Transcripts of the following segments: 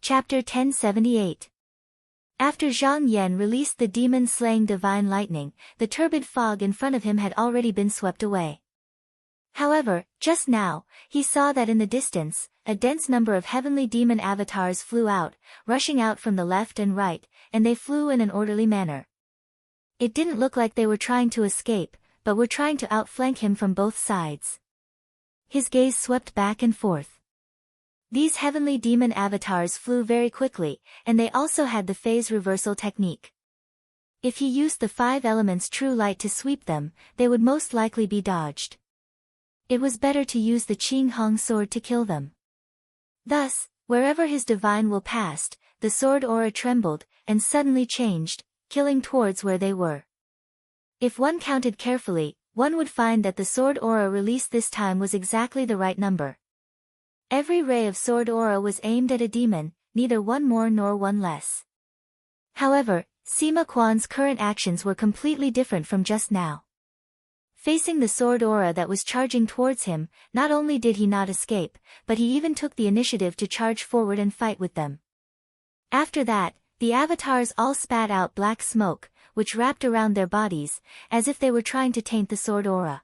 Chapter 1078. After Zhang Yan released the demon-slaying divine lightning, the turbid fog in front of him had already been swept away. However, just now, he saw that in the distance, a dense number of heavenly demon avatars flew out, rushing out from the left and right, and they flew in an orderly manner. It didn't look like they were trying to escape, but were trying to outflank him from both sides. His gaze swept back and forth. These heavenly demon avatars flew very quickly, and they also had the phase reversal technique. If he used the 5 elements true light to sweep them, they would most likely be dodged. It was better to use the Qing Hong sword to kill them. Thus, wherever his divine will passed, the sword aura trembled, and suddenly changed, killing towards where they were. If one counted carefully, one would find that the sword aura released this time was exactly the right number. Every ray of sword aura was aimed at a demon, neither one more nor one less. However, Sima Quan's current actions were completely different from just now. Facing the sword aura that was charging towards him, not only did he not escape, but he even took the initiative to charge forward and fight with them. After that, the avatars all spat out black smoke, which wrapped around their bodies, as if they were trying to taint the sword aura.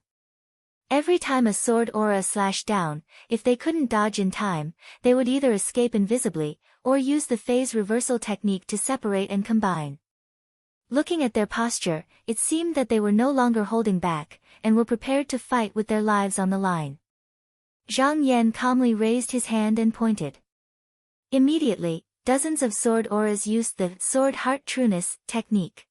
Every time a sword aura slashed down, if they couldn't dodge in time, they would either escape invisibly, or use the phase reversal technique to separate and combine. Looking at their posture, it seemed that they were no longer holding back, and were prepared to fight with their lives on the line. Zhang Yan calmly raised his hand and pointed. Immediately, dozens of sword auras used the sword heart trueness technique.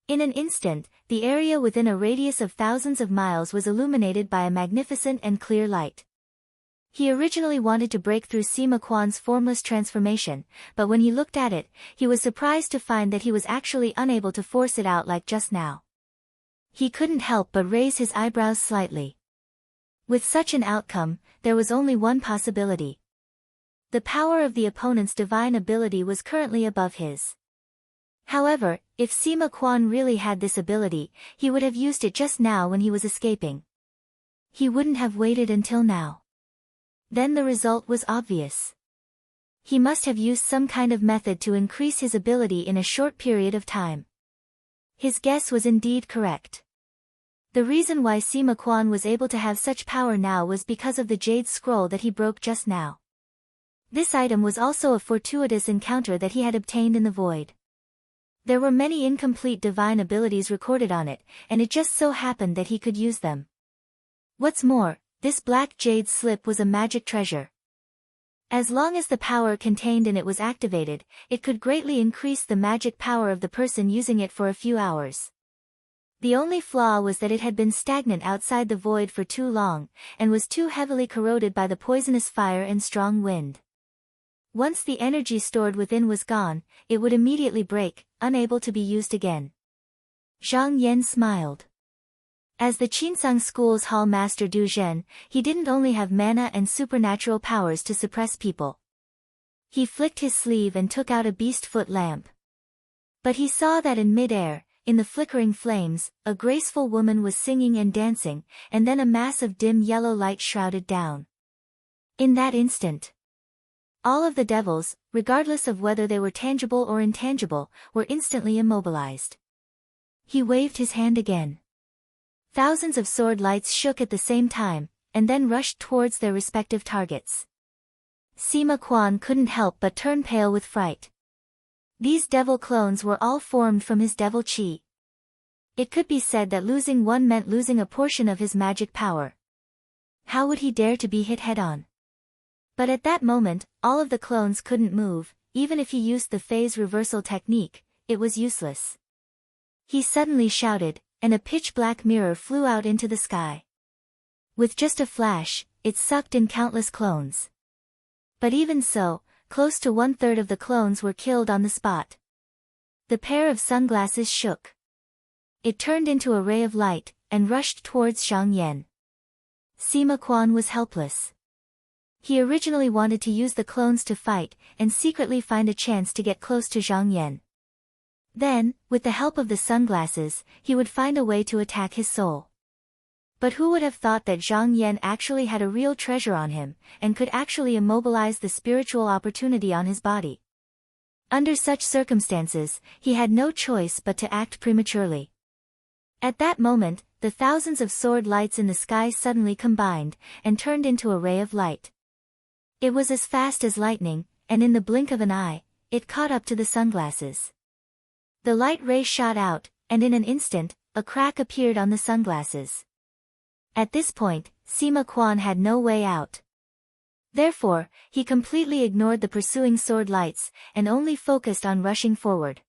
In an instant, the area within a radius of thousands of miles was illuminated by a magnificent and clear light. He originally wanted to break through Sima Quan's formless transformation, but when he looked at it, he was surprised to find that he was actually unable to force it out like just now. He couldn't help but raise his eyebrows slightly. With such an outcome, there was only one possibility. The power of the opponent's divine ability was currently above his. However, if Sima Quan really had this ability, he would have used it just now when he was escaping. He wouldn't have waited until now. Then the result was obvious. He must have used some kind of method to increase his ability in a short period of time. His guess was indeed correct. The reason why Sima Quan was able to have such power now was because of the jade scroll that he broke just now. This item was also a fortuitous encounter that he had obtained in the void. There were many incomplete divine abilities recorded on it, and it just so happened that he could use them. What's more, this black jade slip was a magic treasure. As long as the power contained in it was activated, it could greatly increase the magic power of the person using it for a few hours. The only flaw was that it had been stagnant outside the void for too long, and was too heavily corroded by the poisonous fire and strong wind. Once the energy stored within was gone, it would immediately break, unable to be used again. Zhang Yan smiled. As the Qinsang School's hall master Du Zhen, he didn't only have mana and supernatural powers to suppress people. He flicked his sleeve and took out a beast-foot lamp. But he saw that in mid-air, in the flickering flames, a graceful woman was singing and dancing, and then a mass of dim yellow light shrouded down. In that instant, all of the devils, regardless of whether they were tangible or intangible, were instantly immobilized. He waved his hand again. Thousands of sword lights shook at the same time, and then rushed towards their respective targets. Sima Quan couldn't help but turn pale with fright. These devil clones were all formed from his devil chi. It could be said that losing one meant losing a portion of his magic power. How would he dare to be hit head-on? But at that moment, all of the clones couldn't move, even if he used the phase reversal technique, it was useless. He suddenly shouted, and a pitch-black mirror flew out into the sky. With just a flash, it sucked in countless clones. But even so, close to 1/3 of the clones were killed on the spot. The pair of sunglasses shook. It turned into a ray of light, and rushed towards Zhang Yan. Sima Quan was helpless. He originally wanted to use the clones to fight, and secretly find a chance to get close to Zhang Yan. Then, with the help of the sunglasses, he would find a way to attack his soul. But who would have thought that Zhang Yan actually had a real treasure on him, and could actually immobilize the spiritual opportunity on his body? Under such circumstances, he had no choice but to act prematurely. At that moment, the thousands of sword lights in the sky suddenly combined, and turned into a ray of light. It was as fast as lightning, and in the blink of an eye, it caught up to the sunglasses. The light ray shot out, and in an instant, a crack appeared on the sunglasses. At this point, Sima Quan had no way out. Therefore, he completely ignored the pursuing sword lights, and only focused on rushing forward.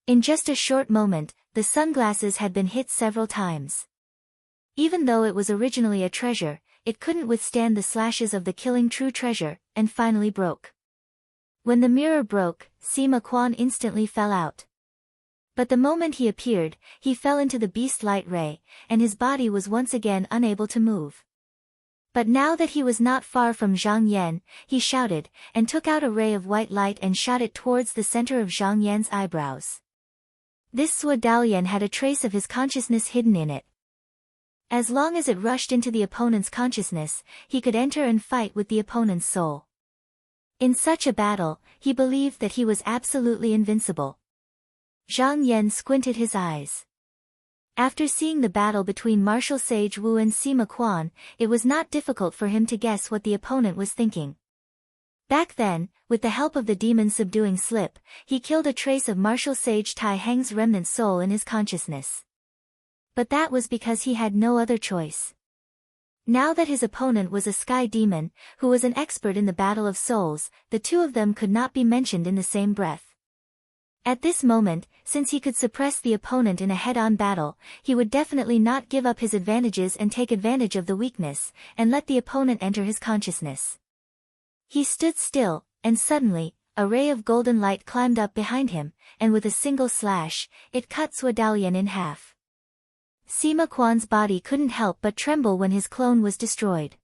In just a short moment, the sunglasses had been hit several times. Even though it was originally a treasure, it couldn't withstand the slashes of the killing true treasure, and finally broke. When the mirror broke, Sima Quan instantly fell out. But the moment he appeared, he fell into the beast light ray, and his body was once again unable to move. But now that he was not far from Zhang Yan, he shouted, and took out a ray of white light and shot it towards the center of Zhang Yan's eyebrows. This Swadalian had a trace of his consciousness hidden in it. As long as it rushed into the opponent's consciousness, he could enter and fight with the opponent's soul. In such a battle, he believed that he was absolutely invincible. Zhang Yan squinted his eyes. After seeing the battle between martial sage Wu and Sima Quan, it was not difficult for him to guess what the opponent was thinking. Back then, with the help of the demon subduing slip, he killed a trace of martial sage Tai Heng's remnant soul in his consciousness. But that was because he had no other choice. Now that his opponent was a sky demon, who was an expert in the battle of souls, the two of them could not be mentioned in the same breath. At this moment, since he could suppress the opponent in a head-on battle, he would definitely not give up his advantages and take advantage of the weakness, and let the opponent enter his consciousness. He stood still, and suddenly, a ray of golden light climbed up behind him, and with a single slash, it cut Swadalian in half. Sima Quan's body couldn't help but tremble when his clone was destroyed.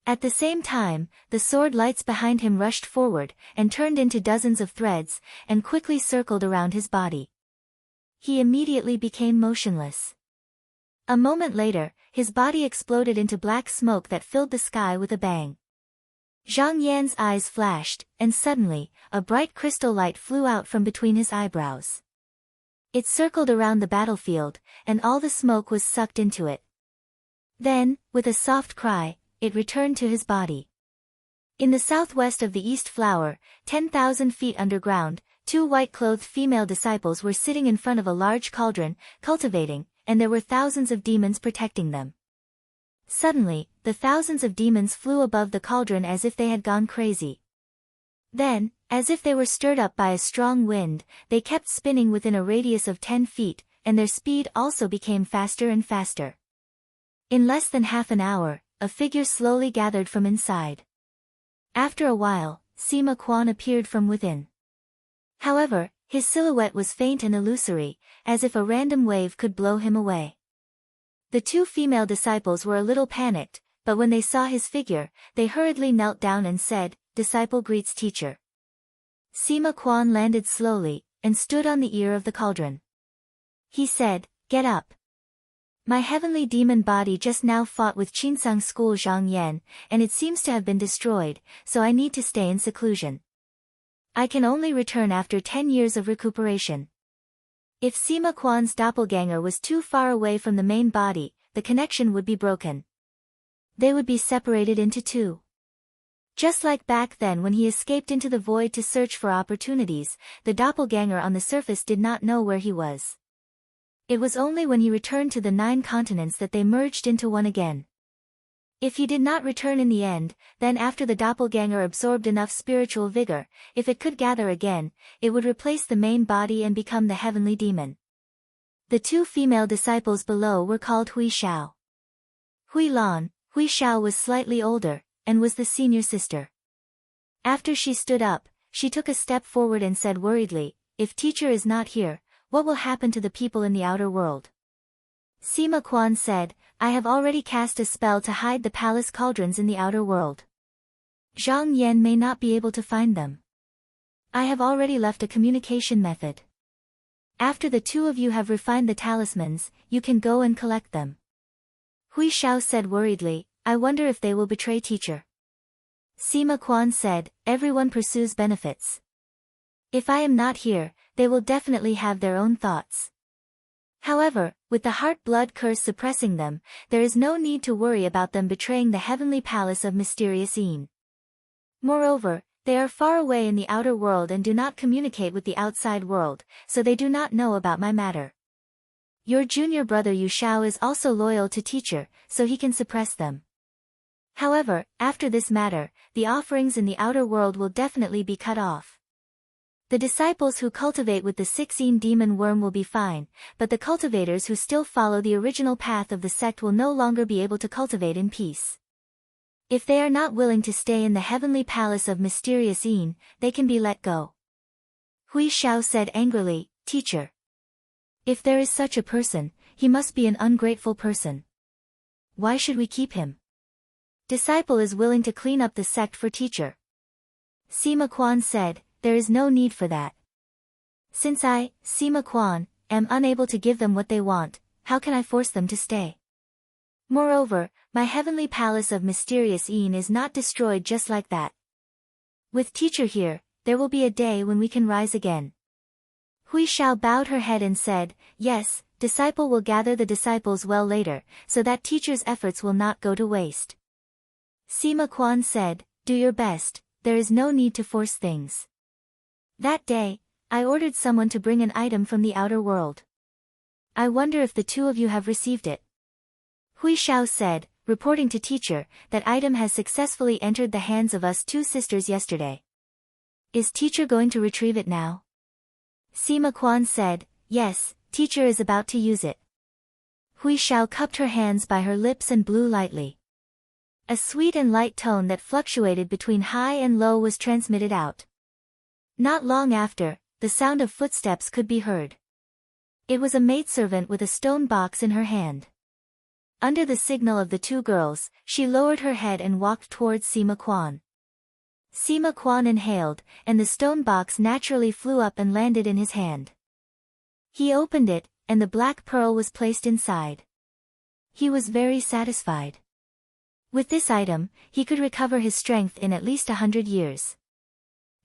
At the same time, the sword lights behind him rushed forward, and turned into dozens of threads, and quickly circled around his body. He immediately became motionless. A moment later, his body exploded into black smoke that filled the sky with a bang. Zhang Yan's eyes flashed, and suddenly, a bright crystal light flew out from between his eyebrows. It circled around the battlefield, and all the smoke was sucked into it. Then, with a soft cry, it returned to his body. In the southwest of the East Flower, 10,000 feet underground, two white-clothed female disciples were sitting in front of a large cauldron, cultivating, and there were thousands of demons protecting them. Suddenly, the thousands of demons flew above the cauldron as if they had gone crazy. Then, as if they were stirred up by a strong wind, they kept spinning within a radius of 10 feet, and their speed also became faster and faster. In less than half an hour, a figure slowly gathered from inside. After a while, Sima Quan appeared from within. However, his silhouette was faint and illusory, as if a random wave could blow him away. The two female disciples were a little panicked, but when they saw his figure, they hurriedly knelt down and said, "Disciple greets teacher." Sima Quan landed slowly, and stood on the ear of the cauldron. He said, "Get up. My heavenly demon body just now fought with Qinsang School Zhang Yan, and it seems to have been destroyed, so I need to stay in seclusion. I can only return after 10 years of recuperation." If Sima Quan's doppelganger was too far away from the main body, the connection would be broken. They would be separated into two. Just like back then when he escaped into the void to search for opportunities, the doppelganger on the surface did not know where he was. It was only when he returned to the 9 continents that they merged into one again. If he did not return in the end, then after the doppelganger absorbed enough spiritual vigor, if it could gather again, it would replace the main body and become the heavenly demon. The two female disciples below were called Hui Xiao. Hui Lan, Hui Xiao was slightly older, and was the senior sister. After she stood up, she took a step forward and said worriedly, "If teacher is not here, what will happen to the people in the outer world?" Sima Quan said, "I have already cast a spell to hide the palace cauldrons in the outer world. Zhang Yan may not be able to find them. I have already left a communication method. After the two of you have refined the talismans, you can go and collect them." Hui Xiao said worriedly, I wonder if they will betray teacher. Sima Quan said, everyone pursues benefits. If I am not here, they will definitely have their own thoughts. However, with the heart-blood curse suppressing them, there is no need to worry about them betraying the heavenly palace of mysterious Yin. Moreover, they are far away in the outer world and do not communicate with the outside world, so they do not know about my matter. Your junior brother Yu Xiao is also loyal to teacher, so he can suppress them. However, after this matter, the offerings in the outer world will definitely be cut off. The disciples who cultivate with the 16 demon worm will be fine, but the cultivators who still follow the original path of the sect will no longer be able to cultivate in peace. If they are not willing to stay in the heavenly palace of mysterious Yin, they can be let go. Hui Xiao said angrily, Teacher. If there is such a person, he must be an ungrateful person. Why should we keep him? Disciple is willing to clean up the sect for teacher. Sima Quan said, there is no need for that. Since I, Sima Quan, am unable to give them what they want, how can I force them to stay? Moreover, my heavenly palace of mysterious Yin is not destroyed just like that. With teacher here, there will be a day when we can rise again. Hui Xiao bowed her head and said, yes, disciple will gather the disciples well later, so that teacher's efforts will not go to waste. Sima Quan said, do your best, there is no need to force things. That day, I ordered someone to bring an item from the outer world. I wonder if the two of you have received it. Hui Xiao said, reporting to teacher, that item has successfully entered the hands of us two sisters yesterday. Is teacher going to retrieve it now? Sima Quan said, yes, teacher is about to use it. Hui Xiao cupped her hands by her lips and blew lightly. A sweet and light tone that fluctuated between high and low was transmitted out. Not long after, the sound of footsteps could be heard. It was a maidservant with a stone box in her hand. Under the signal of the two girls, she lowered her head and walked towards Sima Quan. Sima Quan inhaled, and the stone box naturally flew up and landed in his hand. He opened it, and the black pearl was placed inside. He was very satisfied. With this item, he could recover his strength in at least 100 years.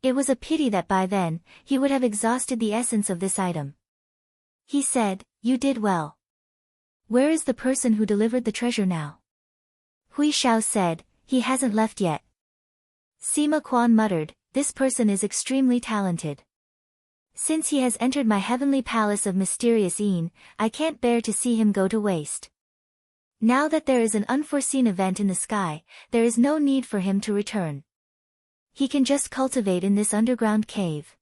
It was a pity that by then, he would have exhausted the essence of this item. He said, you did well. Where is the person who delivered the treasure now? Hui Xiao said, he hasn't left yet. Sima Quan muttered, this person is extremely talented. Since he has entered my heavenly palace of mysterious Yin, I can't bear to see him go to waste. Now that there is an unforeseen event in the sky, there is no need for him to return. He can just cultivate in this underground cave.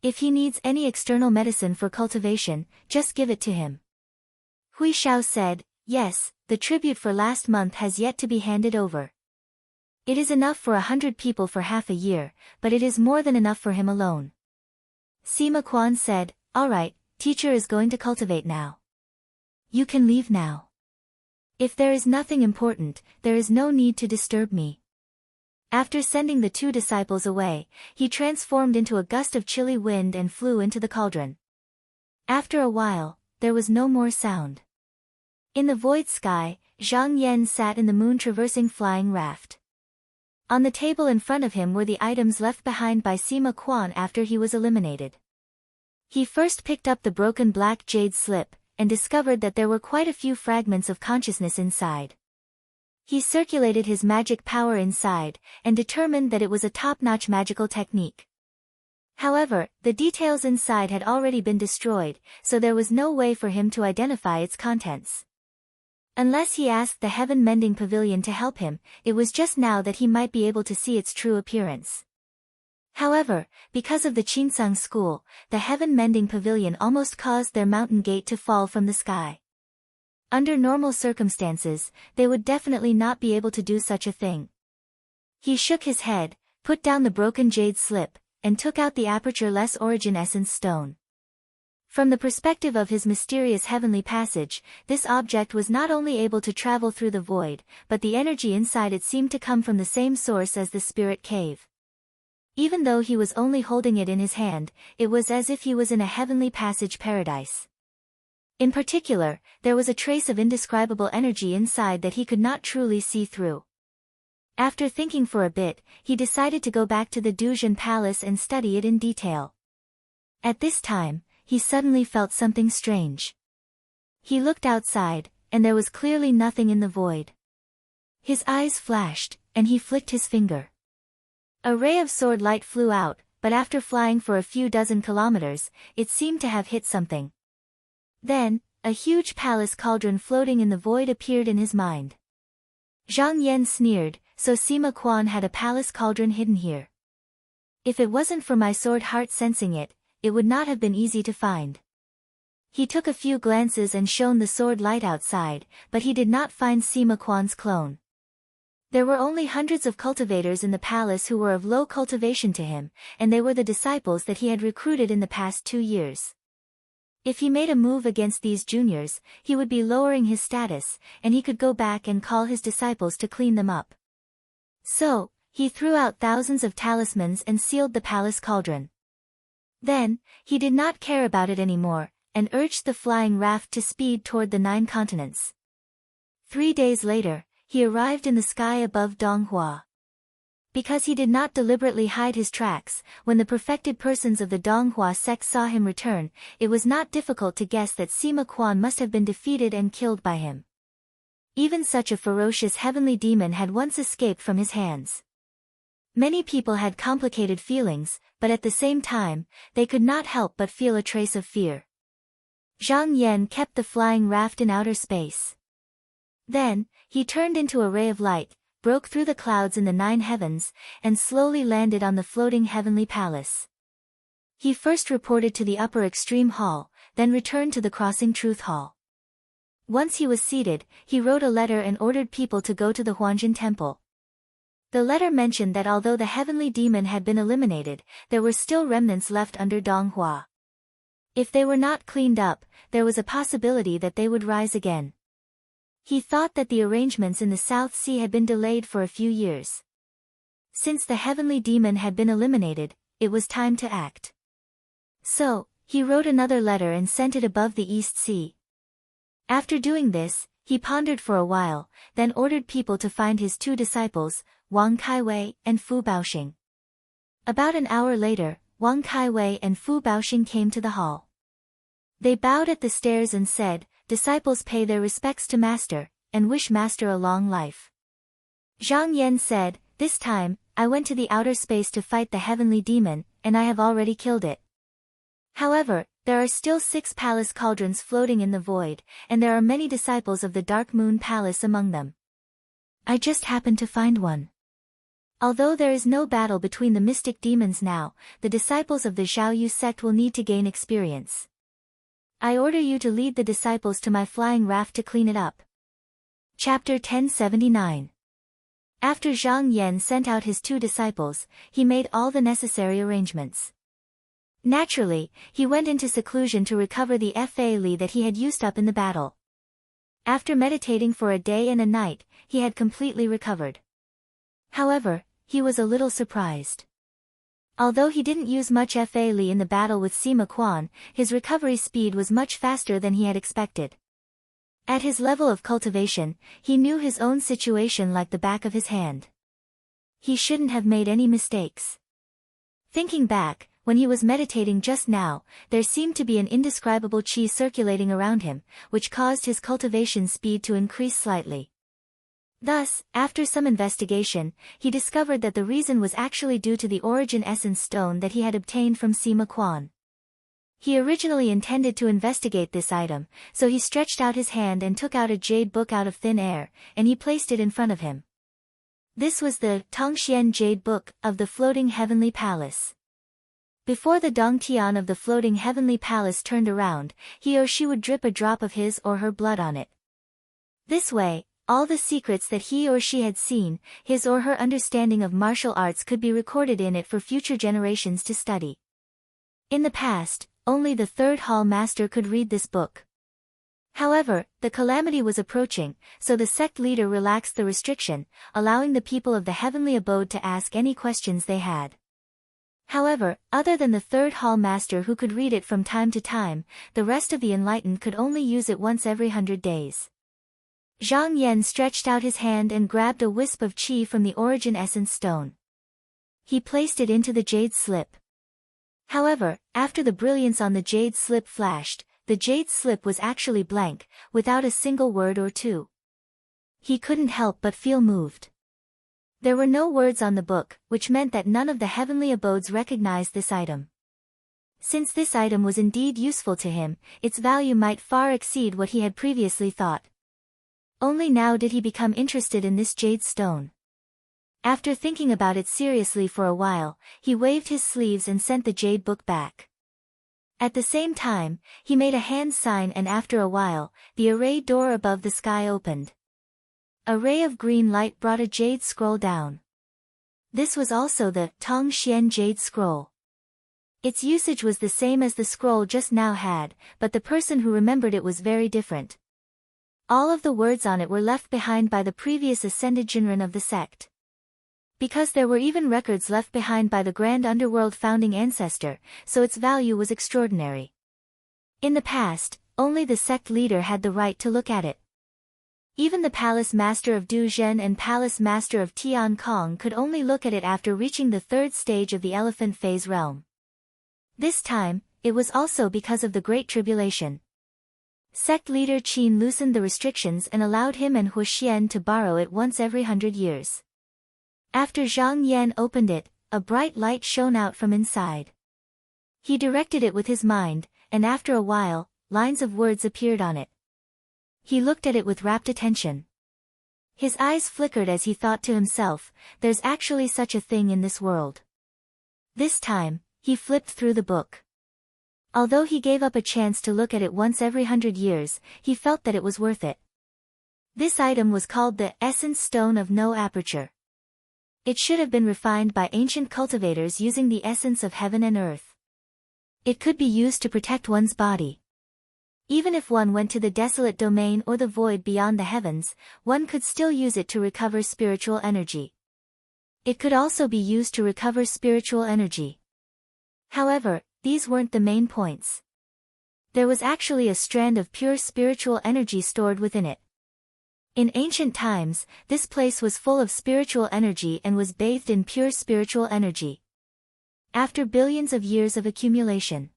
If he needs any external medicine for cultivation, just give it to him. Hui Xiao said, yes, the tribute for last month has yet to be handed over. It is enough for 100 people for half a year, but it is more than enough for him alone. Sima Quan said, all right, teacher is going to cultivate now. You can leave now. If there is nothing important, there is no need to disturb me. After sending the two disciples away, he transformed into a gust of chilly wind and flew into the cauldron. After a while, there was no more sound. In the void sky, Zhang Yan sat in the moon-traversing flying raft. On the table in front of him were the items left behind by Sima Quan after he was eliminated. He first picked up the broken black jade slip, and discovered that there were quite a few fragments of consciousness inside. He circulated his magic power inside, and determined that it was a top-notch magical technique. However, the details inside had already been destroyed, so there was no way for him to identify its contents. Unless he asked the Heaven Mending Pavilion to help him, it was just now that he might be able to see its true appearance. However, because of the Qinsang school, the Heaven Mending Pavilion almost caused their mountain gate to fall from the sky. Under normal circumstances, they would definitely not be able to do such a thing. He shook his head, put down the broken jade slip, and took out the aperture-less origin essence stone. From the perspective of his mysterious heavenly passage, this object was not only able to travel through the void, but the energy inside it seemed to come from the same source as the spirit cave. Even though he was only holding it in his hand, it was as if he was in a heavenly passage paradise. In particular, there was a trace of indescribable energy inside that he could not truly see through. After thinking for a bit, he decided to go back to the Duzhan Palace and study it in detail. At this time, he suddenly felt something strange. He looked outside, and there was clearly nothing in the void. His eyes flashed, and he flicked his finger. A ray of sword light flew out, but after flying for a few dozen kilometers, it seemed to have hit something. Then, a huge palace cauldron floating in the void appeared in his mind. Zhang Yan sneered, so Sima Quan had a palace cauldron hidden here. If it wasn't for my sword heart sensing it, it would not have been easy to find. He took a few glances and shone the sword light outside, but he did not find Sima Quan's clone. There were only hundreds of cultivators in the palace who were of low cultivation to him, and they were the disciples that he had recruited in the past 2 years. If he made a move against these juniors, he would be lowering his status, and he could go back and call his disciples to clean them up. So, he threw out thousands of talismans and sealed the palace cauldron. Then, he did not care about it anymore, and urged the flying raft to speed toward the 9 continents. 3 days later, he arrived in the sky above Donghua. Because he did not deliberately hide his tracks, when the perfected persons of the Donghua sect saw him return, it was not difficult to guess that Sima Quan must have been defeated and killed by him. Even such a ferocious heavenly demon had once escaped from his hands. Many people had complicated feelings, but at the same time, they could not help but feel a trace of fear. Zhang Yan kept the flying raft in outer space. Then, he turned into a ray of light, broke through the clouds in the 9 heavens, and slowly landed on the floating heavenly palace. He first reported to the upper extreme hall, then returned to the crossing truth hall. Once he was seated, he wrote a letter and ordered people to go to the Huanjin temple. The letter mentioned that although the heavenly demon had been eliminated, there were still remnants left under Donghua. If they were not cleaned up, there was a possibility that they would rise again. He thought that the arrangements in the South Sea had been delayed for a few years. Since the heavenly demon had been eliminated, it was time to act. So, he wrote another letter and sent it above the East Sea. After doing this, he pondered for a while, then ordered people to find his 2 disciples, Wang Kaiwei and Fu Baoxing. About an hour later, Wang Kaiwei and Fu Baoxing came to the hall. They bowed at the stairs and said, "Disciples pay their respects to Master, and wish Master a long life." Zhang Yan said, "This time, I went to the outer space to fight the heavenly demon, and I have already killed it. However, there are still 6 palace cauldrons floating in the void, and there are many disciples of the Dark Moon Palace among them. I just happened to find one. Although there is no battle between the mystic demons now, the disciples of the Zhaoyu sect will need to gain experience. I order you to lead the disciples to my flying raft to clean it up." Chapter 1079. After Zhang Yan sent out his 2 disciples, he made all the necessary arrangements. Naturally, he went into seclusion to recover the Fa Li that he had used up in the battle. After meditating for a day and a night, he had completely recovered. However, he was a little surprised. Although he didn't use much Fa Li in the battle with Sima Quan, his recovery speed was much faster than he had expected. At his level of cultivation, he knew his own situation like the back of his hand. He shouldn't have made any mistakes. Thinking back, when he was meditating just now, there seemed to be an indescribable qi circulating around him, which caused his cultivation speed to increase slightly. Thus, after some investigation, he discovered that the reason was actually due to the origin essence stone that he had obtained from Sima Quan. He originally intended to investigate this item, so he stretched out his hand and took out a jade book out of thin air, and he placed it in front of him. This was the Tongxian Jade Book of the Floating Heavenly Palace. Before the Dongtian of the Floating Heavenly Palace turned around, he or she would drip a drop of his or her blood on it. This way, all the secrets that he or she had seen, his or her understanding of martial arts could be recorded in it for future generations to study. In the past, only the 3rd Hall Master could read this book. However, the calamity was approaching, so the sect leader relaxed the restriction, allowing the people of the heavenly abode to ask any questions they had. However, other than the third hall master who could read it from time to time, the rest of the enlightened could only use it once every 100 days. Zhang Yan stretched out his hand and grabbed a wisp of qi from the origin essence stone. He placed it into the jade slip. However, after the brilliance on the jade slip flashed, the jade slip was actually blank, without a single word or two. He couldn't help but feel moved. There were no words on the book, which meant that none of the heavenly abodes recognized this item. Since this item was indeed useful to him, its value might far exceed what he had previously thought. Only now did he become interested in this jade stone. After thinking about it seriously for a while, he waved his sleeves and sent the jade book back. At the same time, he made a hand sign and after a while, the array door above the sky opened. A ray of green light brought a jade scroll down. This was also the Tong Xian jade scroll. Its usage was the same as the scroll just now had, but the person who remembered it was very different. All of the words on it were left behind by the previous ascended Jinren of the sect. Because there were even records left behind by the Grand Underworld founding ancestor, so its value was extraordinary. In the past, only the sect leader had the right to look at it. Even the Palace Master of Du Zhen and Palace Master of Tian Kong could only look at it after reaching the third stage of the Elephant Phase realm. This time, it was also because of the Great Tribulation. Sect leader Qin loosened the restrictions and allowed him and Huxian to borrow it once every 100 years. After Zhang Yan opened it, a bright light shone out from inside. He directed it with his mind, and after a while, lines of words appeared on it. He looked at it with rapt attention. His eyes flickered as he thought to himself, there's actually such a thing in this world. This time, he flipped through the book. Although he gave up a chance to look at it once every 100 years, he felt that it was worth it. This item was called the Essence Stone of No Aperture. It should have been refined by ancient cultivators using the essence of heaven and earth. It could be used to protect one's body. Even if one went to the desolate domain or the void beyond the heavens, one could still use it to recover spiritual energy. It could also be used to recover spiritual energy. However, these weren't the main points. There was actually a strand of pure spiritual energy stored within it. In ancient times, this place was full of spiritual energy and was bathed in pure spiritual energy. After billions of years of accumulation,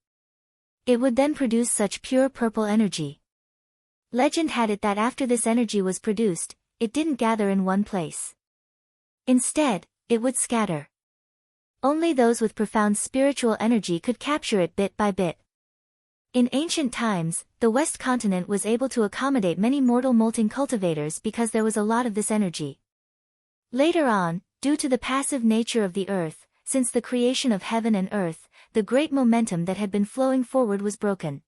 it would then produce such pure purple energy. Legend had it that after this energy was produced, it didn't gather in one place. Instead, it would scatter. Only those with profound spiritual energy could capture it bit by bit. In ancient times, the West continent was able to accommodate many mortal molting cultivators because there was a lot of this energy. Later on, due to the passive nature of the earth, since the creation of heaven and earth, the great momentum that had been flowing forward was broken.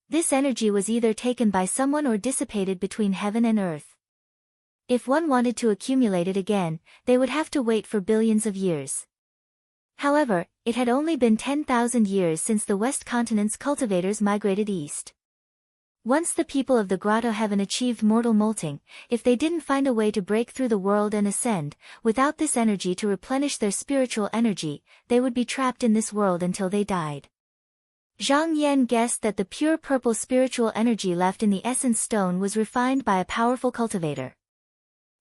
This energy was either taken by someone or dissipated between heaven and earth. If one wanted to accumulate it again, they would have to wait for billions of years. However, it had only been 10,000 years since the West continent's cultivators migrated east. Once the people of the Grotto Heaven achieved mortal molting, if they didn't find a way to break through the world and ascend, without this energy to replenish their spiritual energy, they would be trapped in this world until they died. Zhang Yan guessed that the pure purple spiritual energy left in the essence stone was refined by a powerful cultivator.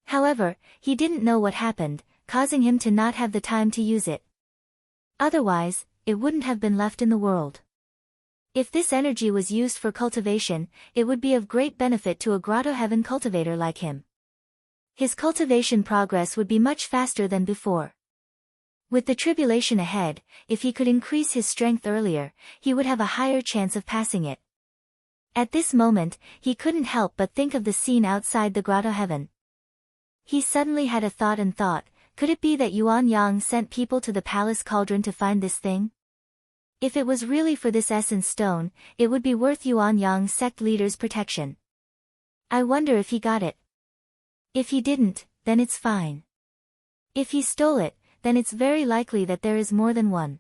However, he didn't know what happened, causing him to not have the time to use it. Otherwise, it wouldn't have been left in the world. If this energy was used for cultivation, it would be of great benefit to a Grotto Heaven cultivator like him. His cultivation progress would be much faster than before. With the tribulation ahead, if he could increase his strength earlier, he would have a higher chance of passing it. At this moment, he couldn't help but think of the scene outside the Grotto Heaven. He suddenly had a thought, could it be that Yuan Yang sent people to the palace cauldron to find this thing? If it was really for this essence stone, it would be worth Yuan Yang's sect leader's protection. I wonder if he got it. If he didn't, then it's fine. If he stole it, then it's very likely that there is more than one.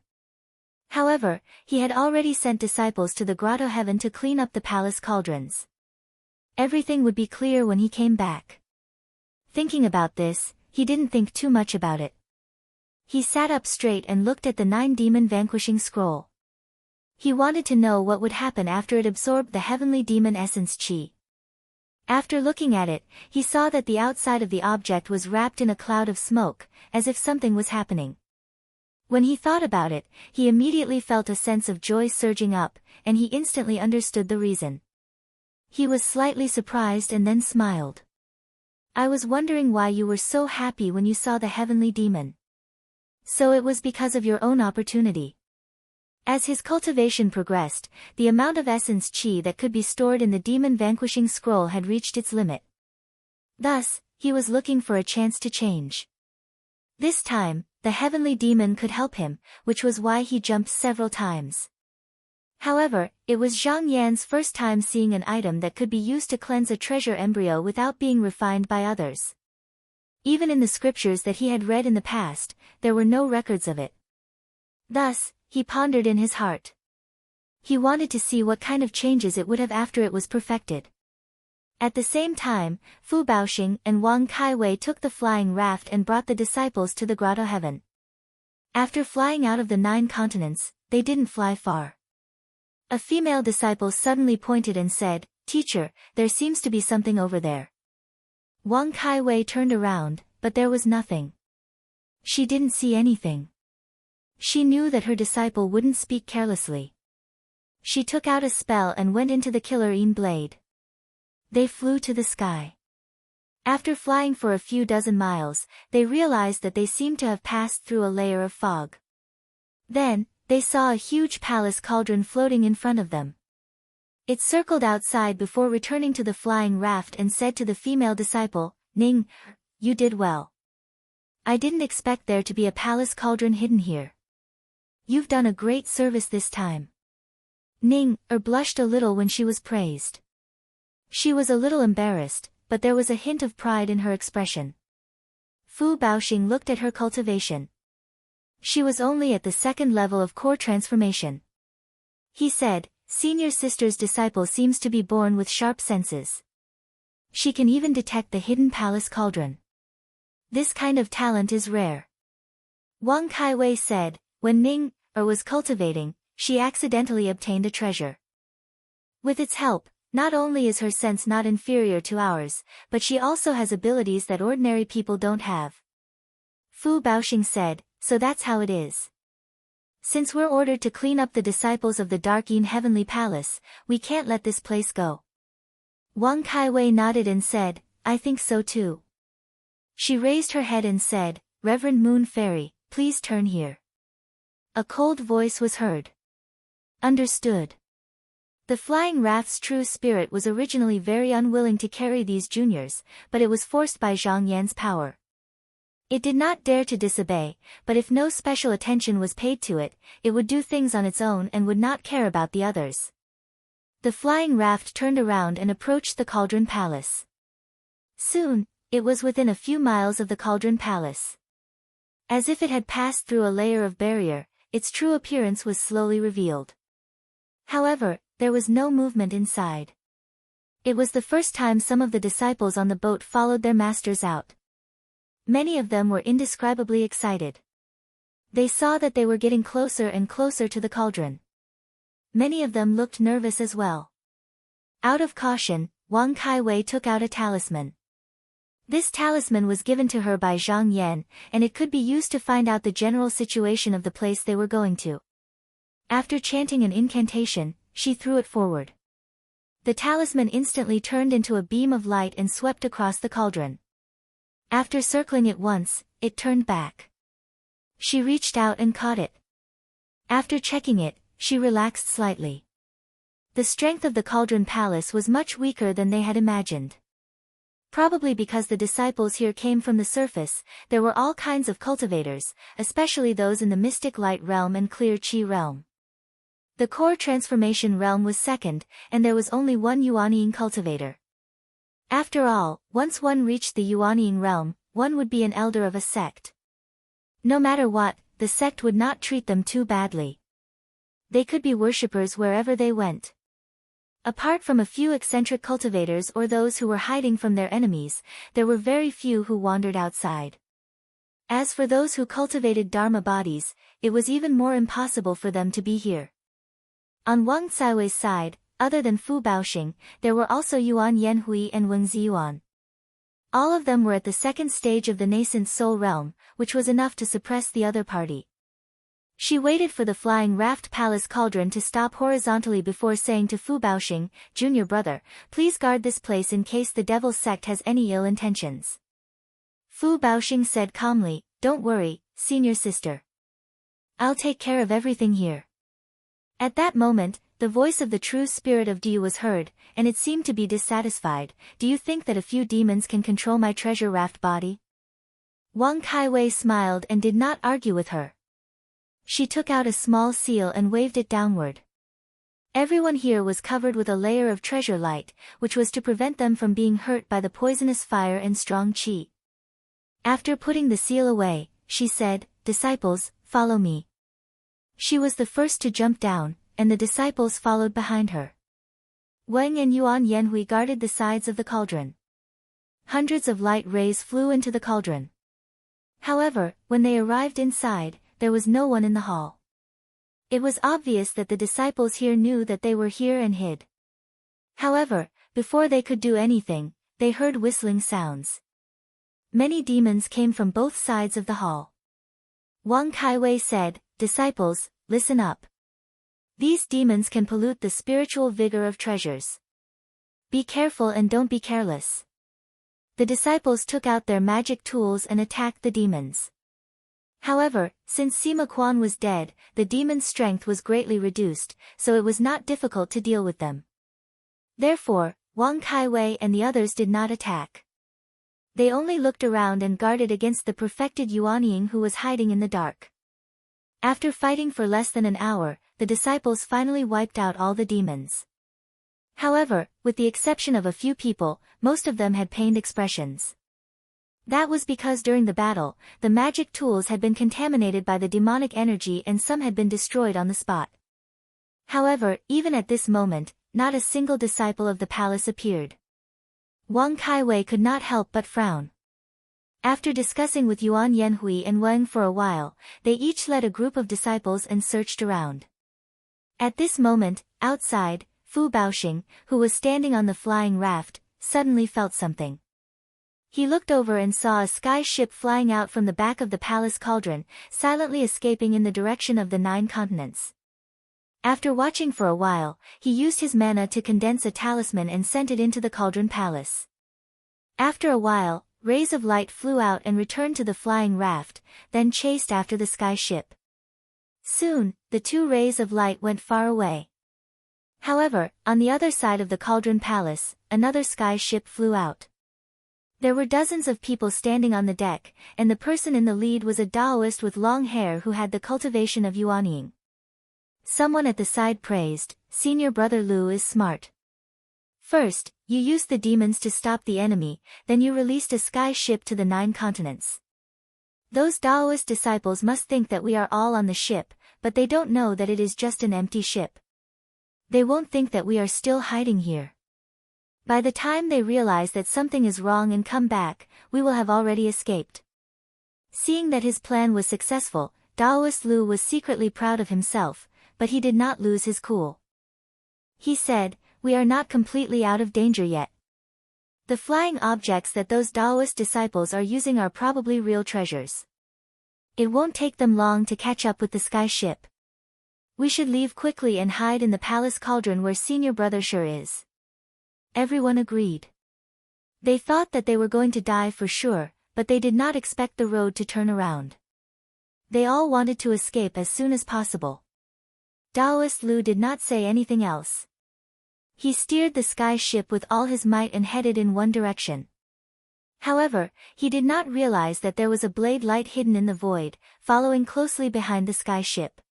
However, he had already sent disciples to the Grotto Heaven to clean up the palace cauldrons. Everything would be clear when he came back. Thinking about this, he didn't think too much about it. He sat up straight and looked at the 9 demon vanquishing scroll. He wanted to know what would happen after it absorbed the heavenly demon essence chi. After looking at it, he saw that the outside of the object was wrapped in a cloud of smoke, as if something was happening. When he thought about it, he immediately felt a sense of joy surging up, and he instantly understood the reason. He was slightly surprised and then smiled. I was wondering why you were so happy when you saw the heavenly demon. So it was because of your own opportunity. As his cultivation progressed, the amount of essence chi that could be stored in the demon vanquishing scroll had reached its limit. Thus, he was looking for a chance to change. This time, the heavenly demon could help him, which was why he jumped several times. However, it was Zhang Yan's first time seeing an item that could be used to cleanse a treasure embryo without being refined by others. Even in the scriptures that he had read in the past, there were no records of it. Thus, he pondered in his heart. He wanted to see what kind of changes it would have after it was perfected. At the same time, Fu Baoxing and Wang Kaiwei took the flying raft and brought the disciples to the grotto heaven. After flying out of the 9 continents, they didn't fly far. A female disciple suddenly pointed and said, "Teacher, there seems to be something over there." Wang Kaiwei turned around, but there was nothing. She didn't see anything. She knew that her disciple wouldn't speak carelessly. She took out a spell and went into the killer blade. They flew to the sky. After flying for a few dozen miles, they realized that they seemed to have passed through a layer of fog. Then, they saw a huge palace cauldron floating in front of them. It circled outside before returning to the flying raft and said to the female disciple, "Ning, you did well. I didn't expect there to be a palace cauldron hidden here. You've done a great service this time." Ning blushed a little when she was praised. She was a little embarrassed, but there was a hint of pride in her expression. Fu Baoxing looked at her cultivation. She was only at the 2nd level of core transformation. He said, "Senior sister's disciple seems to be born with sharp senses. She can even detect the hidden palace cauldron. This kind of talent is rare." Wang Kaiwei said, "When Ning was cultivating, she accidentally obtained a treasure. With its help, not only is her sense not inferior to ours, but she also has abilities that ordinary people don't have." Fu Baoxing said, "So that's how it is. Since we're ordered to clean up the disciples of the Dark Heavenly Palace, we can't let this place go." Wang Kaiwei nodded and said, "I think so too." She raised her head and said, "Reverend Moon Fairy, please turn here." A cold voice was heard. Understood. The flying raft's true spirit was originally very unwilling to carry these juniors, but it was forced by Zhang Yan's power. It did not dare to disobey, but if no special attention was paid to it, it would do things on its own and would not care about the others. The flying raft turned around and approached the Cauldron Palace. Soon, it was within a few miles of the Cauldron Palace. As if it had passed through a layer of barrier, its true appearance was slowly revealed. However, there was no movement inside. It was the first time some of the disciples on the boat followed their masters out. Many of them were indescribably excited. They saw that they were getting closer and closer to the cauldron. Many of them looked nervous as well. Out of caution, Wang Kaiwei took out a talisman. This talisman was given to her by Zhang Yan, and it could be used to find out the general situation of the place they were going to. After chanting an incantation, she threw it forward. The talisman instantly turned into a beam of light and swept across the cauldron. After circling it once, it turned back. She reached out and caught it. After checking it, she relaxed slightly. The strength of the Cauldron Palace was much weaker than they had imagined. Probably because the disciples here came from the surface, there were all kinds of cultivators, especially those in the Mystic Light Realm and Clear Chi Realm. The Core Transformation Realm was second, and there was only one Yuanying cultivator. After all, once one reached the Yuanying realm, one would be an elder of a sect. No matter what, the sect would not treat them too badly. They could be worshippers wherever they went. Apart from a few eccentric cultivators or those who were hiding from their enemies, there were very few who wandered outside. As for those who cultivated Dharma bodies, it was even more impossible for them to be here. On Wang Caiwei's side, other than Fu Baoxing, there were also Yuan Yanhui and Wen Ziyuan. All of them were at the second stage of the nascent soul realm, which was enough to suppress the other party. She waited for the flying raft palace cauldron to stop horizontally before saying to Fu Baoxing, "Junior brother, please guard this place in case the devil's sect has any ill intentions." Fu Baoxing said calmly, "Don't worry, senior sister. I'll take care of everything here." At that moment, the voice of the true spirit of Du was heard, and it seemed to be dissatisfied. "Do you think that a few demons can control my treasure raft body?" Wang Caiwei smiled and did not argue with her. She took out a small seal and waved it downward. Everyone here was covered with a layer of treasure light, which was to prevent them from being hurt by the poisonous fire and strong qi. After putting the seal away, she said, "Disciples, follow me." She was the first to jump down, and the disciples followed behind her. Wang and Yuan Yanhui guarded the sides of the cauldron. Hundreds of light rays flew into the cauldron. However, when they arrived inside, there was no one in the hall. It was obvious that the disciples here knew that they were here and hid. However, before they could do anything, they heard whistling sounds. Many demons came from both sides of the hall. Wang Caiwei said, "Disciples, listen up. These demons can pollute the spiritual vigor of treasures. Be careful and don't be careless." The disciples took out their magic tools and attacked the demons. However, since Sima Quan was dead, the demon's strength was greatly reduced, so it was not difficult to deal with them. Therefore, Wang Caiwei and the others did not attack. They only looked around and guarded against the perfected Yuan Ying who was hiding in the dark. After fighting for less than an hour, the disciples finally wiped out all the demons. However, with the exception of a few people, most of them had pained expressions. That was because during the battle, the magic tools had been contaminated by the demonic energy and some had been destroyed on the spot. However, even at this moment, not a single disciple of the palace appeared. Wang Caiwei could not help but frown. After discussing with Yuan Yanhui and Wang for a while, they each led a group of disciples and searched around. At this moment, outside, Fu Baoxing, who was standing on the flying raft, suddenly felt something. He looked over and saw a sky ship flying out from the back of the palace cauldron, silently escaping in the direction of the 9 continents. After watching for a while, he used his mana to condense a talisman and sent it into the cauldron palace. After a while, rays of light flew out and returned to the flying raft, then chased after the sky ship. Soon, the 2 rays of light went far away. However, on the other side of the cauldron palace, another sky ship flew out. There were dozens of people standing on the deck, and the person in the lead was a Taoist with long hair who had the cultivation of Yuanying. Someone at the side praised, "Senior brother Lu is smart. First, you used the demons to stop the enemy, then you released a sky ship to the 9 continents. Those Taoist disciples must think that we are all on the ship, but they don't know that it is just an empty ship. They won't think that we are still hiding here. By the time they realize that something is wrong and come back, we will have already escaped." Seeing that his plan was successful, Taoist Lu was secretly proud of himself, but he did not lose his cool. He said, "We are not completely out of danger yet. The flying objects that those Taoist disciples are using are probably real treasures. It won't take them long to catch up with the sky ship. We should leave quickly and hide in the palace cauldron where senior brother sure is." Everyone agreed. They thought that they were going to die for sure, but they did not expect the road to turn around. They all wanted to escape as soon as possible. Taoist Lu did not say anything else. He steered the sky ship with all his might and headed in one direction. However, he did not realize that there was a blade light hidden in the void, following closely behind the sky ship.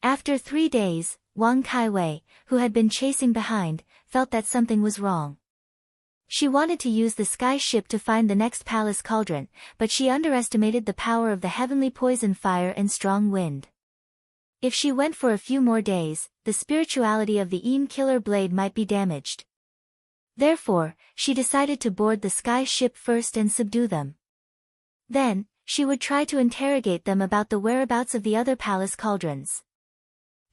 After 3 days, Wang Caiwei, who had been chasing behind, felt that something was wrong. She wanted to use the sky ship to find the next palace cauldron, but she underestimated the power of the heavenly poison fire and strong wind. If she went for a few more days, the spirituality of the Eam killer blade might be damaged. Therefore, she decided to board the sky ship first and subdue them. Then, she would try to interrogate them about the whereabouts of the other palace cauldrons.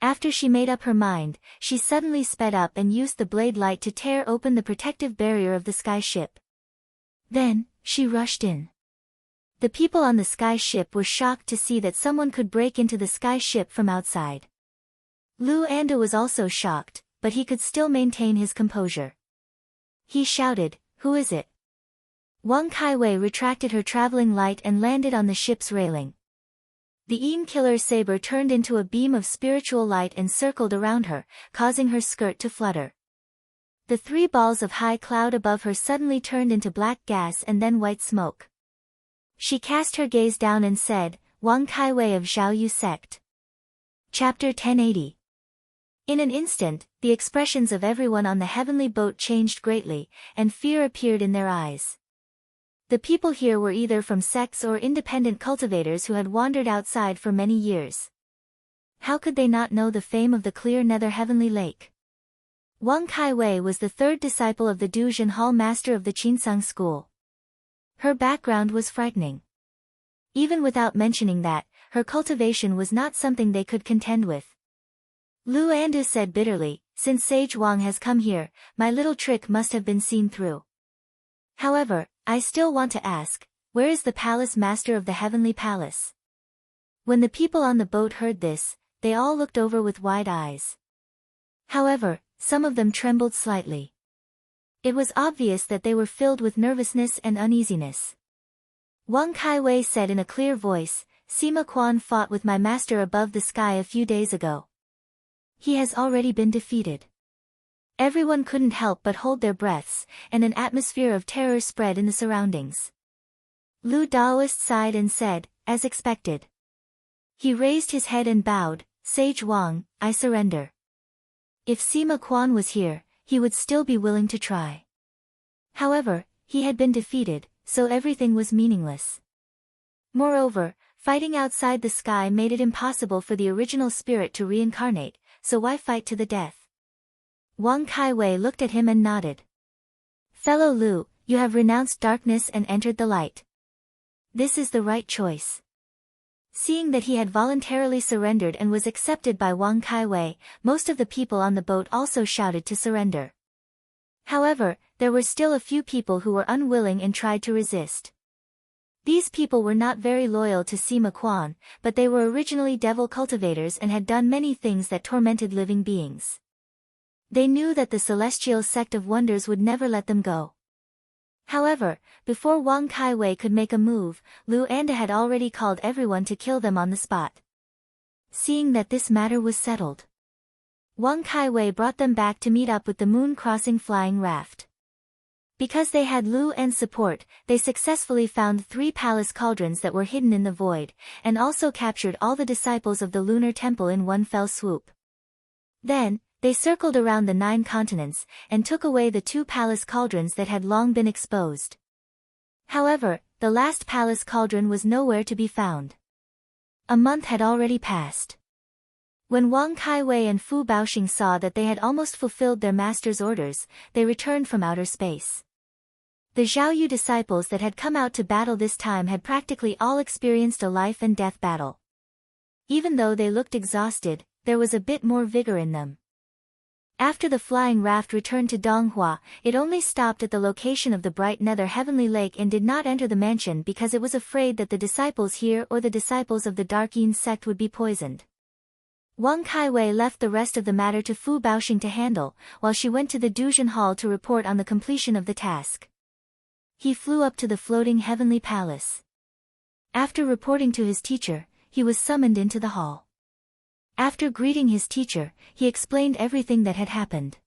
After she made up her mind, she suddenly sped up and used the blade light to tear open the protective barrier of the sky ship. Then, she rushed in. The people on the sky ship were shocked to see that someone could break into the sky ship from outside. Lu Anda was also shocked, but he could still maintain his composure. He shouted, "Who is it?" Wang Kaiwei retracted her traveling light and landed on the ship's railing. The Ean Killer's saber turned into a beam of spiritual light and circled around her, causing her skirt to flutter. The 3 balls of high cloud above her suddenly turned into black gas and then white smoke. She cast her gaze down and said, "Wang Kaiwei of Zhaoyu sect." Chapter 1080. In an instant, the expressions of everyone on the heavenly boat changed greatly, and fear appeared in their eyes. The people here were either from sects or independent cultivators who had wandered outside for many years. How could they not know the fame of the clear nether heavenly lake? Wang Kaiwei was the 3rd disciple of the Duzhen Hall master of the Qinsang school. Her background was frightening. Even without mentioning that, her cultivation was not something they could contend with. Lu Anda said bitterly, "Since Sage Wang has come here, my little trick must have been seen through. However, I still want to ask, where is the palace master of the heavenly palace?" When the people on the boat heard this, they all looked over with wide eyes. However, some of them trembled slightly. It was obvious that they were filled with nervousness and uneasiness. Wang Kaiwei said in a clear voice, "Sima Quan fought with my master above the sky a few days ago. He has already been defeated." Everyone couldn't help but hold their breaths, and an atmosphere of terror spread in the surroundings. Lu Daoist sighed and said, "As expected." He raised his head and bowed, "Sage Wang, I surrender." If Sima Quan was here, he would still be willing to try. However, he had been defeated, so everything was meaningless. Moreover, fighting outside the sky made it impossible for the original spirit to reincarnate, so why fight to the death? Wang Kaiwei looked at him and nodded. "Fellow Lu, you have renounced darkness and entered the light. This is the right choice." Seeing that he had voluntarily surrendered and was accepted by Wang Kaiwei, most of the people on the boat also shouted to surrender. However, there were still a few people who were unwilling and tried to resist. These people were not very loyal to Sima Quan, but they were originally devil cultivators and had done many things that tormented living beings. They knew that the celestial sect of wonders would never let them go. However, before Wang Kaiwei could make a move, Lu Anda had already called everyone to kill them on the spot. Seeing that this matter was settled, Wang Kaiwei brought them back to meet up with the moon-crossing flying raft. Because they had Lu An's support, they successfully found 3 palace cauldrons that were hidden in the void, and also captured all the disciples of the lunar temple in one fell swoop. Then, they circled around the 9 continents, and took away the 2 palace cauldrons that had long been exposed. However, the last palace cauldron was nowhere to be found. A month had already passed. When Wang Kaiwei and Fu Baoxing saw that they had almost fulfilled their master's orders, they returned from outer space. The Zhaoyu disciples that had come out to battle this time had practically all experienced a life and death battle. Even though they looked exhausted, there was a bit more vigor in them. After the flying raft returned to Donghua, it only stopped at the location of the bright nether heavenly lake and did not enter the mansion because it was afraid that the disciples here or the disciples of the Dark Yin sect would be poisoned. Wang Kaiwei left the rest of the matter to Fu Baoxing to handle, while she went to the Duzhen Hall to report on the completion of the task. He flew up to the floating heavenly palace. After reporting to his teacher, he was summoned into the hall. After greeting his teacher, he explained everything that had happened.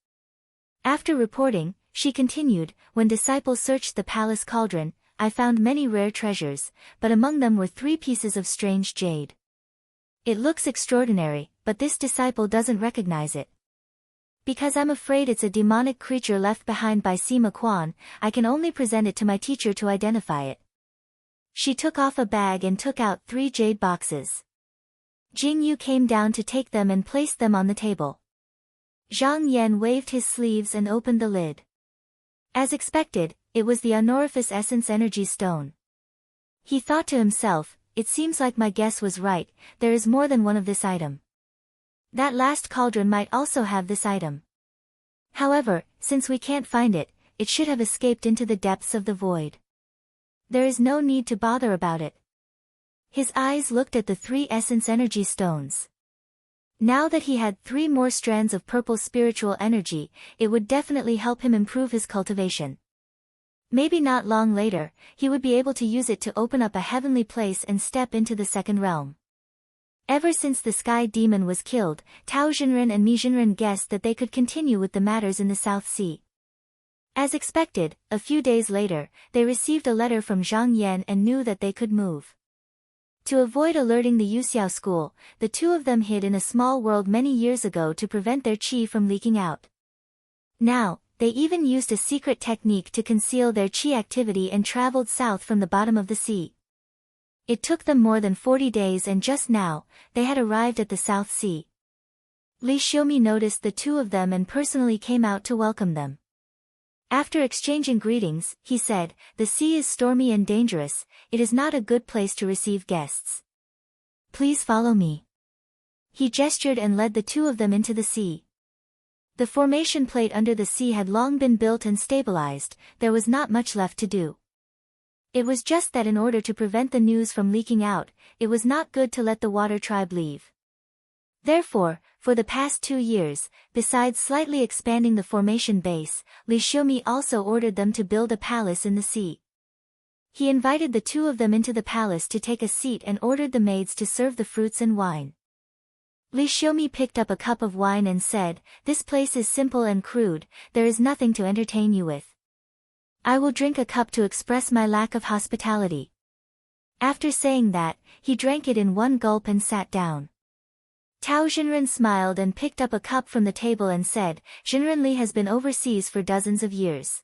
After reporting, she continued, "When disciples searched the palace cauldron, I found many rare treasures, but among them were 3 pieces of strange jade. It looks extraordinary, but this disciple doesn't recognize it. Because I'm afraid it's a demonic creature left behind by Sima Quan, I can only present it to my teacher to identify it." She took off a bag and took out 3 jade boxes. Jing Yu came down to take them and placed them on the table. Zhang Yan waved his sleeves and opened the lid. As expected, it was the Honorifice Essence Energy Stone. He thought to himself, it seems like my guess was right, there is more than one of this item. That last cauldron might also have this item. However, since we can't find it, it should have escaped into the depths of the void. There is no need to bother about it. His eyes looked at the 3 essence energy stones. Now that he had 3 more strands of purple spiritual energy, it would definitely help him improve his cultivation. Maybe not long later, he would be able to use it to open up a heavenly place and step into the second realm. Ever since the sky demon was killed, Tao Jinren and Mi Jinren guessed that they could continue with the matters in the South Sea. As expected, a few days later, they received a letter from Zhang Yan and knew that they could move. To avoid alerting the Yuxiao school, the 2 of them hid in a small world many years ago to prevent their qi from leaking out. Now, they even used a secret technique to conceal their qi activity and traveled south from the bottom of the sea. It took them more than 40 days and just now, they had arrived at the South Sea. Li Xiaomi noticed the 2 of them and personally came out to welcome them. After exchanging greetings, he said, the sea is stormy and dangerous, it is not a good place to receive guests. Please follow me. He gestured and led the 2 of them into the sea. The formation plate under the sea had long been built and stabilized, there was not much left to do. It was just that in order to prevent the news from leaking out, it was not good to let the water tribe leave. Therefore, for the past 2 years, besides slightly expanding the formation base, Li Xiaomi also ordered them to build a palace in the sea. He invited the 2 of them into the palace to take a seat and ordered the maids to serve the fruits and wine. Li Xiaomi picked up a cup of wine and said, this place is simple and crude, there is nothing to entertain you with. I will drink a cup to express my lack of hospitality. After saying that, he drank it in one gulp and sat down. Tao Jinren smiled and picked up a cup from the table and said, Jinren Li has been overseas for dozens of years.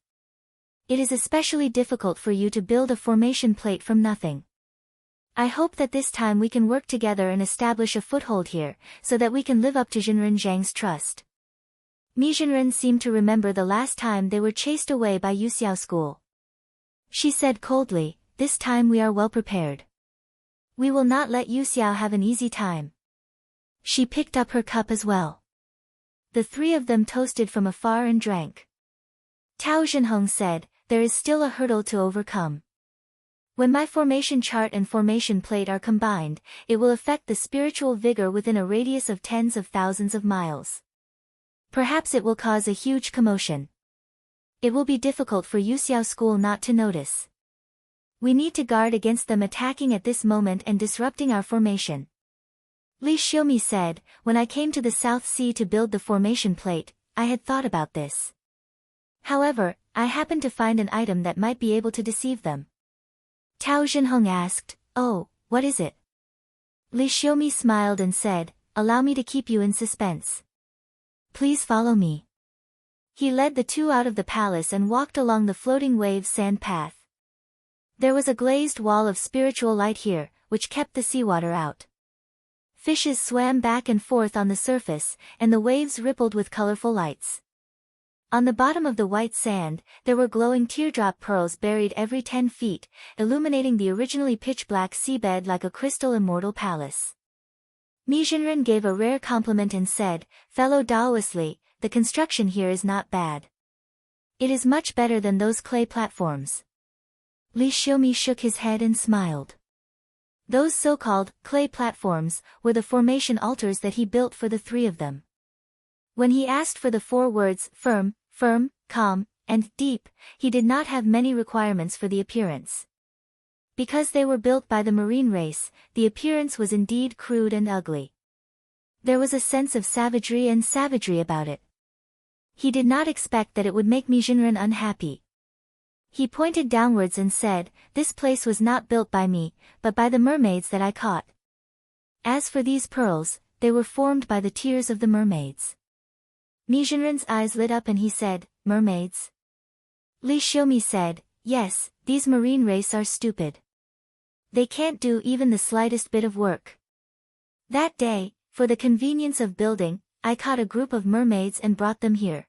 It is especially difficult for you to build a formation plate from nothing. I hope that this time we can work together and establish a foothold here, so that we can live up to Jinren Zhang's trust. Mi Jinren seemed to remember the last time they were chased away by Yuxiao school. She said coldly, this time we are well prepared. We will not let Yuxiao have an easy time. She picked up her cup as well. The 3 of them toasted from afar and drank. Tao Jinhong said, there is still a hurdle to overcome. When my formation chart and formation plate are combined, it will affect the spiritual vigor within a radius of tens of thousands of miles. Perhaps it will cause a huge commotion. It will be difficult for Yuxiao school not to notice. We need to guard against them attacking at this moment and disrupting our formation. Li Xiaomi said, when I came to the South Sea to build the formation plate, I had thought about this. However, I happened to find an item that might be able to deceive them. Tao Jinhong asked, oh, what is it? Li Xiaomi smiled and said, allow me to keep you in suspense. Please follow me. He led the 2 out of the palace and walked along the floating wave sand path. There was a glazed wall of spiritual light here, which kept the seawater out. Fishes swam back and forth on the surface, and the waves rippled with colorful lights. On the bottom of the white sand, there were glowing teardrop pearls buried every 10 feet, illuminating the originally pitch-black seabed like a crystal immortal palace. Mi Jinren gave a rare compliment and said, fellow Daoist Li, the construction here is not bad. It is much better than those clay platforms. Li Xiaomi shook his head and smiled. Those so-called clay platforms were the formation altars that he built for the 3 of them. When he asked for the 4 words firm, calm, and deep, he did not have many requirements for the appearance. Because they were built by the marine race, the appearance was indeed crude and ugly. There was a sense of savagery about it. He did not expect that it would make Mi Jinren unhappy. He pointed downwards and said, this place was not built by me, but by the mermaids that I caught. As for these pearls, they were formed by the tears of the mermaids. Mi Jinren's eyes lit up and he said, mermaids? Li Xiaomi said, yes, these marine race are stupid. They can't do even the slightest bit of work. That day, for the convenience of building, I caught a group of mermaids and brought them here.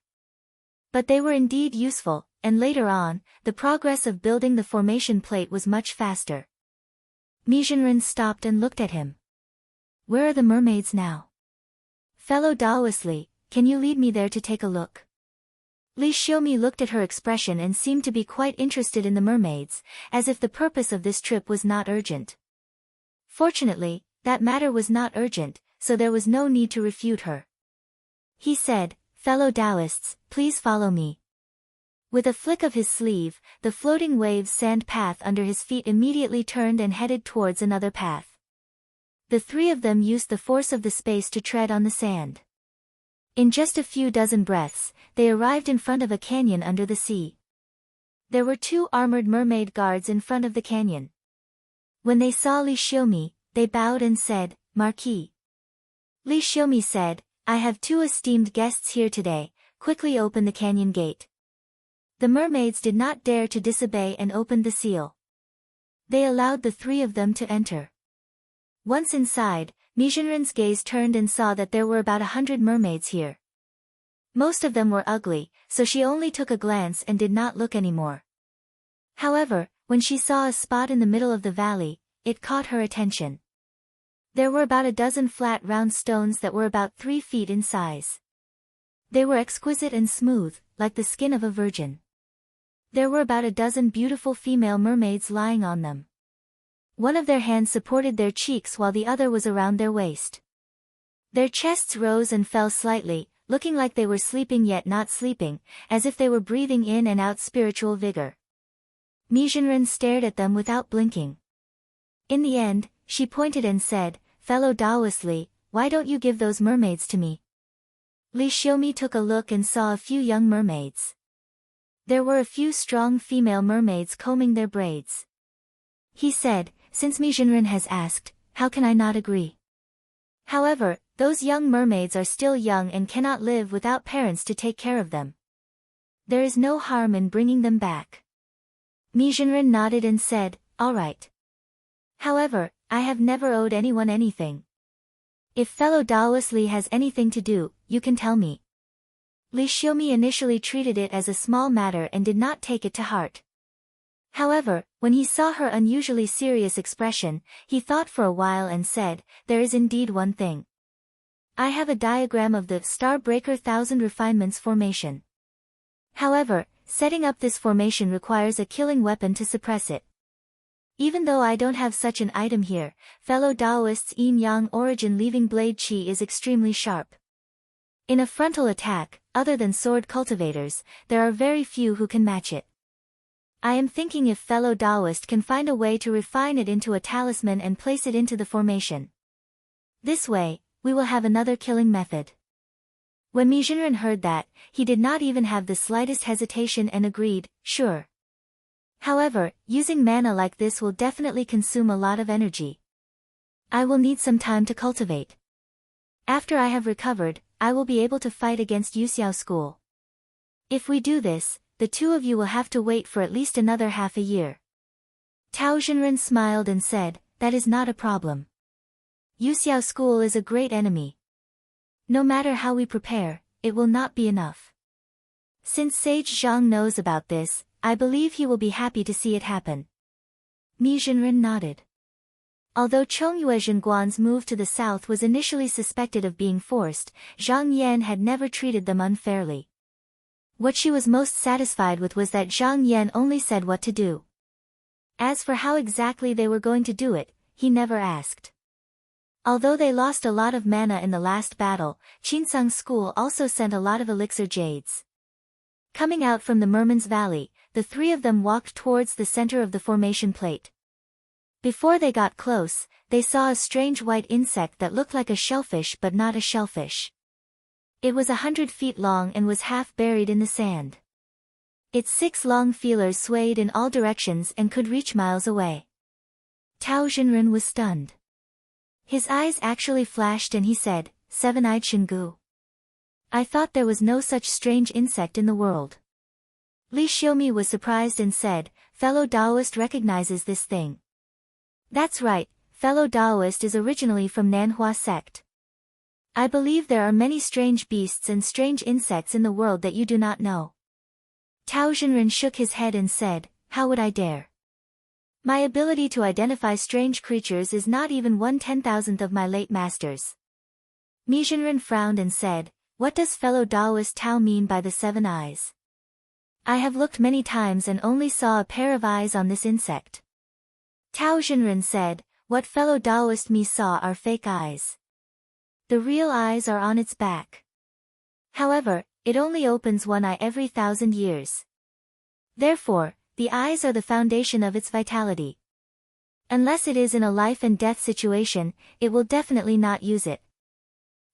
But they were indeed useful, and later on, the progress of building the formation plate was much faster. Mi Zhenren stopped and looked at him. Where are the mermaids now? Fellow Taoist Li, can you lead me there to take a look? Li Xiaomi looked at her expression and seemed to be quite interested in the mermaids, as if the purpose of this trip was not urgent. Fortunately, that matter was not urgent, so there was no need to refute her. He said, fellow Taoists, please follow me. With a flick of his sleeve, the floating waves sand path under his feet immediately turned and headed towards another path. The three of them used the force of the space to tread on the sand. In just a few dozen breaths, they arrived in front of a canyon under the sea. There were 2 armored mermaid guards in front of the canyon. When they saw Li Xiaomi, they bowed and said, Marquis. Li Xiaomi said, I have 2 esteemed guests here today, quickly open the canyon gate. The mermaids did not dare to disobey and opened the seal. They allowed the 3 of them to enter. Once inside, Mi Zhenren's gaze turned and saw that there were about 100 mermaids here. Most of them were ugly, so she only took a glance and did not look anymore. However, when she saw a spot in the middle of the valley, it caught her attention. There were about a dozen flat round stones that were about 3 feet in size. They were exquisite and smooth, like the skin of a virgin. There were about a dozen beautiful female mermaids lying on them. One of their hands supported their cheeks while the other was around their waist. Their chests rose and fell slightly, looking like they were sleeping yet not sleeping, as if they were breathing in and out spiritual vigor. Mi Zhenren stared at them without blinking. In the end, she pointed and said, fellow Taoist Li, why don't you give those mermaids to me? Li Xiaomi took a look and saw a few young mermaids. There were a few strong female mermaids combing their braids. He said, since Mi Zhenren has asked, how can I not agree? However, those young mermaids are still young and cannot live without parents to take care of them. There is no harm in bringing them back. Mi Zhenren nodded and said, all right. However, I have never owed anyone anything. If fellow Taoist Li has anything to do, you can tell me. Li Xiaomi initially treated it as a small matter and did not take it to heart. However, when he saw her unusually serious expression, he thought for a while and said, there is indeed one thing. I have a diagram of the Star Breaker Thousand Refinements formation. However, setting up this formation requires a killing weapon to suppress it. Even though I don't have such an item here, fellow Taoist's yin-yang origin leaving blade chi is extremely sharp. In a frontal attack, other than sword cultivators, there are very few who can match it. I am thinking if fellow Taoist can find a way to refine it into a talisman and place it into the formation. This way, we will have another killing method. When Mi Zhenren heard that, he did not even have the slightest hesitation and agreed, sure. However, using mana like this will definitely consume a lot of energy. I will need some time to cultivate. After I have recovered, I will be able to fight against Yuxiao School. If we do this, the 2 of you will have to wait for at least another half a year. Tao Zhenren smiled and said, that is not a problem. Yuxiao School is a great enemy. No matter how we prepare, it will not be enough. Since Sage Zhang knows about this, I believe he will be happy to see it happen. Mi Zhenren nodded. Although Chongyue Zhenguan's move to the south was initially suspected of being forced, Zhang Yan had never treated them unfairly. What she was most satisfied with was that Zhang Yan only said what to do. As for how exactly they were going to do it, he never asked. Although they lost a lot of mana in the last battle, Qinsang School also sent a lot of elixir jades. Coming out from the Merman's Valley, the 3 of them walked towards the center of the formation plate. Before they got close, they saw a strange white insect that looked like a shellfish but not a shellfish. It was 100 feet long and was half buried in the sand. Its 6 long feelers swayed in all directions and could reach miles away. Tao Zhenren was stunned. His eyes actually flashed and he said, 7-eyed Shingu. I thought there was no such strange insect in the world. Li Xiaomi was surprised and said, fellow Taoist recognizes this thing. That's right, fellow Taoist is originally from Nanhua sect. I believe there are many strange beasts and strange insects in the world that you do not know. Tao Zhenren shook his head and said, how would I dare? My ability to identify strange creatures is not even 1/10,000th of my late master's. Mi Zhenren frowned and said, "What does fellow Taoist Tao mean by the 7 eyes? I have looked many times and only saw a pair of eyes on this insect." Tao Zhenren said, "What fellow Taoist Mi saw are fake eyes. The real eyes are on its back. However, it only opens one eye every 1,000 years. Therefore, the eyes are the foundation of its vitality. Unless it is in a life and death situation, it will definitely not use it.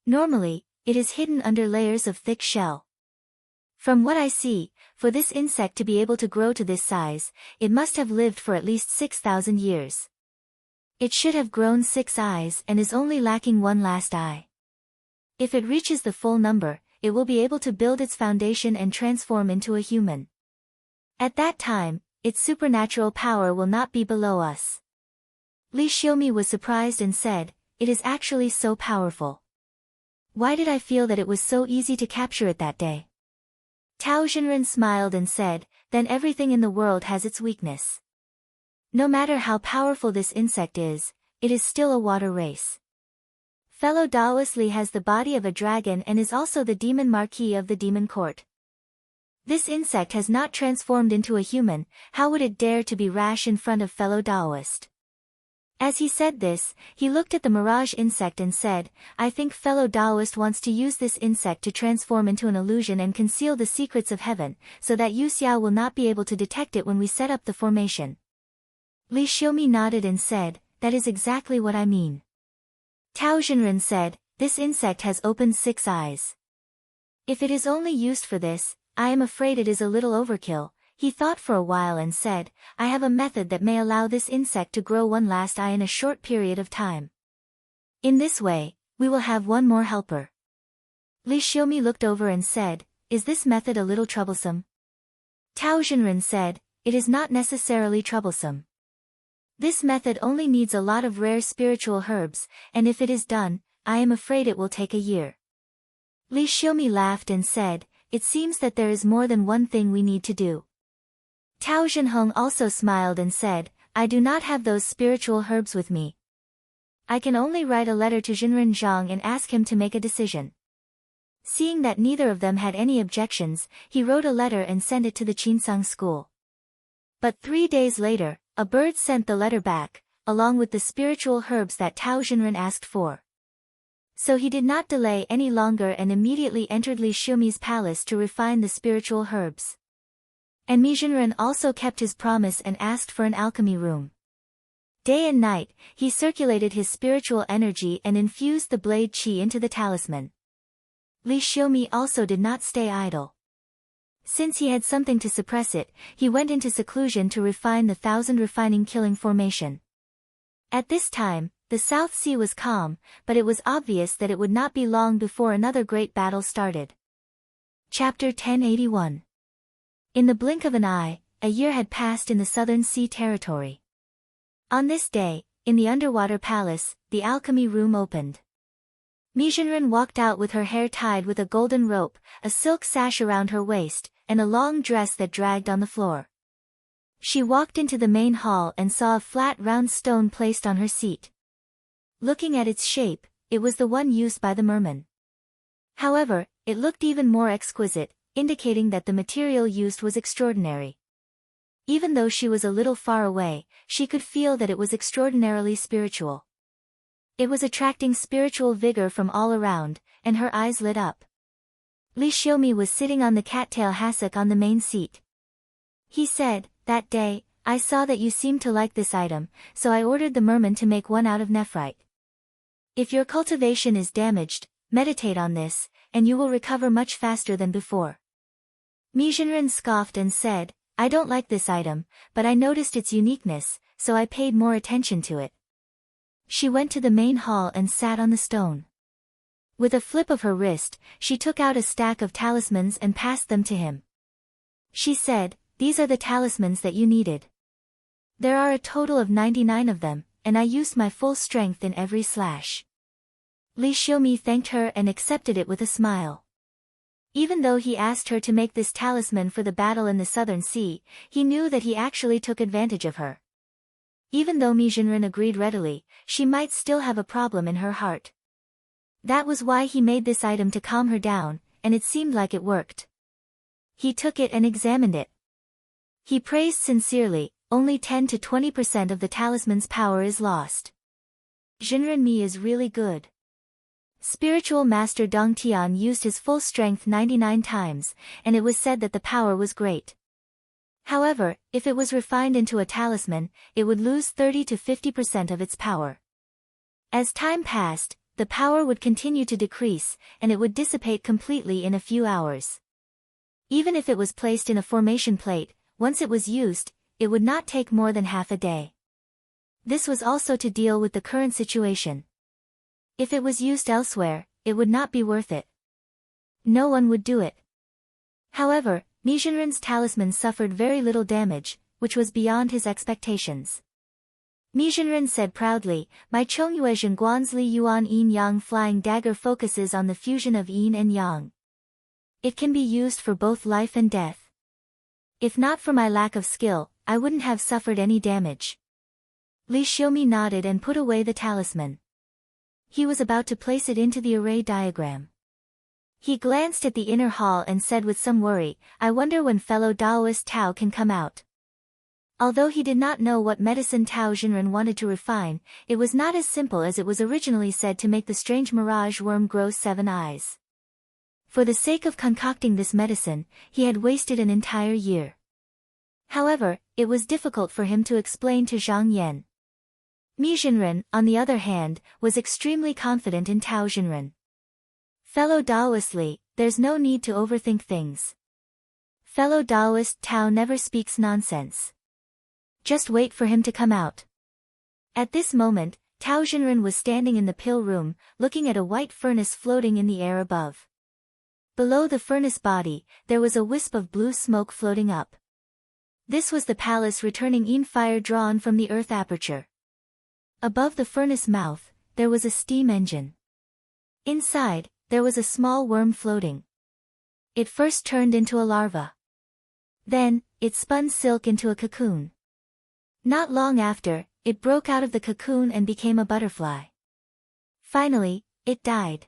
Normally, it is hidden under layers of thick shell. From what I see, for this insect to be able to grow to this size, it must have lived for at least 6,000 years. It should have grown 6 eyes and is only lacking one last eye. If it reaches the full number, it will be able to build its foundation and transform into a human. At that time, its supernatural power will not be below us." Li Xiaomi was surprised and said, "It is actually so powerful. Why did I feel that it was so easy to capture it that day?" Tao Zhenren smiled and said, "Then everything in the world has its weakness. No matter how powerful this insect is, it is still a water race. Fellow Taoist Li has the body of a dragon and is also the demon marquis of the demon court. This insect has not transformed into a human, how would it dare to be rash in front of fellow Taoist?" As he said this, he looked at the mirage insect and said, "I think fellow Taoist wants to use this insect to transform into an illusion and conceal the secrets of heaven, so that Yu Xiao will not be able to detect it when we set up the formation." Li Xiaomi nodded and said, "That is exactly what I mean." Tao Zhenren said, "This insect has opened 6 eyes. If it is only used for this, I am afraid it is a little overkill." He thought for a while and said, "I have a method that may allow this insect to grow one last eye in a short period of time. In this way, we will have one more helper." Li Xiaomi looked over and said, "Is this method a little troublesome?" Tao Zhenren said, "It is not necessarily troublesome. This method only needs a lot of rare spiritual herbs, and if it is done, I am afraid it will take a year." Li Xiaomi laughed and said, "It seems that there is more than one thing we need to do." Tao Zhenheng also smiled and said, "I do not have those spiritual herbs with me. I can only write a letter to Zhenren Zhang and ask him to make a decision." Seeing that neither of them had any objections, he wrote a letter and sent it to the Qinsang school. But 3 days later, a bird sent the letter back, along with the spiritual herbs that Tao Zhenren asked for. So he did not delay any longer and immediately entered Li Xiaomi's palace to refine the spiritual herbs. And Mi Zhenren also kept his promise and asked for an alchemy room. Day and night, he circulated his spiritual energy and infused the blade qi into the talisman. Li Xiaomi also did not stay idle. Since he had something to suppress it, he went into seclusion to refine the 1,000 refining killing formation. At this time, the South Sea was calm, but it was obvious that it would not be long before another great battle started. Chapter 1081. In the blink of an eye, a year had passed in the Southern Sea territory. On this day, in the underwater palace, the alchemy room opened. Mi Zhenren walked out with her hair tied with a golden rope, a silk sash around her waist, and a long dress that dragged on the floor. She walked into the main hall and saw a flat round stone placed on her seat. Looking at its shape, it was the one used by the merman. However, it looked even more exquisite, indicating that the material used was extraordinary. Even though she was a little far away, she could feel that it was extraordinarily spiritual. It was attracting spiritual vigor from all around, and her eyes lit up. Li Xiaomi was sitting on the cattail hassock on the main seat. He said, "That day, I saw that you seemed to like this item, so I ordered the merman to make one out of nephrite. If your cultivation is damaged, meditate on this, and you will recover much faster than before." Mi Zhenren scoffed and said, "I don't like this item, but I noticed its uniqueness, so I paid more attention to it." She went to the main hall and sat on the stone. With a flip of her wrist, she took out a stack of talismans and passed them to him. She said, "These are the talismans that you needed. There are a total of 99 of them, and I used my full strength in every slash." Li Xiaomi thanked her and accepted it with a smile. Even though he asked her to make this talisman for the battle in the Southern Sea, he knew that he actually took advantage of her. Even though Mi Jinren agreed readily, she might still have a problem in her heart. That was why he made this item to calm her down, and it seemed like it worked. He took it and examined it. He praised sincerely, only 10 to 20% of the talisman's power is lost. Jinren Mi is really good. Spiritual Master Dong Tian used his full strength 99 times, and it was said that the power was great. However, if it was refined into a talisman, it would lose 30 to 50% of its power. As time passed, the power would continue to decrease, and it would dissipate completely in a few hours. Even if it was placed in a formation plate, once it was used, it would not take more than half a day. This was also to deal with the current situation. If it was used elsewhere, it would not be worth it. No one would do it. However, Mi Jinren's talisman suffered very little damage, which was beyond his expectations. Mi Jinren said proudly, "My Chongyue Zhengguan's Li Yuan Yin Yang flying dagger focuses on the fusion of yin and yang. It can be used for both life and death. If not for my lack of skill, I wouldn't have suffered any damage." Li Xiaomi nodded and put away the talisman. He was about to place it into the array diagram. He glanced at the inner hall and said with some worry, "I wonder when fellow Daoist Tao can come out." Although he did not know what medicine Tao Jinren wanted to refine, it was not as simple as it was originally said to make the strange mirage worm grow 7 eyes. For the sake of concocting this medicine, he had wasted an entire year. However, it was difficult for him to explain to Zhang Yan. Mi Jinren, on the other hand, was extremely confident in Tao Jinren. "Fellow Daoist Li, there's no need to overthink things. Fellow Daoist Tao never speaks nonsense. Just wait for him to come out." At this moment, Tao Jinren was standing in the pill room, looking at a white furnace floating in the air above. Below the furnace body, there was a wisp of blue smoke floating up. This was the palace returning yin fire drawn from the earth aperture. Above the furnace mouth, there was a steam engine. Inside, there was a small worm floating. It first turned into a larva. Then, it spun silk into a cocoon. Not long after, it broke out of the cocoon and became a butterfly. Finally, it died.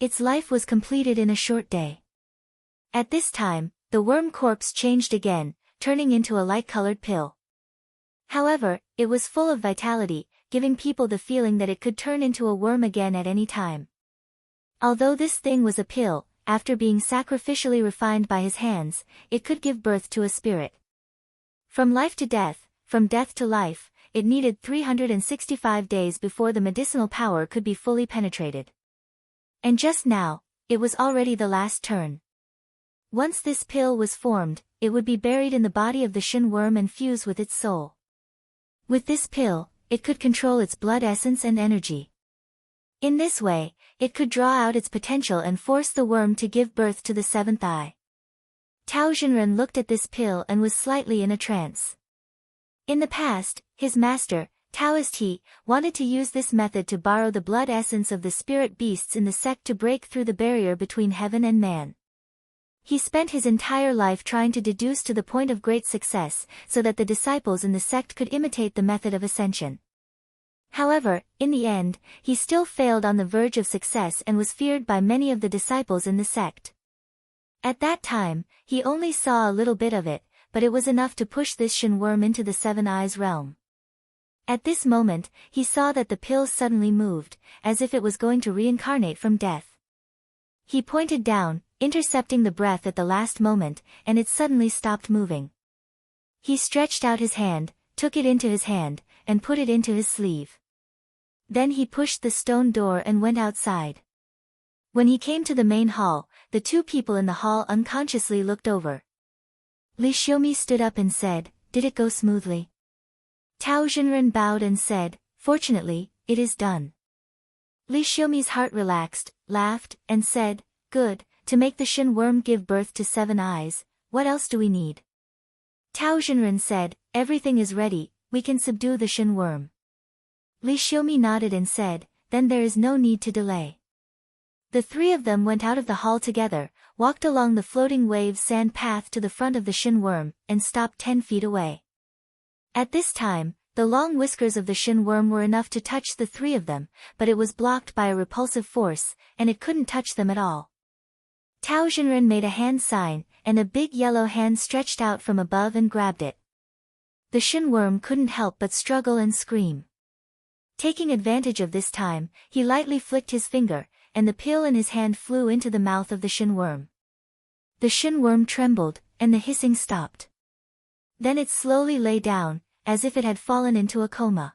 Its life was completed in a short day. At this time, the worm corpse changed again, turning into a light-colored pill. However, it was full of vitality, giving people the feeling that it could turn into a worm again at any time. Although this thing was a pill, after being sacrificially refined by his hands, it could give birth to a spirit. From life to death, from death to life, it needed 365 days before the medicinal power could be fully penetrated. And just now, it was already the last turn. Once this pill was formed, it would be buried in the body of the Shin worm and fuse with its soul. With this pill, it could control its blood essence and energy. In this way, it could draw out its potential and force the worm to give birth to the 7th eye. Tao Jinren looked at this pill and was slightly in a trance. In the past, his master, Taoist He, wanted to use this method to borrow the blood essence of the spirit beasts in the sect to break through the barrier between heaven and man. He spent his entire life trying to deduce to the point of great success, so that the disciples in the sect could imitate the method of ascension. However, in the end, he still failed on the verge of success and was feared by many of the disciples in the sect. At that time, he only saw a little bit of it, but it was enough to push this Shin worm into the 7 eyes realm. At this moment, he saw that the pill suddenly moved, as if it was going to reincarnate from death. He pointed down, intercepting the breath at the last moment, and it suddenly stopped moving. He stretched out his hand, took it into his hand, and put it into his sleeve. Then he pushed the stone door and went outside. When he came to the main hall, the 2 people in the hall unconsciously looked over. Li Xiaomi stood up and said, "Did it go smoothly?" Tao Jinren bowed and said, "Fortunately, it is done." Li Xiaomi's heart relaxed, laughed, and said, "Good, to make the Shin worm give birth to 7 eyes, what else do we need?" Tao Jinren said, "Everything is ready, we can subdue the Shin worm." Li Xiaomi nodded and said, "Then there is no need to delay." The 3 of them went out of the hall together, walked along the floating wave sand path to the front of the Shin worm, and stopped 10 feet away. At this time, The long whiskers of the Shin worm were enough to touch the three of them, but it was blocked by a repulsive force, and it couldn't touch them at all. Tao Xinren made a hand sign, and a big yellow hand stretched out from above and grabbed it. The Shin worm couldn't help but struggle and scream. Taking advantage of this time, he lightly flicked his finger, and the pill in his hand flew into the mouth of the Shin worm. The Shin worm trembled, and the hissing stopped. Then it slowly lay down, as if it had fallen into a coma.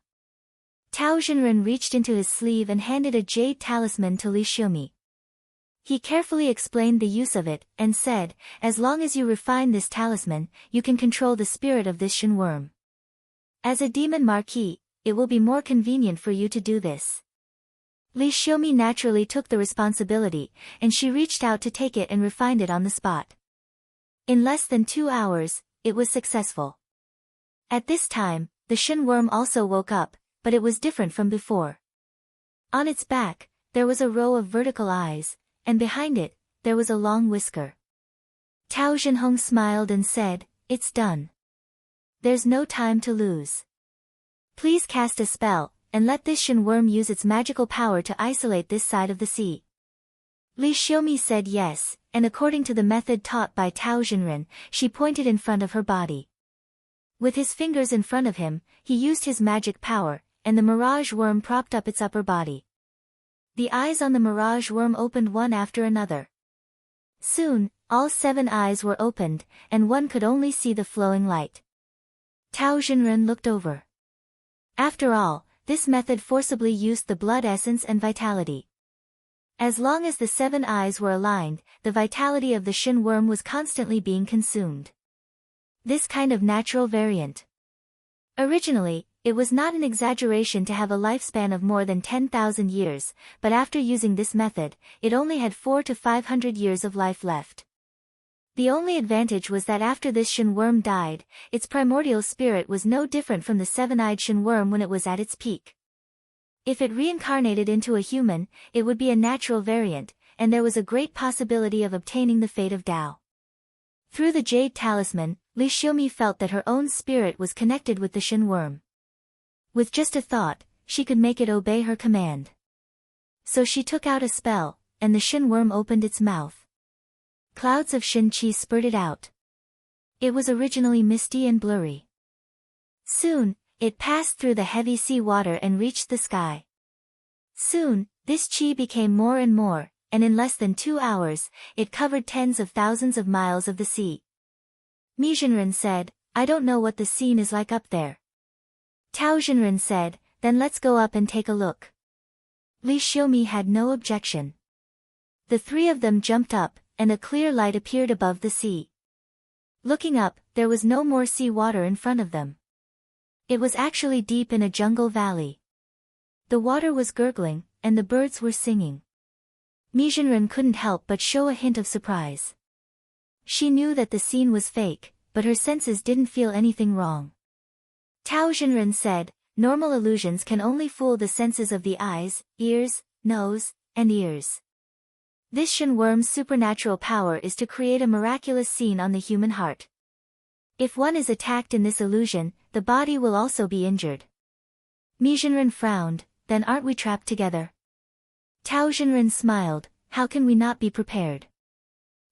Tao Xinren reached into his sleeve and handed a jade talisman to Li Xiaomi. He carefully explained the use of it, and said, "As long as you refine this talisman, you can control the spirit of this Shin worm. As a demon marquis, it will be more convenient for you to do this." Li Xiaomi naturally took the responsibility, and she reached out to take it and refined it on the spot. In less than 2 hours, it was successful. At this time, the Shin worm also woke up, but it was different from before. On its back, there was a row of vertical eyes, and behind it, there was a long whisker. Tao Xinhong smiled and said, "It's done. There's no time to lose. Please cast a spell, and let this Shin worm use its magical power to isolate this side of the sea." Li Xiaomi said yes, and according to the method taught by Tao Xinren, she pointed in front of her body. With his fingers in front of him, he used his magic power, and the mirage worm propped up its upper body. The eyes on the mirage worm opened one after another. Soon, all 7 eyes were opened, and one could only see the flowing light. Tao Xinren looked over. After all, this method forcibly used the blood essence and vitality. As long as the 7 eyes were aligned, the vitality of the Shin worm was constantly being consumed. This kind of natural variant. Originally, it was not an exaggeration to have a lifespan of more than 10,000 years, but after using this method, it only had 400 to 500 years of life left. The only advantage was that after this Shin worm died, its primordial spirit was no different from the 7-eyed Shin worm when it was at its peak. If it reincarnated into a human, it would be a natural variant, and there was a great possibility of obtaining the fate of Tao. Through the jade talisman, Li Xiaomi felt that her own spirit was connected with the Shin worm. With just a thought, she could make it obey her command. So she took out a spell, and the Shin worm opened its mouth. Clouds of Shin Qi spurted out. It was originally misty and blurry. Soon, it passed through the heavy sea water and reached the sky. Soon, this Qi became more and more, and in less than 2 hours, it covered tens of thousands of miles of the sea. Mi Zhenren said, "I don't know what the scene is like up there." Tao Xinren said, "Then let's go up and take a look." Li Xiaomi had no objection. The 3 of them jumped up, and a clear light appeared above the sea. Looking up, there was no more sea water in front of them. It was actually deep in a jungle valley. The water was gurgling, and the birds were singing. Mi Zhenren couldn't help but show a hint of surprise. She knew that the scene was fake, but her senses didn't feel anything wrong. Tao Xinren said, "Normal illusions can only fool the senses of the eyes, ears, nose, and ears. This Shin worm's supernatural power is to create a miraculous scene on the human heart. If one is attacked in this illusion, the body will also be injured." Mi Zhenren frowned, "Then aren't we trapped together?" Tao Xinren smiled, "How can we not be prepared?"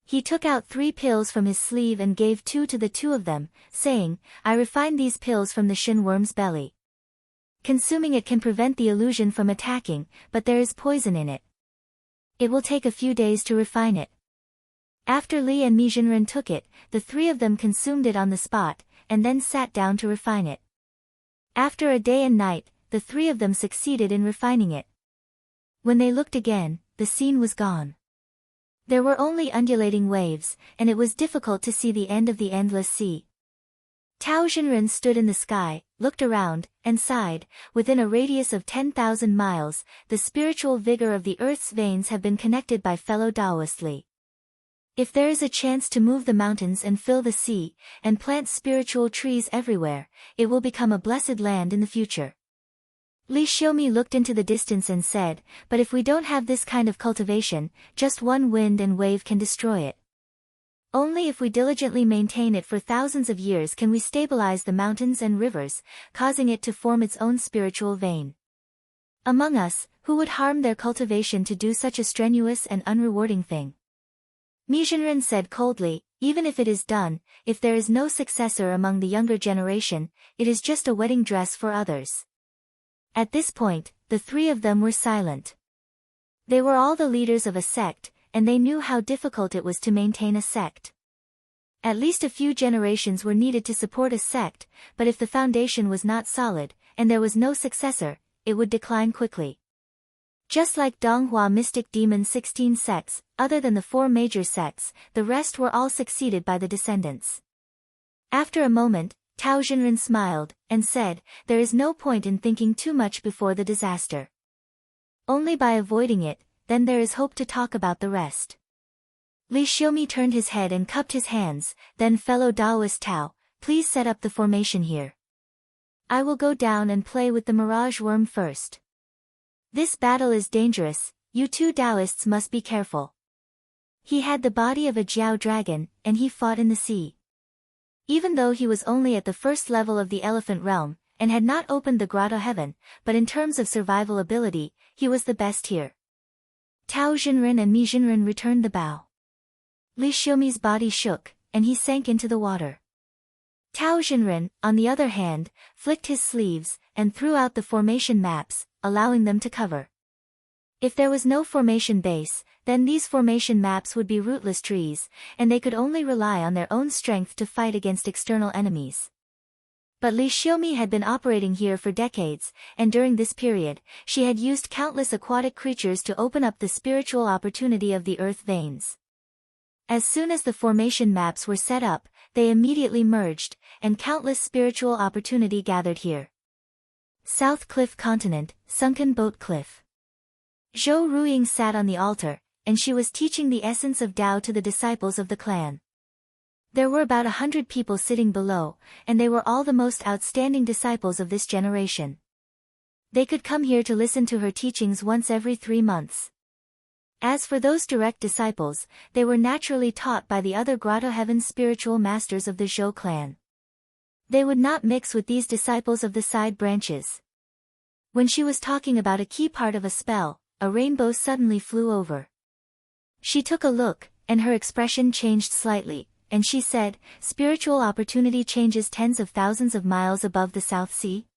He took out 3 pills from his sleeve and gave 2 to the 2 of them, saying, "I refined these pills from the Shin worm's belly. Consuming it can prevent the illusion from attacking, but there is poison in it. It will take a few days to refine it." After Li and Mi Zhenren took it, the 3 of them consumed it on the spot, and then sat down to refine it. After a day and night, the 3 of them succeeded in refining it. When they looked again, the scene was gone. There were only undulating waves, and it was difficult to see the end of the endless sea. Tao Xinren stood in the sky, looked around, and sighed. Within a radius of 10,000 miles, the spiritual vigor of the earth's veins have been connected by fellow Taoist Li. If there is a chance to move the mountains and fill the sea, and plant spiritual trees everywhere, it will become a blessed land in the future. Li Xiaomi looked into the distance and said, "But if we don't have this kind of cultivation, just one wind and wave can destroy it." Only if we diligently maintain it for thousands of years can we stabilize the mountains and rivers, causing it to form its own spiritual vein. Among us, who would harm their cultivation to do such a strenuous and unrewarding thing? Mizhenren said coldly, even if it is done, if there is no successor among the younger generation, it is just a wedding dress for others. At this point, the three of them were silent. They were all the leaders of a sect, and they knew how difficult it was to maintain a sect. At least a few generations were needed to support a sect, but if the foundation was not solid, and there was no successor, it would decline quickly. Just like Donghua mystic demon 16 sects, other than the 4 major sects, the rest were all succeeded by the descendants. After a moment, Tao Xinren smiled, and said, there is no point in thinking too much before the disaster. Only by avoiding it, then there is hope to talk about the rest. Li Xiaomi turned his head and cupped his hands, then fellow Taoist Tao, please set up the formation here. I will go down and play with the mirage worm first. This battle is dangerous, you two Taoists must be careful. He had the body of a Jiao dragon, and he fought in the sea. Even though he was only at the first level of the elephant realm, and had not opened the grotto heaven, but in terms of survival ability, he was the best here. Tao Xinren and Mi Xinren returned the bow. Li Xiaomi's body shook, and he sank into the water. Tao Xinren, on the other hand, flicked his sleeves, and threw out the formation maps, allowing them to cover. If there was no formation base, then these formation maps would be rootless trees, and they could only rely on their own strength to fight against external enemies. But Li Xiaomi had been operating here for decades, and during this period, she had used countless aquatic creatures to open up the spiritual opportunity of the earth veins. As soon as the formation maps were set up, they immediately merged, and countless spiritual opportunity gathered here. South Cliff Continent, Sunken Boat Cliff. Zhou Ruiying sat on the altar, and she was teaching the essence of Tao to the disciples of the clan. There were about 100 people sitting below, and they were all the most outstanding disciples of this generation. They could come here to listen to her teachings once every 3 months. As for those direct disciples, they were naturally taught by the other Grotto Heaven spiritual masters of the Zhou clan. They would not mix with these disciples of the side branches. When she was talking about a key part of a spell, a rainbow suddenly flew over. She took a look, and her expression changed slightly, and she said, spiritual opportunity changes tens of thousands of miles above the South Sea?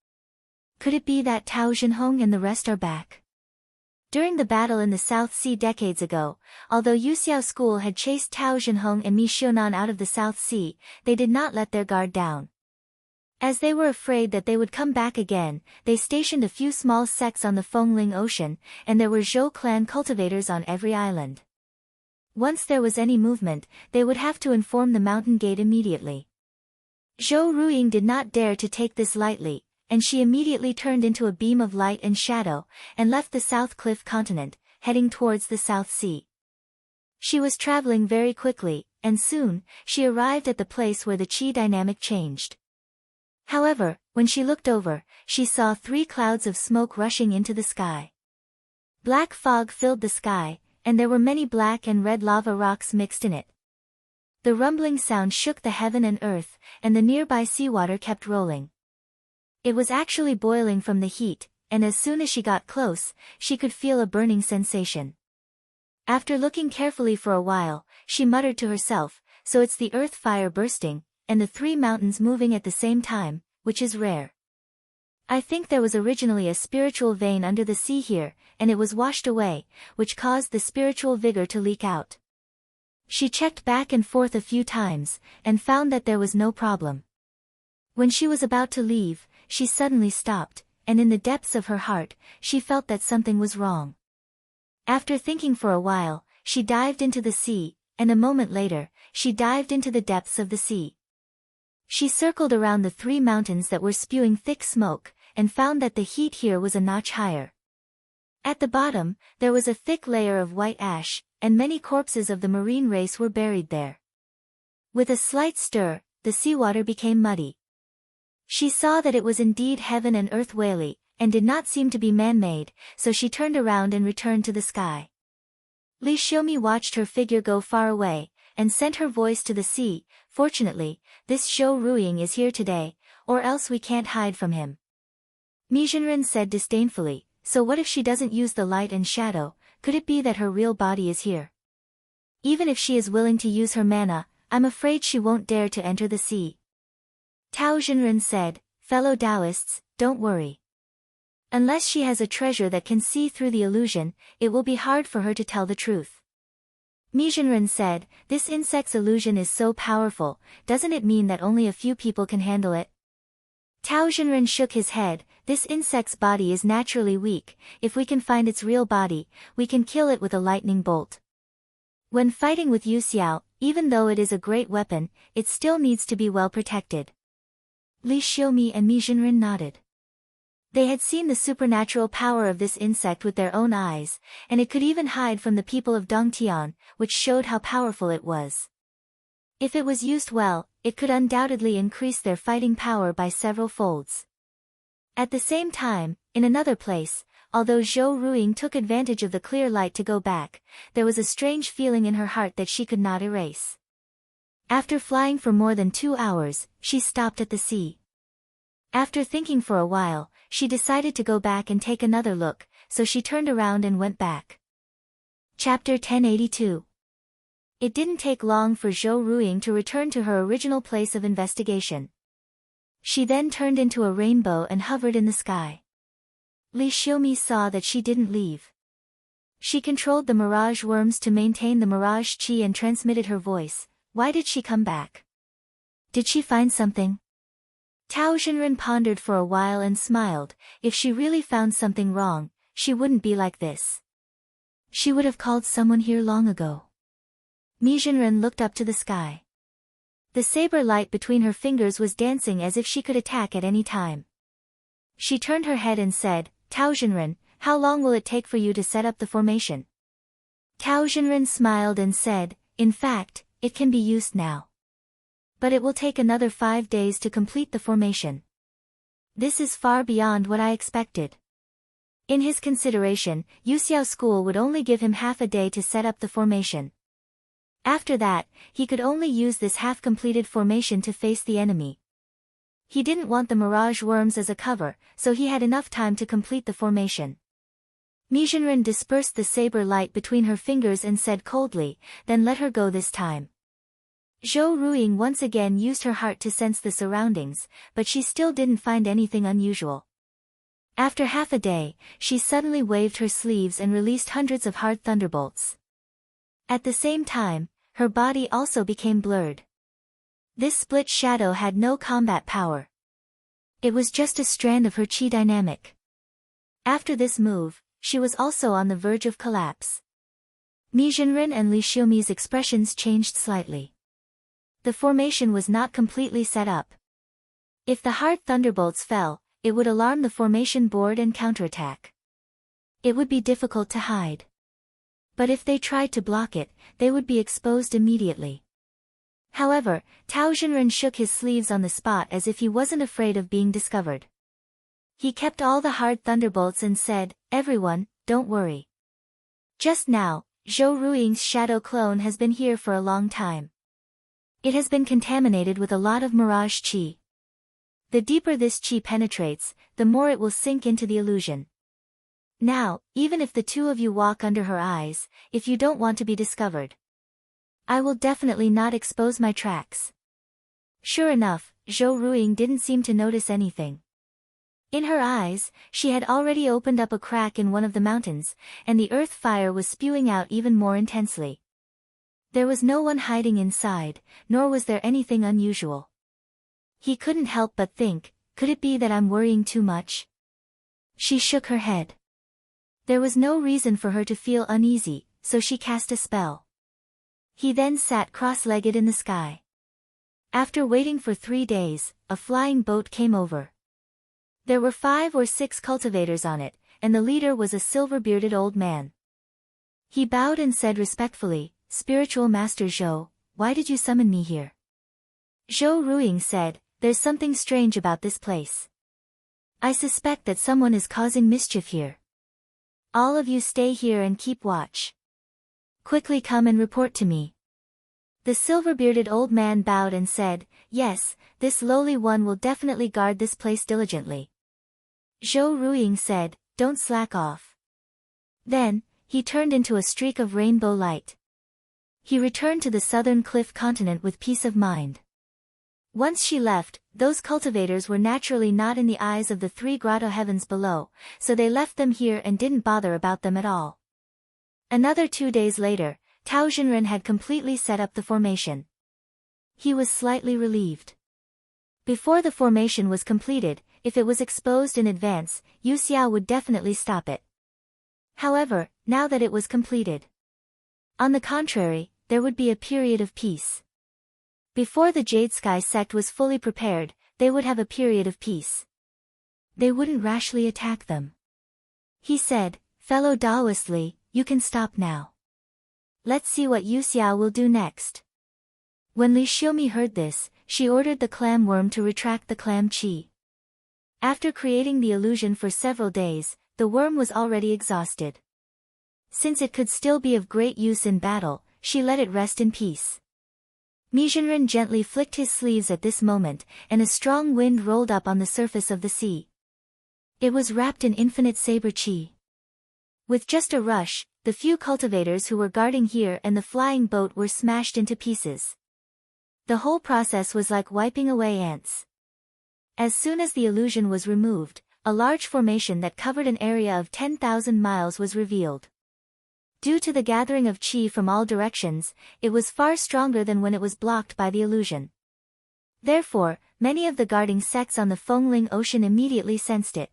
Could it be that Tao Xinhong and the rest are back? During the battle in the South Sea decades ago, although Yuxiao school had chased Tao Xinhong and Mi Xionan out of the South Sea, they did not let their guard down. As they were afraid that they would come back again, they stationed a few small sects on the Fengling Ocean, and there were Zhou clan cultivators on every island. Once there was any movement, they would have to inform the mountain gate immediately. Zhou Ruiying did not dare to take this lightly, and she immediately turned into a beam of light and shadow, and left the South Cliff Continent, heading towards the South Sea. She was traveling very quickly, and soon, she arrived at the place where the Qi dynamic changed. However, when she looked over, she saw 3 clouds of smoke rushing into the sky. Black fog filled the sky, and there were many black and red lava rocks mixed in it. The rumbling sound shook the heaven and earth, and the nearby seawater kept rolling. It was actually boiling from the heat, and as soon as she got close, she could feel a burning sensation. After looking carefully for a while, she muttered to herself, so it's the earth fire bursting, and the 3 mountains moving at the same time, which is rare. I think there was originally a spiritual vein under the sea here, and it was washed away, which caused the spiritual vigor to leak out. She checked back and forth a few times, and found that there was no problem. When she was about to leave, she suddenly stopped, and in the depths of her heart, she felt that something was wrong. After thinking for a while, she dived into the sea, and a moment later, she dived into the depths of the sea. She circled around the 3 mountains that were spewing thick smoke, and found that the heat here was a notch higher. At the bottom, there was a thick layer of white ash, and many corpses of the marine race were buried there. With a slight stir, the seawater became muddy. She saw that it was indeed heaven and earth whaley, and did not seem to be man-made, so she turned around and returned to the sky. Li Xiaomi watched her figure go far away, and sent her voice to the sea. Fortunately, this Zhou Ruiying is here today, or else we can't hide from him. Mi Zhenren said disdainfully, so what if she doesn't use the light and shadow? Could it be that her real body is here? Even if she is willing to use her mana, I'm afraid she won't dare to enter the sea. Tao Zhenren said, fellow Taoists, don't worry. Unless she has a treasure that can see through the illusion, it will be hard for her to tell the truth. Mi Zhenren said, this insect's illusion is so powerful, doesn't it mean that only a few people can handle it? Tao Zhenren shook his head, this insect's body is naturally weak, if we can find its real body, we can kill it with a lightning bolt. When fighting with Yu Xiao, even though it is a great weapon, it still needs to be well protected. Li Xiaomi and Mi Zhenren nodded. They had seen the supernatural power of this insect with their own eyes, and it could even hide from the people of Dongtian, which showed how powerful it was. If it was used well, it could undoubtedly increase their fighting power by several folds. At the same time, in another place, although Zhou Ruiying took advantage of the clear light to go back, there was a strange feeling in her heart that she could not erase. After flying for more than 2 hours, she stopped at the sea. After thinking for a while, she decided to go back and take another look, so she turned around and went back. Chapter 1082. It didn't take long for Zhou Ruiying to return to her original place of investigation. She then turned into a rainbow and hovered in the sky. Li Xiaomi saw that she didn't leave. She controlled the mirage worms to maintain the mirage qi and transmitted her voice. Why did she come back? Did she find something? Tao Zhenren pondered for a while and smiled. If she really found something wrong, she wouldn't be like this. She would have called someone here long ago. Mi Zhenren looked up to the sky. The saber light between her fingers was dancing as if she could attack at any time. She turned her head and said, Tao Zhenren, how long will it take for you to set up the formation? Tao Zhenren smiled and said, in fact, it can be used now. But it will take another 5 days to complete the formation. This is far beyond what I expected. In his consideration, Yuxiao School would only give him half a day to set up the formation. After that, he could only use this half-completed formation to face the enemy. He didn't want the mirage worms as a cover, so he had enough time to complete the formation. Mi Zhenren dispersed the saber light between her fingers and said coldly, then let her go this time. Zhou Ruiying once again used her heart to sense the surroundings, but she still didn't find anything unusual. After half a day, she suddenly waved her sleeves and released hundreds of hard thunderbolts. At the same time, her body also became blurred. This split shadow had no combat power. It was just a strand of her chi dynamic. After this move, she was also on the verge of collapse. Mi Zhenren and Li Xiaomi's expressions changed slightly. The formation was not completely set up. If the hard thunderbolts fell, it would alarm the formation board and counterattack. It would be difficult to hide. But if they tried to block it, they would be exposed immediately. However, Tao Zhenren shook his sleeves on the spot as if he wasn't afraid of being discovered. He kept all the hard thunderbolts and said, everyone, don't worry. Just now, Zhou Ruiying's shadow clone has been here for a long time. It has been contaminated with a lot of mirage qi. The deeper this qi penetrates, the more it will sink into the illusion. Now, even if the two of you walk under her eyes, if you don't want to be discovered, I will definitely not expose my tracks. Sure enough, Zhou Ruiying didn't seem to notice anything. In her eyes, she had already opened up a crack in one of the mountains, and the earth fire was spewing out even more intensely. There was no one hiding inside, nor was there anything unusual. He couldn't help but think, could it be that I'm worrying too much? She shook her head. There was no reason for her to feel uneasy, so she cast a spell. He then sat cross-legged in the sky. After waiting for 3 days, a flying boat came over. There were 5 or 6 cultivators on it, and the leader was a silver-bearded old man. He bowed and said respectfully, Spiritual Master Zhou, why did you summon me here? Zhou Ruiying said, there's something strange about this place. I suspect that someone is causing mischief here. All of you stay here and keep watch. Quickly come and report to me. The silver-bearded old man bowed and said, "Yes, this lowly one will definitely guard this place diligently." Zhou Ruiying said, "Don't slack off." Then, he turned into a streak of rainbow light. He returned to the southern cliff continent with peace of mind. Once she left, those cultivators were naturally not in the eyes of the three grotto heavens below, so they left them here and didn't bother about them at all. Another 2 days later, Tao Xinren had completely set up the formation. He was slightly relieved. Before the formation was completed, if it was exposed in advance, Yu Xiao would definitely stop it. However, now that it was completed, on the contrary, there would be a period of peace. Before the Jade Sky sect was fully prepared, they would have a period of peace. They wouldn't rashly attack them. He said, "Fellow Daoist Li, you can stop now. Let's see what Yu Xiao will do next." When Li Xiaomi heard this, she ordered the clam worm to retract the clam chi. After creating the illusion for several days, the worm was already exhausted. Since it could still be of great use in battle, she let it rest in peace. Mi Zhenren gently flicked his sleeves at this moment, and a strong wind rolled up on the surface of the sea. It was wrapped in infinite saber chi. With just a rush, the few cultivators who were guarding here and the flying boat were smashed into pieces. The whole process was like wiping away ants. As soon as the illusion was removed, a large formation that covered an area of 10,000 miles was revealed. Due to the gathering of qi from all directions, it was far stronger than when it was blocked by the illusion. Therefore, many of the guarding sects on the Fengling Ocean immediately sensed it.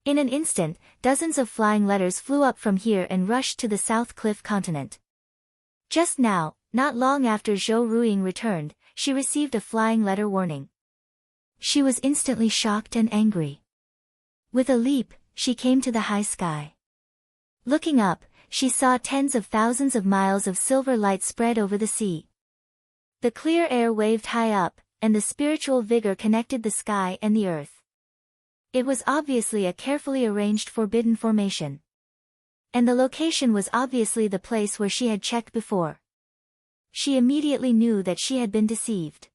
In an instant, dozens of flying letters flew up from here and rushed to the South Cliff continent. Just now, not long after Zhou Ruiying returned, she received a flying letter warning. She was instantly shocked and angry. With a leap, she came to the high sky. Looking up, she saw tens of thousands of miles of silver light spread over the sea. The clear air waved high up, and the spiritual vigor connected the sky and the earth. It was obviously a carefully arranged forbidden formation. And the location was obviously the place where she had checked before. She immediately knew that she had been deceived.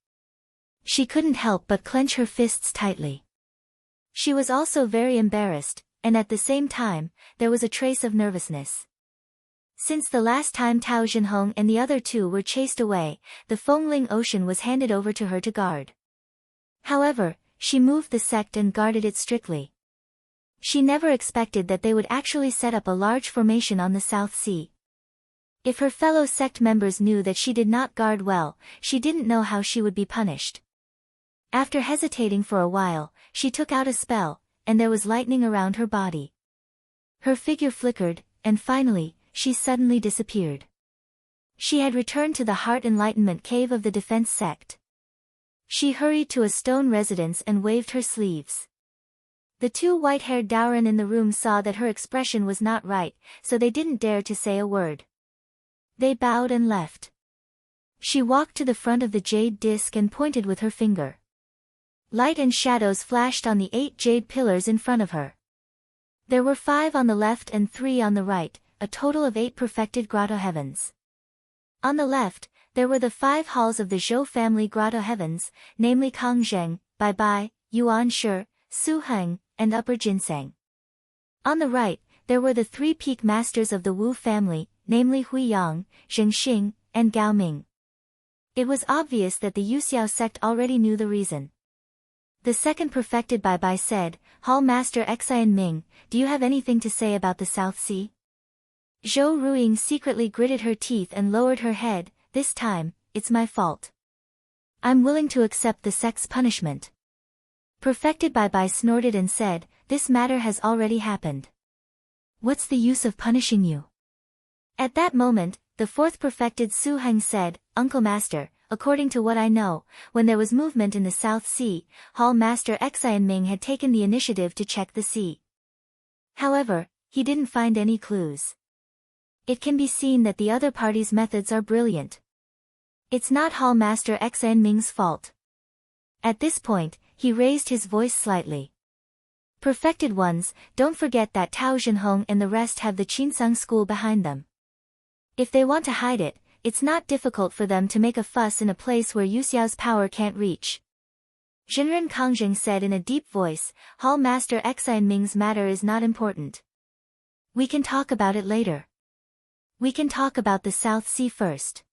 She couldn't help but clench her fists tightly. She was also very embarrassed, and at the same time, there was a trace of nervousness. Since the last time Tao Xinhong and the other two were chased away, the Fengling Ocean was handed over to her to guard. However, she moved the sect and guarded it strictly. She never expected that they would actually set up a large formation on the South Sea. If her fellow sect members knew that she did not guard well, she didn't know how she would be punished. After hesitating for a while, she took out a spell, and there was lightning around her body. Her figure flickered, and finally, she suddenly disappeared. She had returned to the Heart Enlightenment Cave of the Defense Sect. She hurried to a stone residence and waved her sleeves. The two white-haired Daoren in the room saw that her expression was not right, so they didn't dare to say a word. They bowed and left. She walked to the front of the jade disc and pointed with her finger. Light and shadows flashed on the 8 jade pillars in front of her. There were 5 on the left and 3 on the right, a total of 8 perfected grotto heavens. On the left, there were the 5 halls of the Zhou family grotto heavens, namely Kangzheng, Baibai, Yuan Shi, Su Heng, and Upper Jinseng. On the right, there were the 3 peak masters of the Wu family, namely Huiyang, Zhengxing, and Gao Ming. It was obvious that the Yuxiao sect already knew the reason. The second perfected Baibai said, "Hall Master Xian Ming, do you have anything to say about the South Sea?" Zhou Ruiying secretly gritted her teeth and lowered her head. "This time, it's my fault. I'm willing to accept the sect's punishment." Perfected Baibai snorted and said, "This matter has already happened. What's the use of punishing you?" At that moment, the fourth perfected Su Heng said, "Uncle Master, according to what I know, when there was movement in the South Sea, Hall Master Xian Ming had taken the initiative to check the sea. However, he didn't find any clues. It can be seen that the other party's methods are brilliant. It's not Hall Master Xian Ming's fault." At this point, he raised his voice slightly. "Perfected ones, don't forget that Tao Zhenhong and the rest have the Qinsang school behind them. If they want to hide it, it's not difficult for them to make a fuss in a place where Yu Xiao's power can't reach. Jinren Kangjing said in a deep voice, Hall Master Xian Ming's matter is not important. We can talk about it later. We can talk about the South Sea first.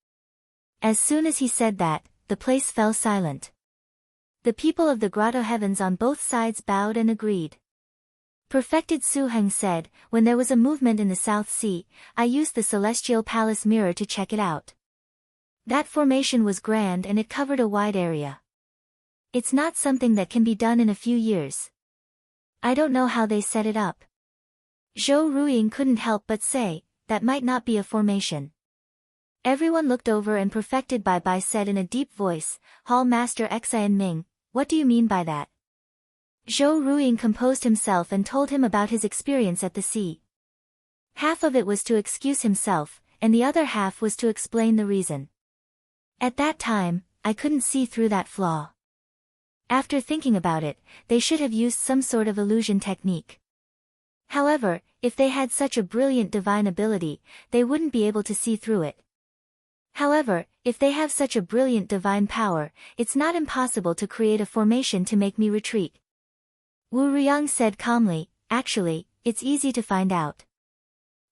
As soon as he said that, the place fell silent. The people of the grotto heavens on both sides bowed and agreed. Perfected Su Heng said, when there was a movement in the South Sea, I used the Celestial Palace mirror to check it out. That formation was grand and it covered a wide area. It's not something that can be done in a few years. I don't know how they set it up. Zhou Ruiying couldn't help but say, that might not be a formation. Everyone looked over and Perfected Bai said in a deep voice, Hall Master Xian Ming, what do you mean by that? Zhou Ruiying composed himself and told him about his experience at the sea. Half of it was to excuse himself, and the other half was to explain the reason. At that time, I couldn't see through that flaw. After thinking about it, they should have used some sort of illusion technique. However, if they had such a brilliant divine ability, they wouldn't be able to see through it. However, if they have such a brilliant divine power, it's not impossible to create a formation to make me retreat. Wu Riyang said calmly, actually, it's easy to find out.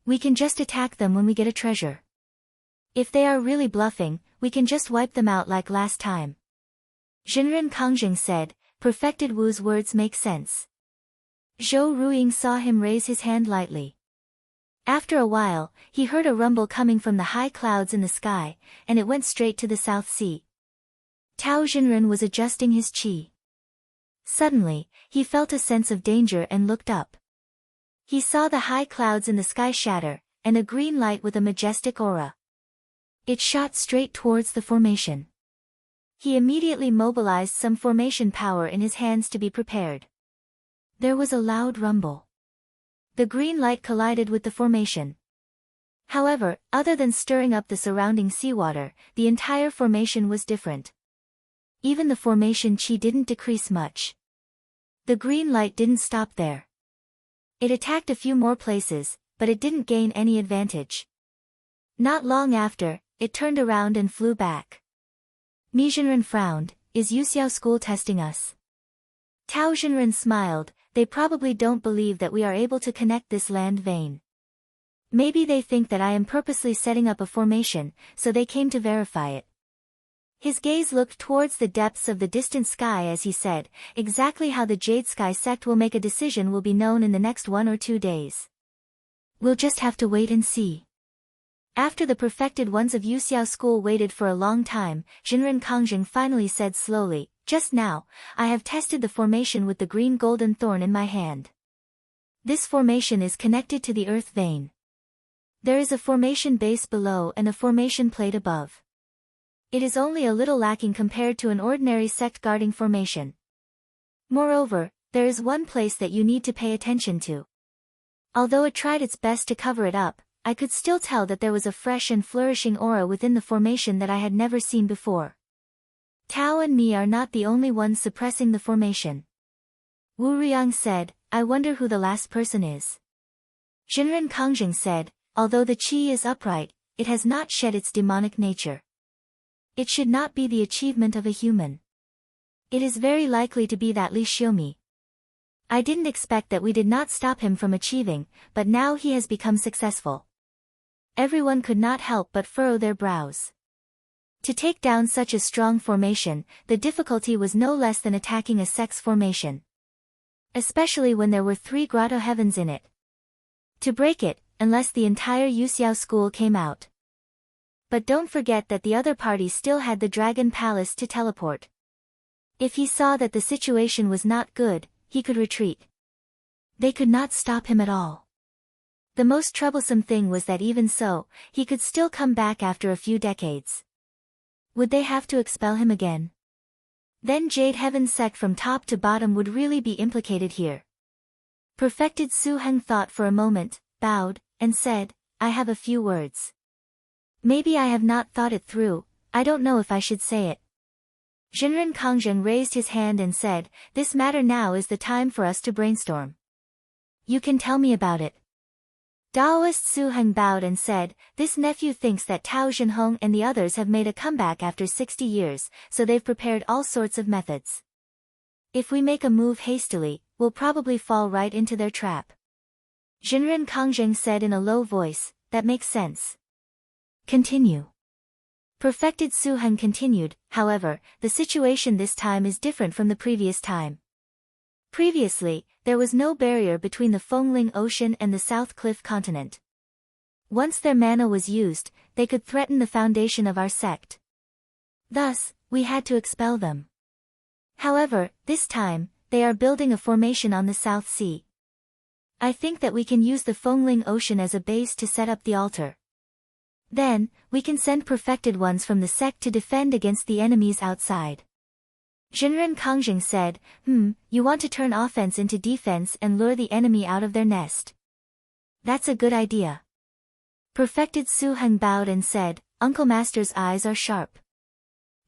We can just attack them when we get a treasure. If they are really bluffing, we can just wipe them out like last time. Jinren Kangjing said, Perfected Wu's words make sense. Zhou Ruiying saw him raise his hand lightly. After a while, he heard a rumble coming from the high clouds in the sky, and it went straight to the South Sea. Tao Jinren was adjusting his qi. Suddenly, he felt a sense of danger and looked up. He saw the high clouds in the sky shatter, and a green light with a majestic aura. It shot straight towards the formation. He immediately mobilized some formation power in his hands to be prepared. There was a loud rumble. The green light collided with the formation. However, other than stirring up the surrounding seawater, the entire formation was different. Even the formation qi didn't decrease much. The green light didn't stop there. It attacked a few more places, but it didn't gain any advantage. Not long after, it turned around and flew back. Mi Jinren frowned, is Yuxiao school testing us? Tao Jinren smiled, they probably don't believe that we are able to connect this land vein. Maybe they think that I am purposely setting up a formation, so they came to verify it. His gaze looked towards the depths of the distant sky as he said, exactly how the Jade Sky sect will make a decision will be known in the next 1 or 2 days. We'll just have to wait and see. After the perfected ones of Yuxiao school waited for a long time, Jinren Kangjing finally said slowly, just now, I have tested the formation with the green golden thorn in my hand. This formation is connected to the earth vein. There is a formation base below and a formation plate above. It is only a little lacking compared to an ordinary sect guarding formation. Moreover, there is one place that you need to pay attention to. Although it tried its best to cover it up, I could still tell that there was a fresh and flourishing aura within the formation that I had never seen before. Tao and me are not the only ones suppressing the formation. Wu Riyang said, I wonder who the last person is. Jinren Kangjing said, although the qi is upright, it has not shed its demonic nature. It should not be the achievement of a human. It is very likely to be that Li Xiaomi. I didn't expect that we did not stop him from achieving, but now he has become successful. Everyone could not help but furrow their brows. To take down such a strong formation, the difficulty was no less than attacking a sex formation. Especially when there were 3 grotto heavens in it. To break it, unless the entire Yuxiao school came out. But don't forget that the other party still had the Dragon Palace to teleport. If he saw that the situation was not good, he could retreat. They could not stop him at all. The most troublesome thing was that even so, he could still come back after a few decades. Would they have to expel him again? Then Jade Heaven sect from top to bottom would really be implicated here. Perfected Su Heng thought for a moment, bowed, and said, I have a few words. Maybe I have not thought it through, I don't know if I should say it. Jinren Kangjing raised his hand and said, this matter now is the time for us to brainstorm. You can tell me about it. Daoist Su Heng bowed and said, "This nephew thinks that Tao Zhenhong and the others have made a comeback after 60 years, so they've prepared all sorts of methods. If we make a move hastily, we'll probably fall right into their trap." Jinren Kongjing said in a low voice, "That makes sense. Continue." Perfected Su Heng continued, "However, the situation this time is different from the previous time. Previously, there was no barrier between the Fengling Ocean and the South Cliff Continent. Once their mana was used, they could threaten the foundation of our sect. Thus, we had to expel them. However, this time, they are building a formation on the South Sea. I think that we can use the Fengling Ocean as a base to set up the altar. Then, we can send perfected ones from the sect to defend against the enemies outside." Jinren Kongjing said, You want to turn offense into defense and lure the enemy out of their nest. That's a good idea." Perfected Su Heng bowed and said, "Uncle Master's eyes are sharp.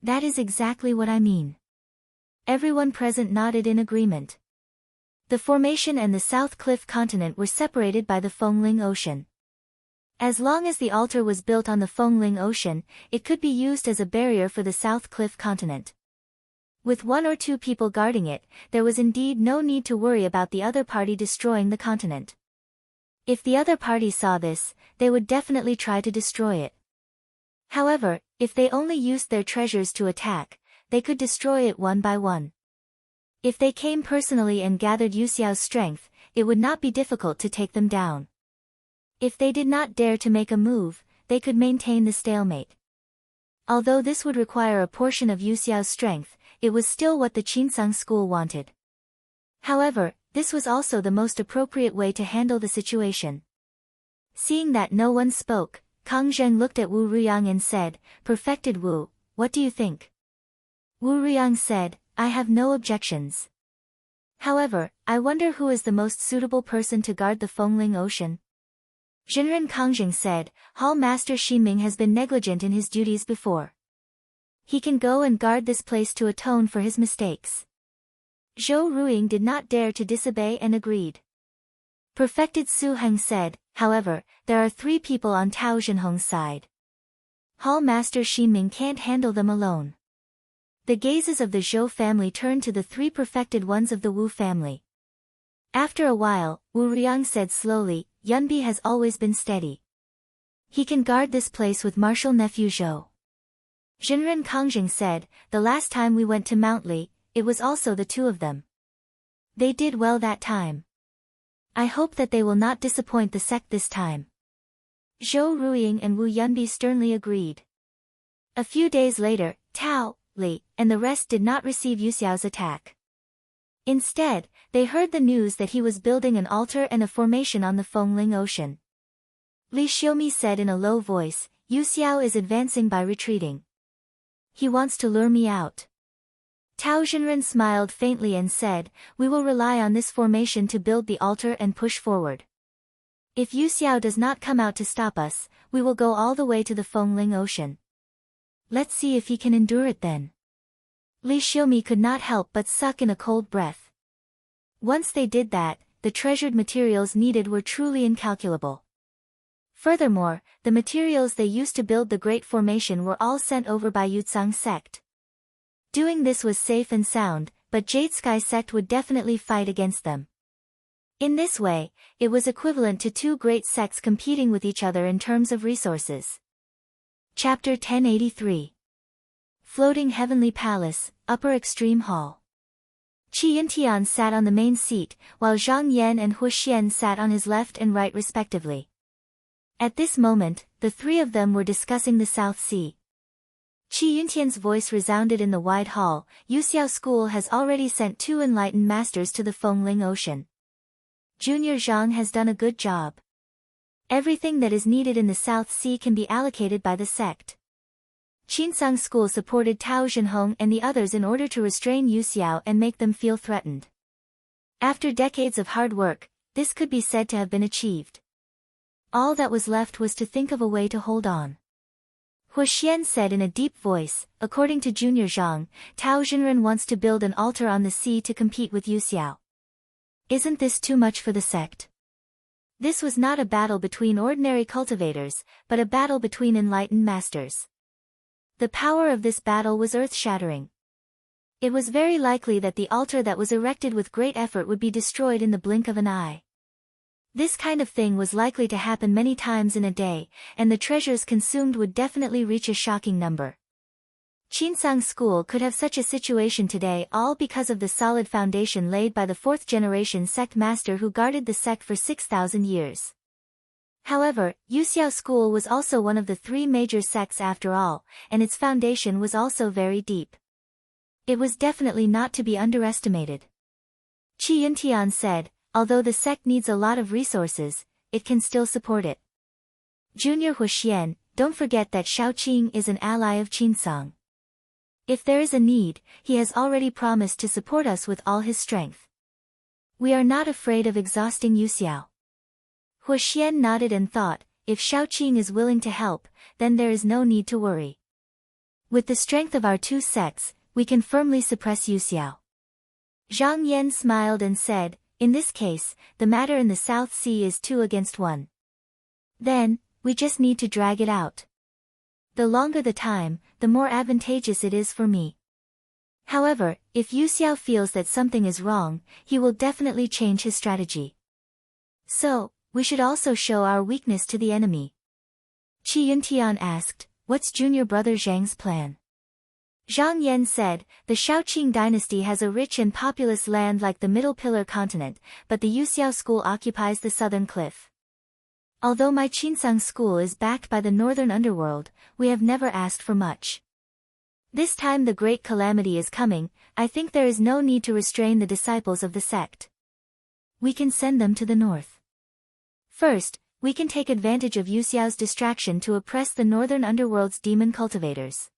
That is exactly what I mean." Everyone present nodded in agreement. The formation and the South Cliff Continent were separated by the Fengling Ocean. As long as the altar was built on the Fengling Ocean, it could be used as a barrier for the South Cliff Continent. With 1 or 2 people guarding it, there was indeed no need to worry about the other party destroying the continent. If the other party saw this, they would definitely try to destroy it. However, if they only used their treasures to attack, they could destroy it one by one. If they came personally and gathered Yu Xiao's strength, it would not be difficult to take them down. If they did not dare to make a move, they could maintain the stalemate. Although this would require a portion of Yu Xiao's strength, it was still what the Qinsang school wanted. However, this was also the most appropriate way to handle the situation. Seeing that no one spoke, Kang Zheng looked at Wu Ruyang and said, "Perfected Wu, what do you think?" Wu Ruyang said, "I have no objections. However, I wonder who is the most suitable person to guard the Fengling Ocean." Jinren Kongjing said, "Hall Master Ximing has been negligent in his duties before. He can go and guard this place to atone for his mistakes." Zhou Ruiying did not dare to disobey and agreed. Perfected Su Heng said, "However, there are 3 people on Tao Zhenhong's side. Hall Master Ximing can't handle them alone." The gazes of the Zhou family turned to the 3 perfected ones of the Wu family. After a while, Wu Ruyang said slowly, "Yunbi has always been steady. He can guard this place with martial nephew Zhou." Jinren Kongjing said, "The last time we went to Mount Li, it was also the 2 of them. They did well that time. I hope that they will not disappoint the sect this time." Zhou Ruiying and Wu Yunbi sternly agreed. A few days later, Tao, Li, and the rest did not receive Yu Xiao's attack. Instead, they heard the news that he was building an altar and a formation on the Fengling Ocean. Li Xiaomi said in a low voice, "Yu Xiao is advancing by retreating. He wants to lure me out." Tao Zhenren smiled faintly and said, "We will rely on this formation to build the altar and push forward. If Yu Xiao does not come out to stop us, we will go all the way to the Fengling Ocean. Let's see if he can endure it then." Li Xiaomi could not help but suck in a cold breath. Once they did that, the treasured materials needed were truly incalculable. Furthermore, the materials they used to build the Great Formation were all sent over by Yutsang sect. Doing this was safe and sound, but Jade Sky sect would definitely fight against them. In this way, it was equivalent to 2 great sects competing with each other in terms of resources. Chapter 1083. Floating Heavenly Palace, Upper Extreme Hall. Qi Yintian sat on the main seat, while Zhang Yan and Hu Xian sat on his left and right respectively. At this moment, the 3 of them were discussing the South Sea. Qi Yuntian's voice resounded in the wide hall. "Yu Xiao School has already sent 2 enlightened masters to the Fengling Ocean. Junior Zhang has done a good job. Everything that is needed in the South Sea can be allocated by the sect." Qinsang School supported Tao Zhenhong and the others in order to restrain Yu Xiao and make them feel threatened. After decades of hard work, this could be said to have been achieved. All that was left was to think of a way to hold on. Hu Xian said in a deep voice, "According to Junior Zhang, Tao Zhenren wants to build an altar on the sea to compete with Yu Xiao. Isn't this too much for the sect?" This was not a battle between ordinary cultivators, but a battle between enlightened masters. The power of this battle was earth-shattering. It was very likely that the altar that was erected with great effort would be destroyed in the blink of an eye. This kind of thing was likely to happen many times in a day, and the treasures consumed would definitely reach a shocking number. Qinsang school could have such a situation today all because of the solid foundation laid by the fourth-generation sect master who guarded the sect for 6,000 years. However, Yuxiao school was also one of the three major sects after all, and its foundation was also very deep. It was definitely not to be underestimated. Qi Yintian said, although the sect needs a lot of resources, it can still support it. Junior Huxian, don't forget that Shaoqing is an ally of Qinsang. If there is a need, he has already promised to support us with all his strength. We are not afraid of exhausting Yuxiao. Huxian nodded and thought, if Shaoqing is willing to help, then there is no need to worry. With the strength of our two sects, we can firmly suppress Yuxiao. Zhang Yan smiled and said, in this case, the matter in the South Sea is 2 against 1. Then, we just need to drag it out. The longer the time, the more advantageous it is for me. However, if Yuxiao feels that something is wrong, he will definitely change his strategy. So, we should also show our weakness to the enemy. Qi Yuntian asked, what's junior brother Zhang's plan? Zhang Yan said, the Shaoqing dynasty has a rich and populous land like the Middle Pillar continent, but the Yuxiao school occupies the southern cliff. Although my Qinsang school is backed by the northern underworld, we have never asked for much. This time the great calamity is coming, I think there is no need to restrain the disciples of the sect. We can send them to the north. First, we can take advantage of Yuxiao's distraction to oppress the northern underworld's demon cultivators.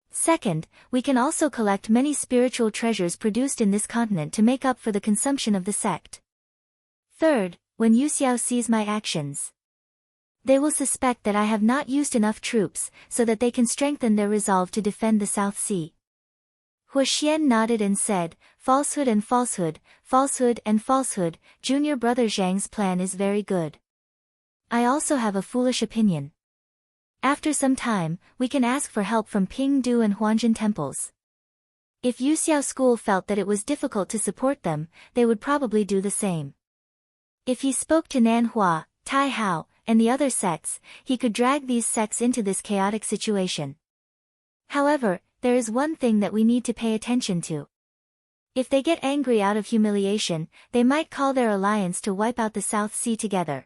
Second, we can also collect many spiritual treasures produced in this continent to make up for the consumption of the sect. Third, when Yuxiao sees my actions, they will suspect that I have not used enough troops, so that they can strengthen their resolve to defend the South Sea. Huxian nodded and said, falsehood and falsehood, falsehood and falsehood, junior brother Zhang's plan is very good. I also have a foolish opinion. After some time, we can ask for help from Pingdu and Huanjin temples. If Yuxiao school felt that it was difficult to support them, they would probably do the same. If he spoke to Nanhua, Taihao, and the other sects, he could drag these sects into this chaotic situation. However, there is one thing that we need to pay attention to. If they get angry out of humiliation, they might call their alliance to wipe out the South Sea together.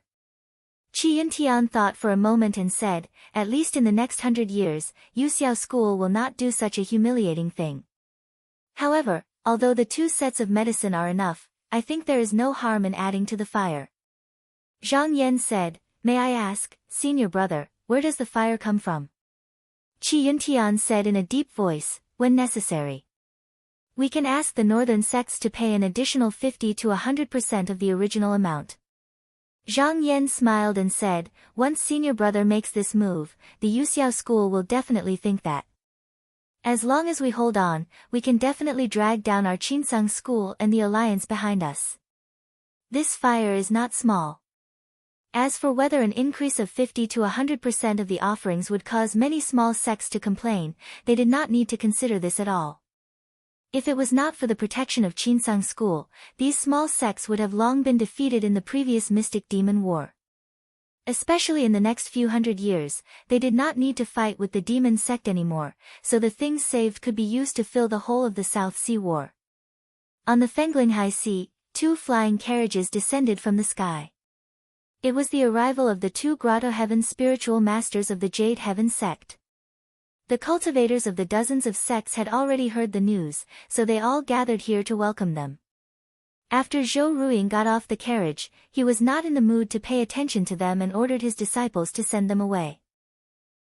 Qi Yintian thought for a moment and said, at least in the next 100 years, Yuxiao school will not do such a humiliating thing. However, although the 2 sets of medicine are enough, I think there is no harm in adding to the fire. Zhang Yan said, may I ask, senior brother, where does the fire come from? Qi Yintian said in a deep voice, when necessary. We can ask the northern sects to pay an additional 50 to 100% of the original amount. Zhang Yan smiled and said, once senior brother makes this move, the Yuxiao school will definitely think that. As long as we hold on, we can definitely drag down our Qinsang school and the alliance behind us. This fire is not small. As for whether an increase of 50 to 100% of the offerings would cause many small sects to complain, they did not need to consider this at all. If it was not for the protection of Qinsang school, these small sects would have long been defeated in the previous Mystic Demon War. Especially in the next few hundred years, they did not need to fight with the demon sect anymore, so the things saved could be used to fill the whole of the South Sea War. On the Fengling High Sea, 2 flying carriages descended from the sky. It was the arrival of the 2 Grotto Heaven spiritual masters of the Jade Heaven sect. The cultivators of the dozens of sects had already heard the news, so they all gathered here to welcome them. After Zhou Ruiying got off the carriage, he was not in the mood to pay attention to them and ordered his disciples to send them away.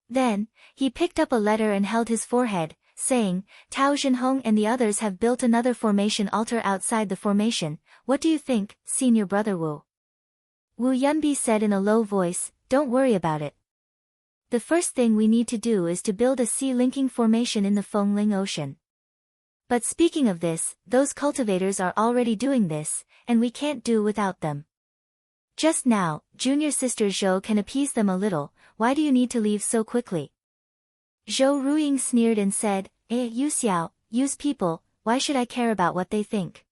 Then, he picked up a letter and held his forehead, saying, Tao Zhenhong and the others have built another formation altar outside the formation. What do you think, senior brother Wu? Wu Yunbi said in a low voice, don't worry about it. The first thing we need to do is to build a sea-linking formation in the Fengling Ocean. But speaking of this, those cultivators are already doing this, and we can't do without them. Just now, junior sister Zhou can appease them a little, why do you need to leave so quickly? Zhou Ruiying sneered and said, Yu Xiao, use people, why should I care about what they think?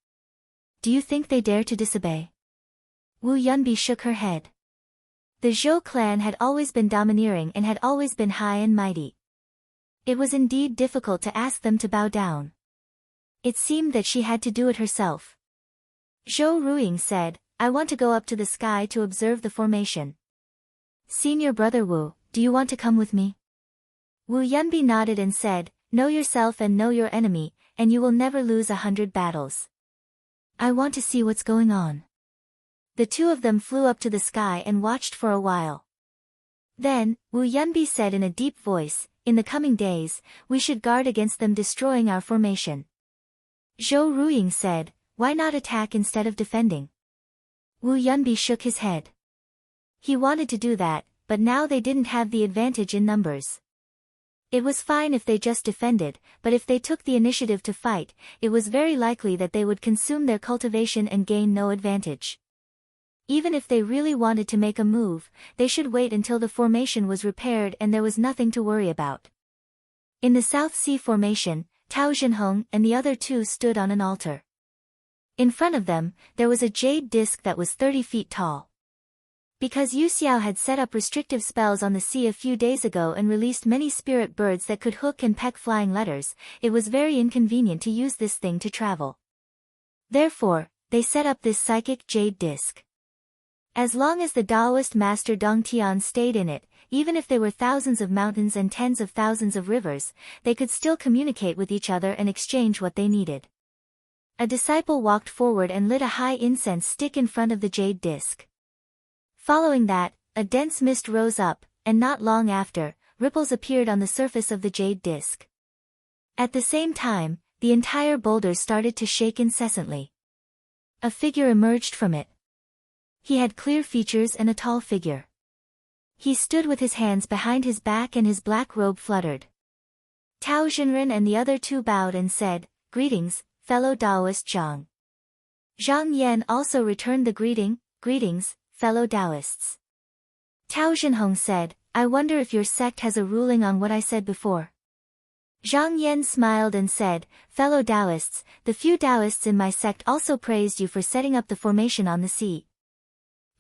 Do you think they dare to disobey? Wu Yunbi shook her head. The Zhou clan had always been domineering and had always been high and mighty. It was indeed difficult to ask them to bow down. It seemed that she had to do it herself. Zhou Ruiying said, I want to go up to the sky to observe the formation. Senior brother Wu, do you want to come with me? Wu Yunbi nodded and said, know yourself and know your enemy, and you will never lose 100 battles. I want to see what's going on. The two of them flew up to the sky and watched for a while. Then, Wu Yunbi said in a deep voice, in the coming days, we should guard against them destroying our formation. Zhou Ruiying said, why not attack instead of defending? Wu Yunbi shook his head. He wanted to do that, but now they didn't have the advantage in numbers. It was fine if they just defended, but if they took the initiative to fight, it was very likely that they would consume their cultivation and gain no advantage. Even if they really wanted to make a move, they should wait until the formation was repaired and there was nothing to worry about. In the South Sea formation, Tao Zhenhong and the other two stood on an altar. In front of them, there was a jade disc that was 30 feet tall. Because Yu Xiao had set up restrictive spells on the sea a few days ago and released many spirit birds that could hook and peck flying letters, it was very inconvenient to use this thing to travel. Therefore, they set up this psychic jade disc. As long as the Taoist master Dongtian stayed in it, even if there were thousands of mountains and tens of thousands of rivers, they could still communicate with each other and exchange what they needed. A disciple walked forward and lit a high incense stick in front of the jade disc. Following that, a dense mist rose up, and not long after, ripples appeared on the surface of the jade disc. At the same time, the entire boulder started to shake incessantly. A figure emerged from it. He had clear features and a tall figure. He stood with his hands behind his back and his black robe fluttered. Tao Zhenren and the other two bowed and said, Greetings, fellow Taoist Zhang. Zhang Yan also returned the greeting, Greetings, fellow Taoists. Tao Zhenhong said, I wonder if your sect has a ruling on what I said before. Zhang Yan smiled and said, Fellow Taoists, the few Taoists in my sect also praised you for setting up the formation on the sea.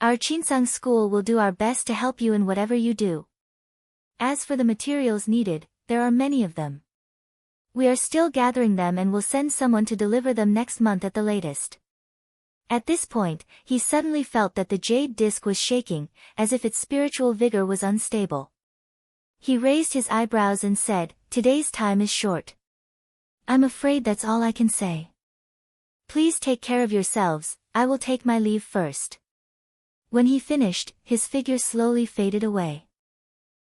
Our Qinsang school will do our best to help you in whatever you do. As for the materials needed, there are many of them. We are still gathering them and will send someone to deliver them next month at the latest. At this point, he suddenly felt that the jade disc was shaking, as if its spiritual vigor was unstable. He raised his eyebrows and said, Today's time is short. I'm afraid that's all I can say. Please take care of yourselves, I will take my leave first. When he finished, his figure slowly faded away.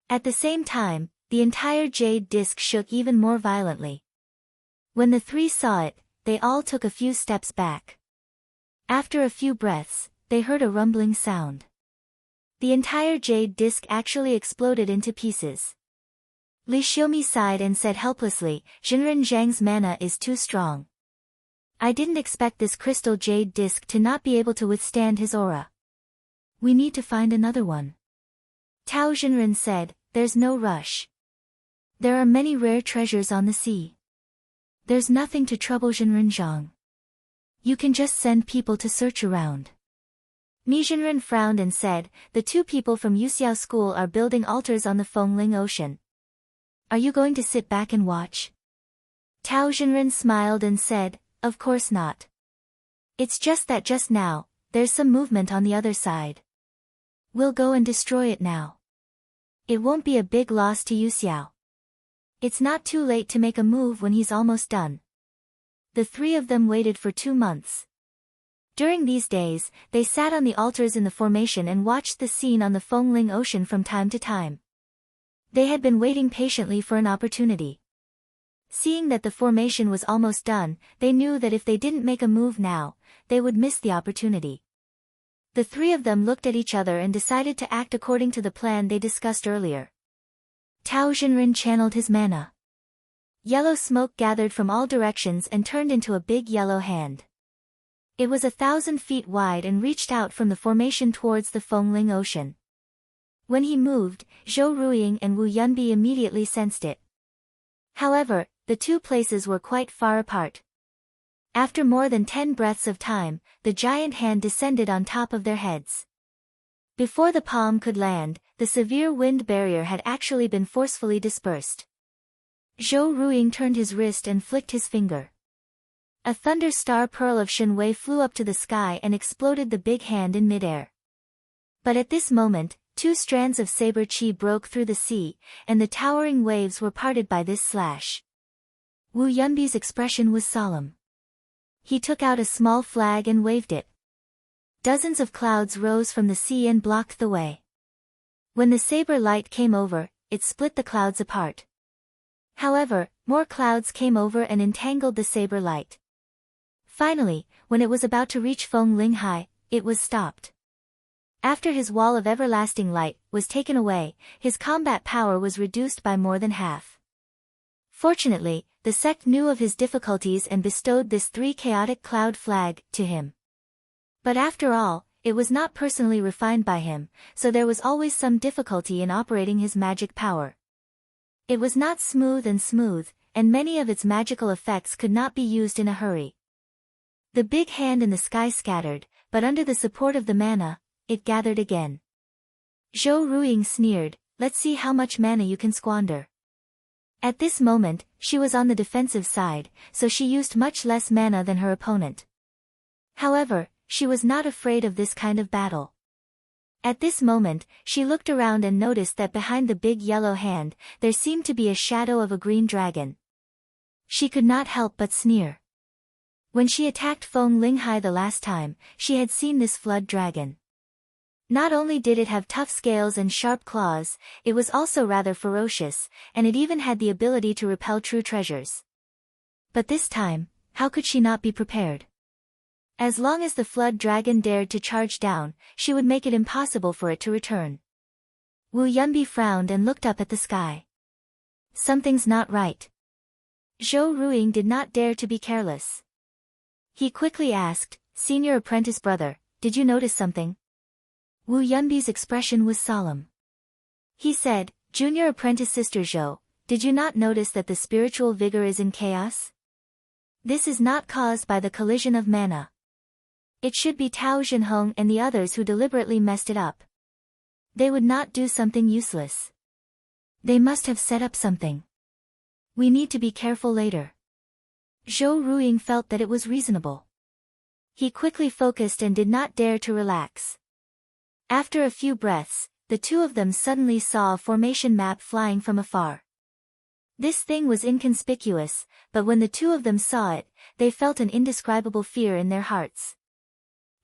At the same time, the entire jade disc shook even more violently. When the three saw it, they all took a few steps back. After a few breaths, they heard a rumbling sound. The entire jade disc actually exploded into pieces. Li Xiaomi sighed and said helplessly, Zhenren Zhang's mana is too strong. I didn't expect this crystal jade disc to not be able to withstand his aura. We need to find another one. Tao Zhenren said, There's no rush. There are many rare treasures on the sea. There's nothing to trouble Zhenren Zhang. You can just send people to search around. Mi Zhenren frowned and said, The two people from Yuxiao School are building altars on the Fengling Ocean. Are you going to sit back and watch? Tao Zhenren smiled and said, Of course not. It's just that just now, there's some movement on the other side. We'll go and destroy it now. It won't be a big loss to Yuxiao. It's not too late to make a move when he's almost done. The three of them waited for 2 months. During these days, they sat on the altars in the formation and watched the scene on the Fengling Ocean from time to time. They had been waiting patiently for an opportunity. Seeing that the formation was almost done, they knew that if they didn't make a move now, they would miss the opportunity. The three of them looked at each other and decided to act according to the plan they discussed earlier. Tao Zhenren channeled his mana. Yellow smoke gathered from all directions and turned into a big yellow hand. It was 1,000 feet wide and reached out from the formation towards the Fengling Ocean. When he moved, Zhou Ruiying and Wu Yunbi immediately sensed it. However, the two places were quite far apart. After more than 10 breaths of time, the giant hand descended on top of their heads. Before the palm could land, the severe wind barrier had actually been forcefully dispersed. Zhou Ruiying turned his wrist and flicked his finger. A thunder star pearl of Shenwei flew up to the sky and exploded the big hand in midair. But at this moment, 2 strands of saber chi broke through the sea, and the towering waves were parted by this slash. Wu Yunbi's expression was solemn. He took out a small flag and waved it. Dozens of clouds rose from the sea and blocked the way. When the saber light came over, it split the clouds apart. However, more clouds came over and entangled the saber light. Finally, when it was about to reach Fengling Hai, it was stopped. After his wall of everlasting light was taken away, his combat power was reduced by more than half. Fortunately, the sect knew of his difficulties and bestowed this 3 chaotic cloud flag to him. But after all, it was not personally refined by him, so there was always some difficulty in operating his magic power. It was not smooth, and many of its magical effects could not be used in a hurry. The big hand in the sky scattered, but under the support of the mana, it gathered again. Zhou Ruiying sneered, "Let's see how much mana you can squander." At this moment, she was on the defensive side, so she used much less mana than her opponent. However, she was not afraid of this kind of battle. At this moment, she looked around and noticed that behind the big yellow hand, there seemed to be a shadow of a green dragon. She could not help but sneer. When she attacked Fengling Hai the last time, she had seen this flood dragon. Not only did it have tough scales and sharp claws, it was also rather ferocious, and it even had the ability to repel true treasures. But this time, how could she not be prepared? As long as the flood dragon dared to charge down, she would make it impossible for it to return. Wu Yunbi frowned and looked up at the sky. Something's not right. Zhou Ruiying did not dare to be careless. He quickly asked, "Senior apprentice brother, did you notice something?" Wu Yunbi's expression was solemn. He said, "Junior apprentice sister Zhou, did you not notice that the spiritual vigor is in chaos? This is not caused by the collision of mana. It should be Tao Zhenhong and the others who deliberately messed it up. They would not do something useless. They must have set up something. We need to be careful later." Zhou Ruiying felt that it was reasonable. He quickly focused and did not dare to relax. After a few breaths, the two of them suddenly saw a formation map flying from afar. This thing was inconspicuous, but when the two of them saw it, they felt an indescribable fear in their hearts.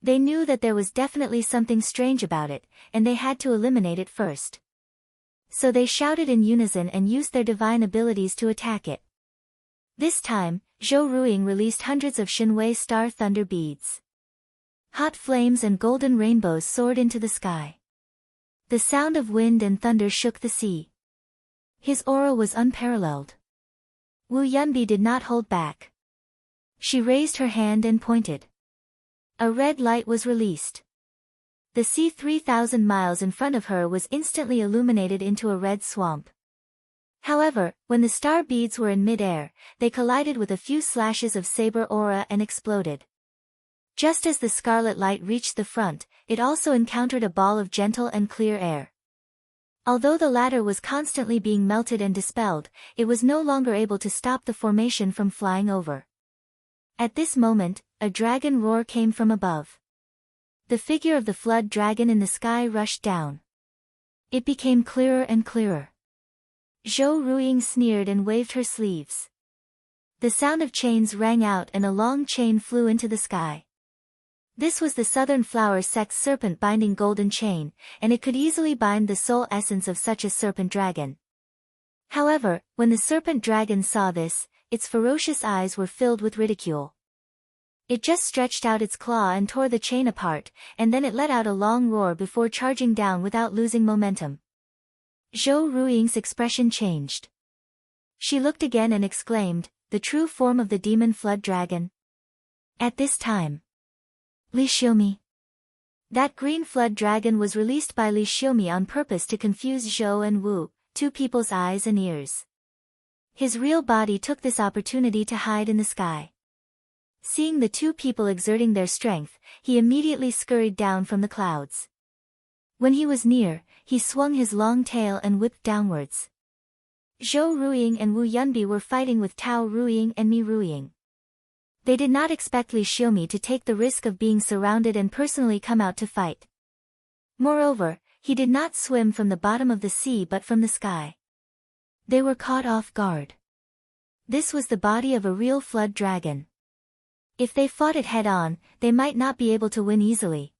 They knew that there was definitely something strange about it, and they had to eliminate it first. So they shouted in unison and used their divine abilities to attack it. This time, Zhou Ruiying released hundreds of Shenwei star thunder beads. Hot flames and golden rainbows soared into the sky. The sound of wind and thunder shook the sea. His aura was unparalleled. Wu Yunbi did not hold back. She raised her hand and pointed. A red light was released. The sea 3,000 miles in front of her was instantly illuminated into a red swamp. However, when the star beads were in mid-air, they collided with a few slashes of saber aura and exploded. Just as the scarlet light reached the front, it also encountered a ball of gentle and clear air. Although the latter was constantly being melted and dispelled, it was no longer able to stop the formation from flying over. At this moment, a dragon roar came from above. The figure of the flood dragon in the sky rushed down. It became clearer and clearer. Zhou Ruiying sneered and waved her sleeves. The sound of chains rang out and a long chain flew into the sky. This was the Southern Flower Sect's serpent-binding golden chain, and it could easily bind the soul essence of such a serpent dragon. However, when the serpent dragon saw this, its ferocious eyes were filled with ridicule. It just stretched out its claw and tore the chain apart, and then it let out a long roar before charging down without losing momentum. Zhou Ruiying's expression changed. She looked again and exclaimed, "The true form of the demon flood dragon?" At this time, Li Xiaomi. That green flood dragon was released by Li Xiaomi on purpose to confuse Zhou and Wu, two people's eyes and ears. His real body took this opportunity to hide in the sky. Seeing the two people exerting their strength, he immediately scurried down from the clouds. When he was near, he swung his long tail and whipped downwards. Zhou Ruiying and Wu Yunbi were fighting with Tao Ruiying and Mi Ruiying. They did not expect Li Xiaomi to take the risk of being surrounded and personally come out to fight. Moreover, he did not swim from the bottom of the sea but from the sky. They were caught off guard. This was the body of a real flood dragon. If they fought it head-on, they might not be able to win easily.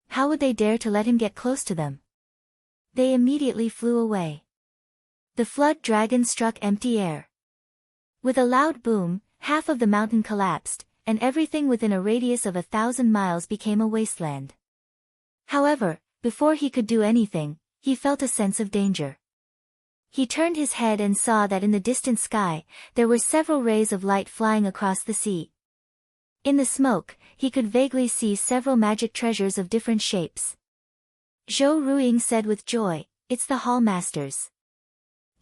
How would they dare to let him get close to them? They immediately flew away. The flood dragon struck empty air. With a loud boom, half of the mountain collapsed, and everything within a radius of 1,000 miles became a wasteland. However, before he could do anything, he felt a sense of danger. He turned his head and saw that in the distant sky, there were several rays of light flying across the sea. In the smoke, he could vaguely see several magic treasures of different shapes. Zhou Ruiying said with joy, "It's the Hall Masters.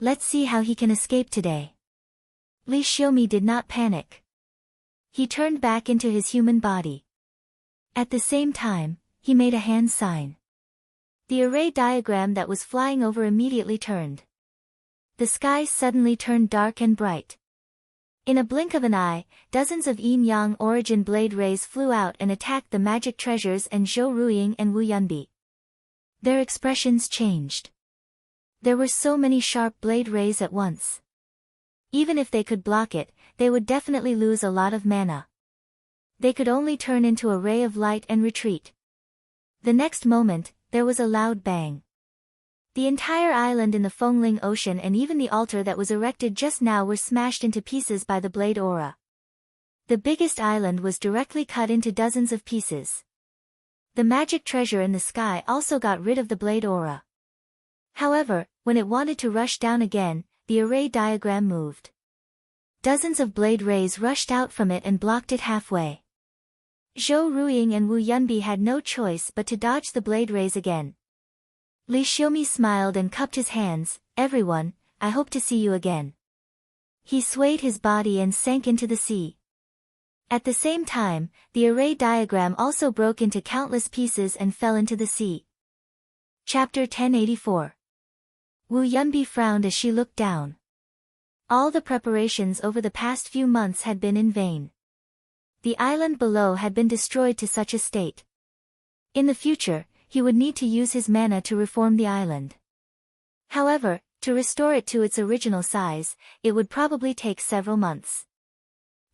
Let's see how he can escape today." Li Xiaomi did not panic. He turned back into his human body. At the same time, he made a hand sign. The array diagram that was flying over immediately turned. The sky suddenly turned dark and bright. In a blink of an eye, dozens of yin-yang origin blade rays flew out and attacked the magic treasures and Zhou Ruiying and Wu Yunbi. Their expressions changed. There were so many sharp blade rays at once. Even if they could block it, they would definitely lose a lot of mana. They could only turn into a ray of light and retreat. The next moment, there was a loud bang. The entire island in the Fengling Ocean and even the altar that was erected just now were smashed into pieces by the blade aura. The biggest island was directly cut into dozens of pieces. The magic treasure in the sky also got rid of the blade aura. However, when it wanted to rush down again, the array diagram moved. Dozens of blade rays rushed out from it and blocked it halfway. Zhou Ruiying and Wu Yunbi had no choice but to dodge the blade rays again. Li Xiaomi smiled and cupped his hands. "Everyone, I hope to see you again." He swayed his body and sank into the sea. At the same time, the array diagram also broke into countless pieces and fell into the sea. Chapter 1084. Wu Yunbi frowned as she looked down. All the preparations over the past few months had been in vain. The island below had been destroyed to such a state. In the future, he would need to use his mana to reform the island. However, to restore it to its original size, it would probably take several months.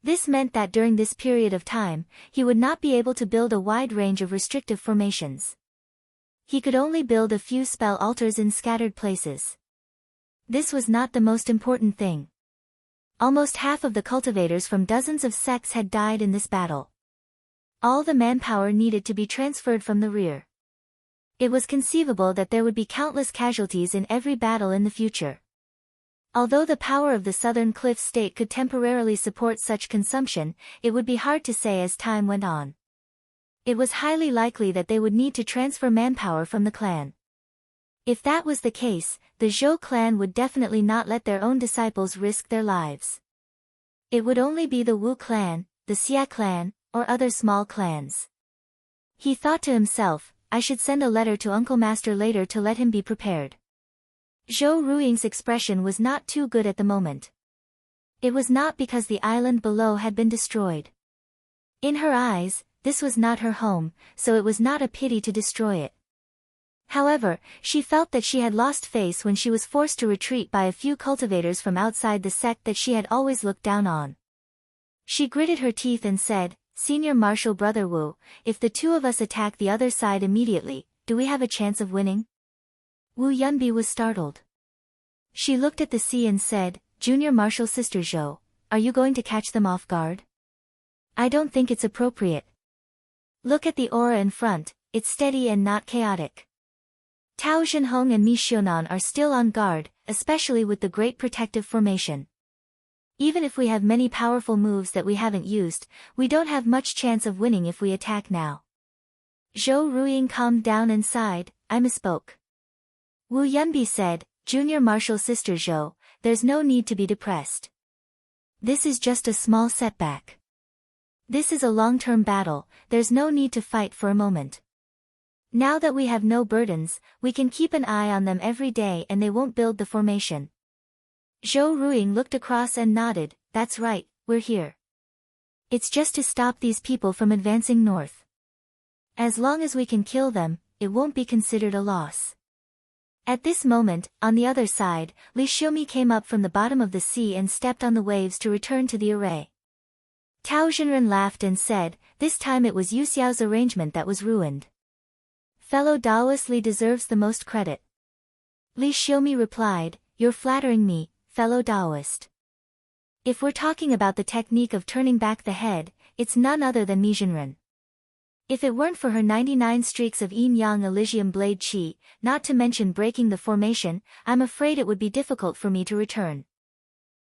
This meant that during this period of time, he would not be able to build a wide range of restrictive formations. He could only build a few spell altars in scattered places. This was not the most important thing. Almost half of the cultivators from dozens of sects had died in this battle. All the manpower needed to be transferred from the rear. It was conceivable that there would be countless casualties in every battle in the future. Although the power of the Southern Cliff State could temporarily support such consumption, it would be hard to say as time went on. It was highly likely that they would need to transfer manpower from the clan. If that was the case, the Zhou clan would definitely not let their own disciples risk their lives. It would only be the Wu clan, the Xia clan, or other small clans. He thought to himself, "I should send a letter to Uncle Master later to let him be prepared." Zhou Ruiying's expression was not too good at the moment. It was not because the island below had been destroyed. In her eyes, this was not her home, so it was not a pity to destroy it. However, she felt that she had lost face when she was forced to retreat by a few cultivators from outside the sect that she had always looked down on. She gritted her teeth and said, "Senior Marshal Brother Wu, if the two of us attack the other side immediately, do we have a chance of winning?" Wu Yunbi was startled. She looked at the sea and said, "Junior Marshal Sister Zhou, are you going to catch them off guard? I don't think it's appropriate. Look at the aura in front, it's steady and not chaotic." Tao Zhenhong and Mi Xiaonan are still on guard, especially with the Great Protective Formation. Even if we have many powerful moves that we haven't used, we don't have much chance of winning if we attack now. Zhou Ruiying calmed down and sighed, I misspoke. Wu Yunbi said, Junior Marshal Sister Zhou, there's no need to be depressed. This is just a small setback. This is a long-term battle, there's no need to fight for a moment. Now that we have no burdens, we can keep an eye on them every day and they won't build the formation. Zhou Ruiying looked across and nodded, that's right, we're here. It's just to stop these people from advancing north. As long as we can kill them, it won't be considered a loss. At this moment, on the other side, Li Xiumi came up from the bottom of the sea and stepped on the waves to return to the array. Tao Xinren laughed and said, this time it was Yu Xiao's arrangement that was ruined. Fellow Daoist Li deserves the most credit. Li Xiumi replied, you're flattering me, fellow Daoist. If we're talking about the technique of turning back the head, it's none other than Mi Xinren. If it weren't for her 99 streaks of Yin-Yang Elysium Blade Qi, not to mention breaking the formation, I'm afraid it would be difficult for me to return.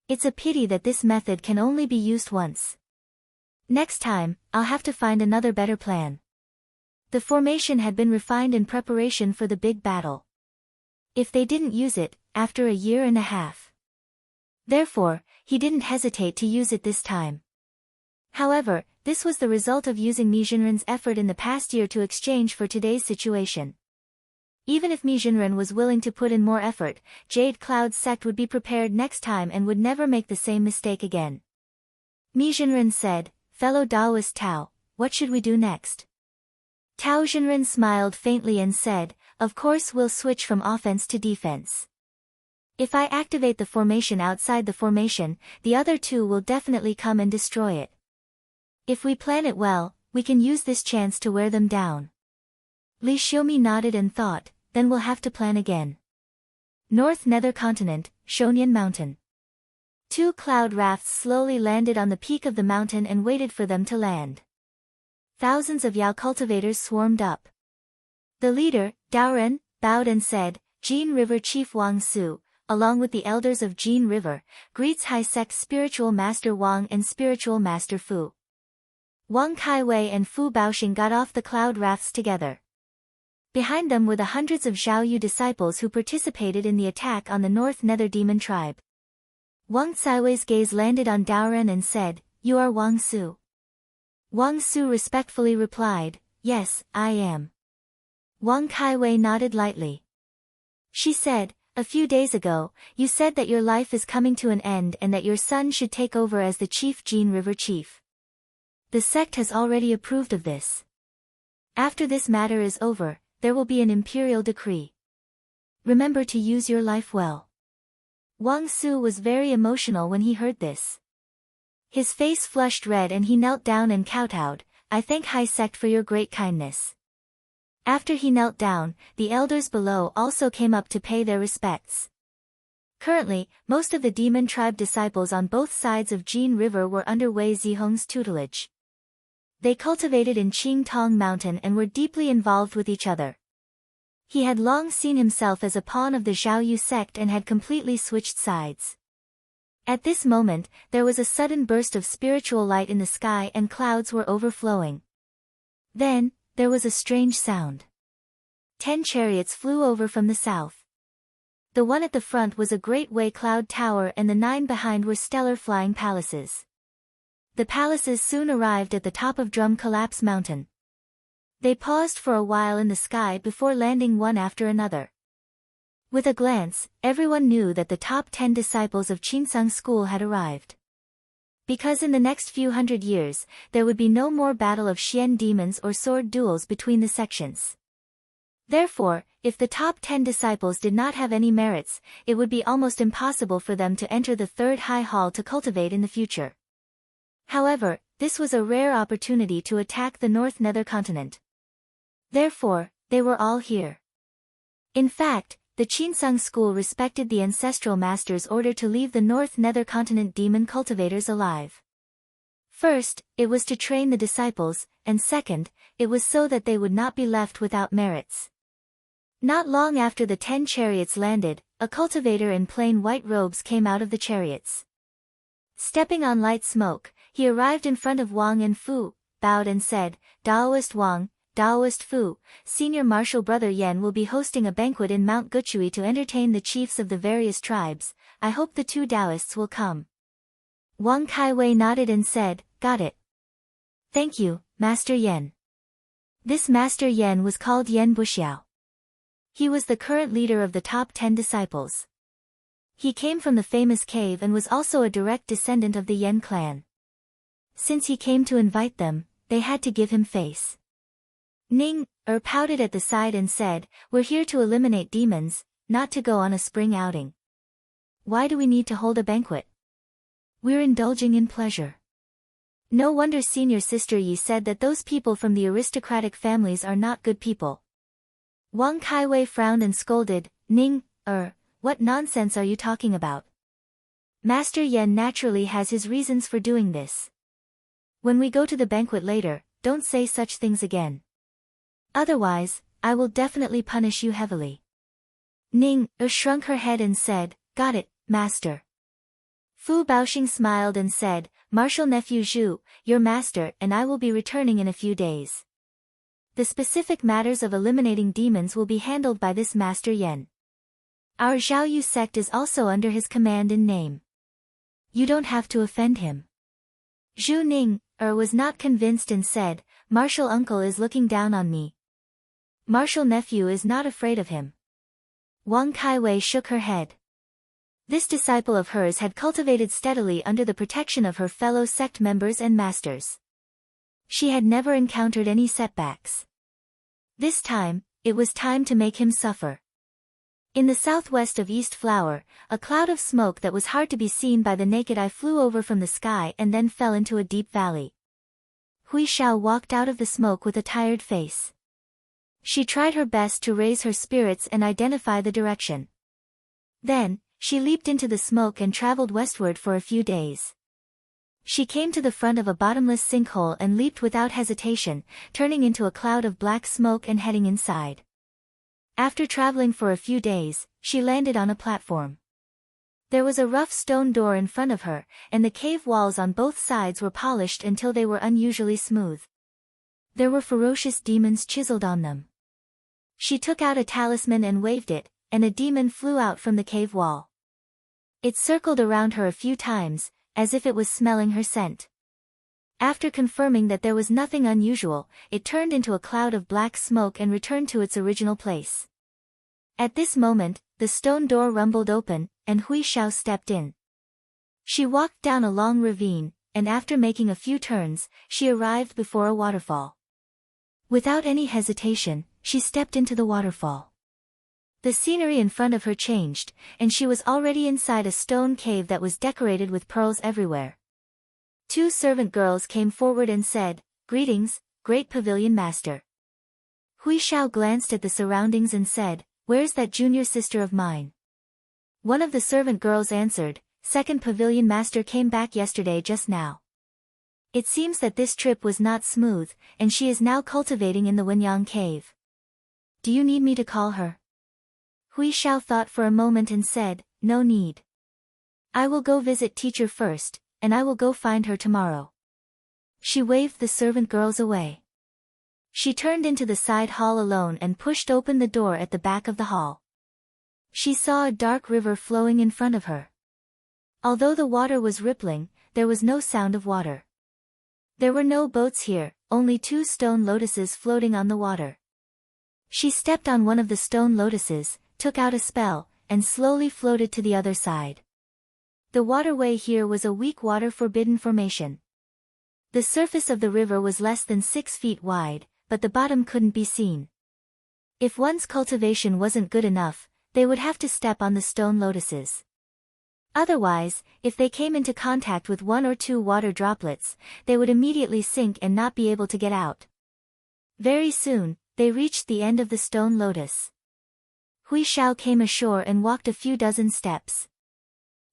It's a pity that this method can only be used once. Next time, I'll have to find another better plan. The formation had been refined in preparation for the big battle. If they didn't use it, after a year and a half. Therefore, he didn't hesitate to use it this time. However, this was the result of using Mi Xinren's effort in the past year to exchange for today's situation. Even if Mi Xinren was willing to put in more effort, Jade Cloud's sect would be prepared next time and would never make the same mistake again. Mi Xinren said, fellow Daoist Tao, what should we do next? Tao Xinren smiled faintly and said, of course we'll switch from offense to defense. If I activate the formation outside the formation, the other two will definitely come and destroy it. If we plan it well, we can use this chance to wear them down. Li Xiumi nodded and thought, then we'll have to plan again. North Nether Continent, Shonian Mountain. 2 cloud rafts slowly landed on the peak of the mountain and waited for them to land. Thousands of Yao cultivators swarmed up. The leader, Daoren, bowed and said, Jin River Chief Wang Su, along with the elders of Jin River, greets High Sect Spiritual Master Wang and Spiritual Master Fu. Wang Kaiwei and Fu Baoxing got off the cloud rafts together. Behind them were the hundreds of Zhao Yu disciples who participated in the attack on the North Nether Demon tribe. Wang Caiwei's gaze landed on Daoren and said, you are Wang Su. Wang Su respectfully replied, yes, I am. Wang Kaiwei nodded lightly. She said, a few days ago, you said that your life is coming to an end and that your son should take over as the chief Jin River chief. The sect has already approved of this. After this matter is over, there will be an imperial decree. Remember to use your life well. Wang Su was very emotional when he heard this. His face flushed red and he knelt down and kowtowed, I thank High Sect for your great kindness. After he knelt down, the elders below also came up to pay their respects. Currently, most of the demon tribe disciples on both sides of Jin River were under Wei Zihong's tutelage. They cultivated in Qingtong Mountain and were deeply involved with each other. He had long seen himself as a pawn of the Zhao Yu sect and had completely switched sides. At this moment, there was a sudden burst of spiritual light in the sky and clouds were overflowing. Then, there was a strange sound. 10 chariots flew over from the south. The one at the front was a great Wei cloud tower and the 9 behind were stellar flying palaces. The palaces soon arrived at the top of Drum Collapse Mountain. They paused for a while in the sky before landing one after another. With a glance, everyone knew that the top 10 disciples of Qinsang School had arrived. Because in the next few hundred years, there would be no more battle of Xian demons or sword duels between the sections. Therefore, if the top 10 disciples did not have any merits, it would be almost impossible for them to enter the third high hall to cultivate in the future. However, this was a rare opportunity to attack the North Nether Continent. Therefore, they were all here. In fact, the Qinsang School respected the ancestral master's order to leave the North Nether Continent demon cultivators alive. First, it was to train the disciples, and second, it was so that they would not be left without merits. Not long after the 10 chariots landed, a cultivator in plain white robes came out of the chariots. Stepping on light smoke, he arrived in front of Wang and Fu, bowed and said, Daoist Wang, Daoist Fu, Senior Marshal Brother Yan will be hosting a banquet in Mount Guchui to entertain the chiefs of the various tribes. I hope the two Taoists will come. Wang Kaiwei nodded and said, got it. Thank you, Master Yan. This Master Yan was called Yan Buxiao. He was the current leader of the top 10 disciples. He came from the famous cave and was also a direct descendant of the Yan clan. Since he came to invite them, they had to give him face. Ning pouted at the side and said, we're here to eliminate demons, not to go on a spring outing. Why do we need to hold a banquet? We're indulging in pleasure. No wonder Senior Sister Yi said that those people from the aristocratic families are not good people. Wang Kaiwei frowned and scolded, Ning, what nonsense are you talking about? Master Yan naturally has his reasons for doing this. When we go to the banquet later, don't say such things again. Otherwise, I will definitely punish you heavily. Ning shrunk her head and said, got it, Master. Fu Baoxing smiled and said, Marshal Nephew Zhu, your master and I will be returning in a few days. The specific matters of eliminating demons will be handled by this Master Yan. Our Zhaoyu sect is also under his command in name. You don't have to offend him. Zhu Ning was not convinced and said, Marshal Uncle is looking down on me. Marshal Nephew is not afraid of him. Wang Kaiwei shook her head. This disciple of hers had cultivated steadily under the protection of her fellow sect members and masters. She had never encountered any setbacks. This time, it was time to make him suffer. In the southwest of East Flower, a cloud of smoke that was hard to be seen by the naked eye flew over from the sky and then fell into a deep valley. Hui Xiao walked out of the smoke with a tired face. She tried her best to raise her spirits and identify the direction. Then, she leaped into the smoke and traveled westward for a few days. She came to the front of a bottomless sinkhole and leaped without hesitation, turning into a cloud of black smoke and heading inside. After traveling for a few days, she landed on a platform. There was a rough stone door in front of her, and the cave walls on both sides were polished until they were unusually smooth. There were ferocious demons chiseled on them. She took out a talisman and waved it, and a demon flew out from the cave wall. It circled around her a few times, as if it was smelling her scent. After confirming that there was nothing unusual, it turned into a cloud of black smoke and returned to its original place. At this moment, the stone door rumbled open, and Hui Xiao stepped in. She walked down a long ravine, and after making a few turns, she arrived before a waterfall. Without any hesitation, she stepped into the waterfall. The scenery in front of her changed, and she was already inside a stone cave that was decorated with pearls everywhere. Two servant girls came forward and said, Greetings, great pavilion master. Hui Xiao glanced at the surroundings and said, Where's that junior sister of mine? One of the servant girls answered, Second pavilion master came back yesterday just now. It seems that this trip was not smooth, and she is now cultivating in the Wenyang cave. Do you need me to call her? Hui Xiao thought for a moment and said, No need. I will go visit teacher first, and I will go find her tomorrow. She waved the servant girls away. She turned into the side hall alone and pushed open the door at the back of the hall. She saw a dark river flowing in front of her. Although the water was rippling, there was no sound of water. There were no boats here, only two stone lotuses floating on the water. She stepped on one of the stone lotuses, took out a spell, and slowly floated to the other side. The waterway here was a weak water-forbidden formation. The surface of the river was less than 6 feet wide, but the bottom couldn't be seen. If one's cultivation wasn't good enough, they would have to step on the stone lotuses. Otherwise, if they came into contact with 1 or 2 water droplets, they would immediately sink and not be able to get out. Very soon, they reached the end of the stone lotus. Hui Xiao came ashore and walked a few dozen steps.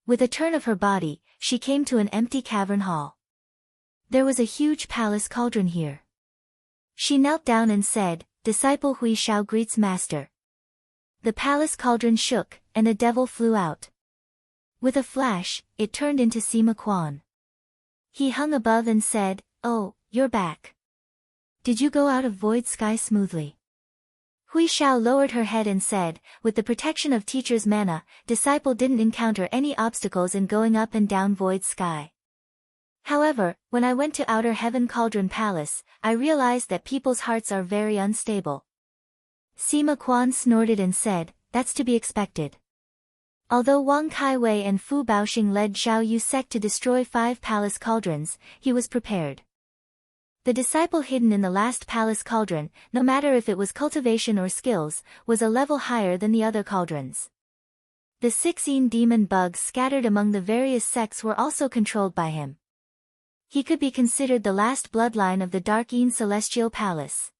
With a turn of her body, she came to an empty cavern hall. There was a huge palace cauldron here. She knelt down and said, Disciple Hui Xiao greets master. The palace cauldron shook, and a devil flew out. With a flash, it turned into Sima Quan. He hung above and said, "Oh, you're back. Did you go out of Void Sky smoothly?" Hui Xiao lowered her head and said, "With the protection of teacher's mana, disciple didn't encounter any obstacles in going up and down Void Sky. However, when I went to Outer Heaven Cauldron Palace, I realized that people's hearts are very unstable." Sima Quan snorted and said, "That's to be expected." Although Wang Kaiwei and Fu Baoxing led Zhao Yu sect to destroy 5 palace cauldrons, he was prepared. The disciple hidden in the last palace cauldron, no matter if it was cultivation or skills, was a level higher than the other cauldrons. The 16 demon bugs scattered among the various sects were also controlled by him. He could be considered the last bloodline of the Dark Een Celestial Palace.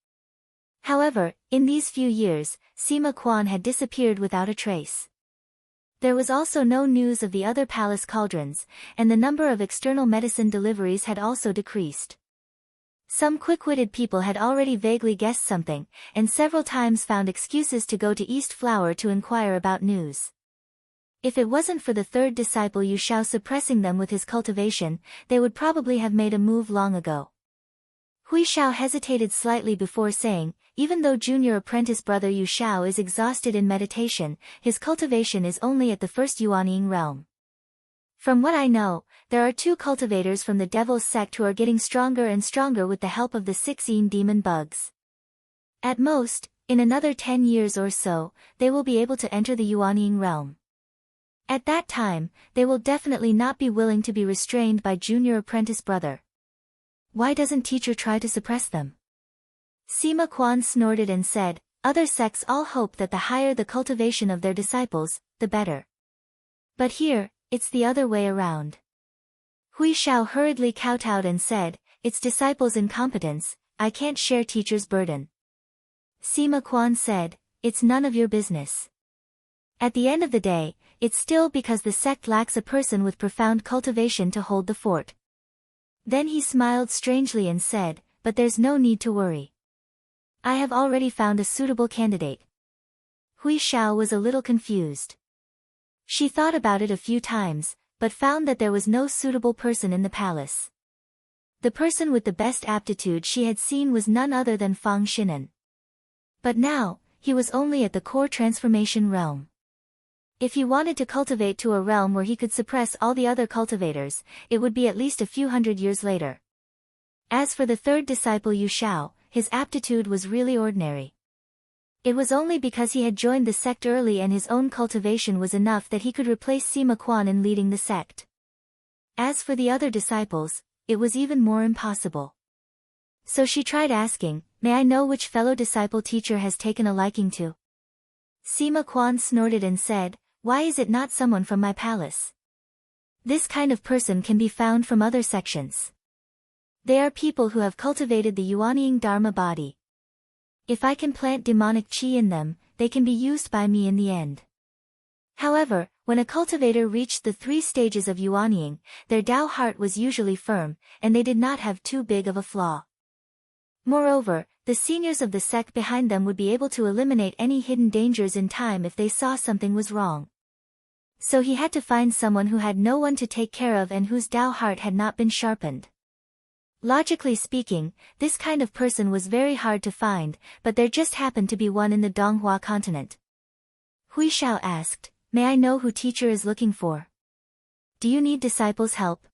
However, in these few years, Sima Quan had disappeared without a trace. There was also no news of the other palace cauldrons, and the number of external medicine deliveries had also decreased. Some quick-witted people had already vaguely guessed something, and several times found excuses to go to East Flower to inquire about news. If it wasn't for the third disciple Yu Xiao suppressing them with his cultivation, they would probably have made a move long ago. Hui Xiao hesitated slightly before saying, "Even though junior apprentice brother Yu Xiao is exhausted in meditation, his cultivation is only at the first Yuanying realm. From what I know, there are 2 cultivators from the Devil's Sect who are getting stronger and stronger with the help of the 16 demon bugs. At most, in another 10 years or so, they will be able to enter the Yuanying realm. At that time, they will definitely not be willing to be restrained by junior apprentice brother. Why doesn't teacher try to suppress them?" Sima Quan snorted and said, "Other sects all hope that the higher the cultivation of their disciples, the better. But here, it's the other way around." Hui Xiao hurriedly kowtowed and said, "It's disciples' incompetence, I can't share teacher's burden." Sima Quan said, "It's none of your business. At the end of the day, it's still because the sect lacks a person with profound cultivation to hold the fort." Then he smiled strangely and said, "But there's no need to worry. I have already found a suitable candidate." Hui Xiao was a little confused. She thought about it a few times, but found that there was no suitable person in the palace. The person with the best aptitude she had seen was none other than Fang Xinan. But now, he was only at the core transformation realm. If he wanted to cultivate to a realm where he could suppress all the other cultivators, it would be at least a few hundred years later. As for the third disciple Yu Xiao, his aptitude was really ordinary. It was only because he had joined the sect early and his own cultivation was enough that he could replace Sima Quan in leading the sect. As for the other disciples, it was even more impossible. So she tried asking, "May I know which fellow disciple teacher has taken a liking to?" Sima Quan snorted and said, "Why is it not someone from my palace? This kind of person can be found from other sections. They are people who have cultivated the Yuanying Dharma body. If I can plant demonic qi in them, they can be used by me in the end." However, when a cultivator reached the 3 stages of Yuanying, their Tao heart was usually firm, and they did not have too big of a flaw. Moreover, the seniors of the sect behind them would be able to eliminate any hidden dangers in time if they saw something was wrong. So he had to find someone who had no one to take care of and whose Tao heart had not been sharpened. Logically speaking, this kind of person was very hard to find, but there just happened to be one in the Donghua continent. Hui Xiao asked, "May I know who teacher is looking for? Do you need disciples' help?"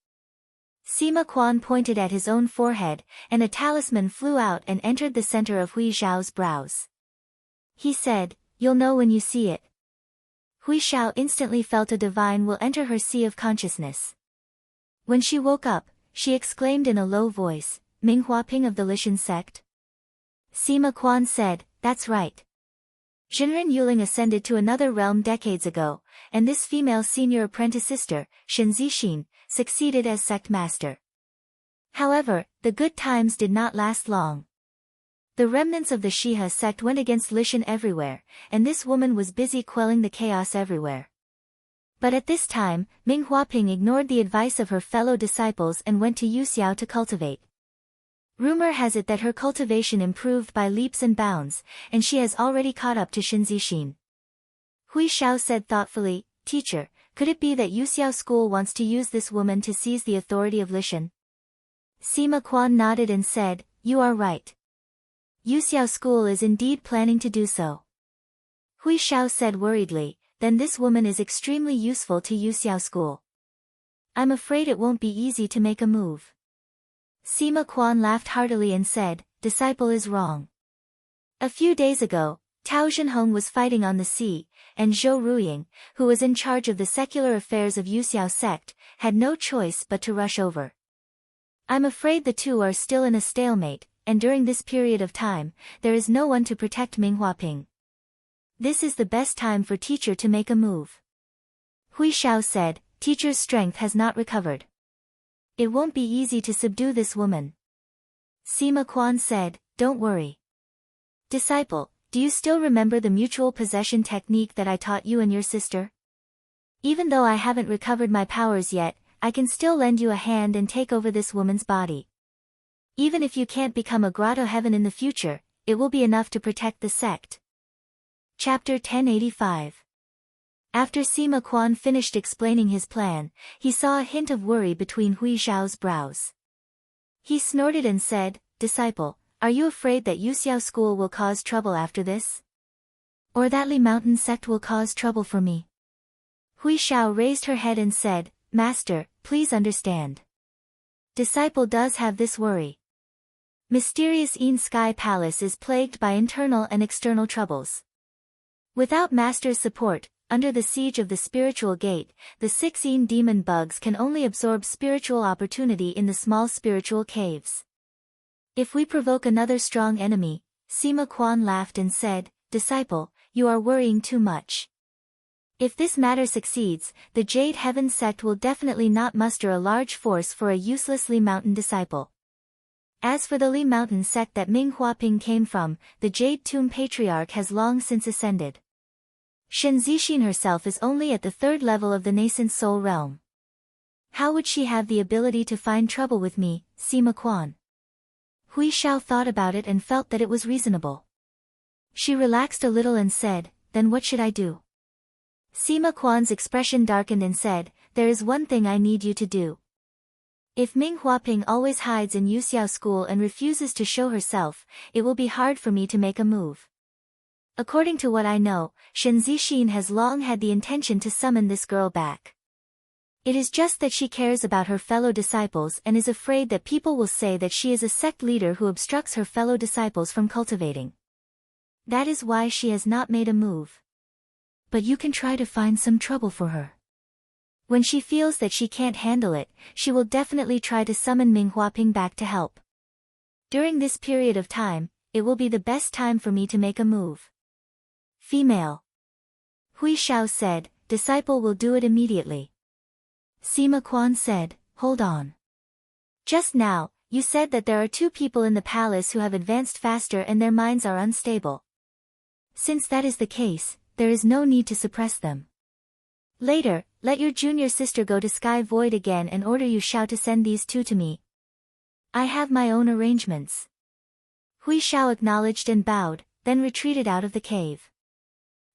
Sima Quan pointed at his own forehead, and a talisman flew out and entered the center of Hui Xiao's brows. He said, "You'll know when you see it." Hui Xiao instantly felt a divine will enter her sea of consciousness. When she woke up, she exclaimed in a low voice, "Minghua Ping of the Lishan sect?" Sima Quan said, "That's right. Jinren Yuling ascended to another realm decades ago, and this female senior apprentice sister, Shen Zixin, succeeded as sect master." However, the good times did not last long. The remnants of the Shiha sect went against Lishan everywhere, and this woman was busy quelling the chaos everywhere. But at this time, Ming Huaping ignored the advice of her fellow disciples and went to Yuxiao to cultivate. Rumor has it that her cultivation improved by leaps and bounds, and she has already caught up to Shin Zixin. Hui Xiao said thoughtfully, "Teacher, Could it be that Yuxiao School wants to use this woman to seize the authority of Lishan? Sima Quan nodded and said, you are right. Yuxiao School is indeed planning to do so. Hui Xiao said worriedly, then this woman is extremely useful to Yuxiao School. I'm afraid it won't be easy to make a move. Sima Quan laughed heartily and said, disciple is wrong. A few days ago, Tao Zhenhong was fighting on the sea, and Zhou Ruying, who was in charge of the secular affairs of Yuxiao sect, had no choice but to rush over. I'm afraid the two are still in a stalemate, and during this period of time, there is no one to protect Minghua Ping. This is the best time for teacher to make a move. Hui Xiao said, teacher's strength has not recovered. It won't be easy to subdue this woman. Sima Quan said, don't worry. Disciple, do you still remember the mutual possession technique that I taught you and your sister? Even though I haven't recovered my powers yet, I can still lend you a hand and take over this woman's body. Even if you can't become a grotto heaven in the future, it will be enough to protect the sect. Chapter 1085. After Sima Quan finished explaining his plan, he saw a hint of worry between Hui Xiao's brows. He snorted and said, disciple, are you afraid that Yuxiao School will cause trouble after this? Or that Li Mountain sect will cause trouble for me? Hui Xiao raised her head and said, Master, please understand. Disciple does have this worry. Mysterious Een Sky Palace is plagued by internal and external troubles. Without Master's support, under the siege of the spiritual gate, the 6 Een demon bugs can only absorb spiritual opportunity in the small spiritual caves. If we provoke another strong enemy, Sima Quan laughed and said, disciple, you are worrying too much. If this matter succeeds, the Jade Heaven sect will definitely not muster a large force for a useless Li Mountain disciple. As for the Li Mountain sect that Ming Huaping came from, the Jade Tomb Patriarch has long since ascended. Shen Zixin herself is only at the 3rd level of the nascent soul realm. How would she have the ability to find trouble with me, Sima Quan? Hui Xiao thought about it and felt that it was reasonable. She relaxed a little and said, then what should I do? Sima Quan's expression darkened and said, there is one thing I need you to do. If Ming Huaping always hides in Yuxiao School and refuses to show herself, it will be hard for me to make a move. According to what I know, Shen Zixin has long had the intention to summon this girl back. It is just that she cares about her fellow disciples and is afraid that people will say that she is a sect leader who obstructs her fellow disciples from cultivating. That is why she has not made a move. But you can try to find some trouble for her. When she feels that she can't handle it, she will definitely try to summon Ming Huaping back to help. During this period of time, it will be the best time for me to make a move. Female. Hui Xiao said, disciple will do it immediately. Sima Quan said, hold on. Just now, you said that there are 2 people in the palace who have advanced faster and their minds are unstable. Since that is the case, there is no need to suppress them. Later, let your junior sister go to Sky Void again and order Yu Xiao to send these 2 to me. I have my own arrangements. Hui Xiao acknowledged and bowed, then retreated out of the cave.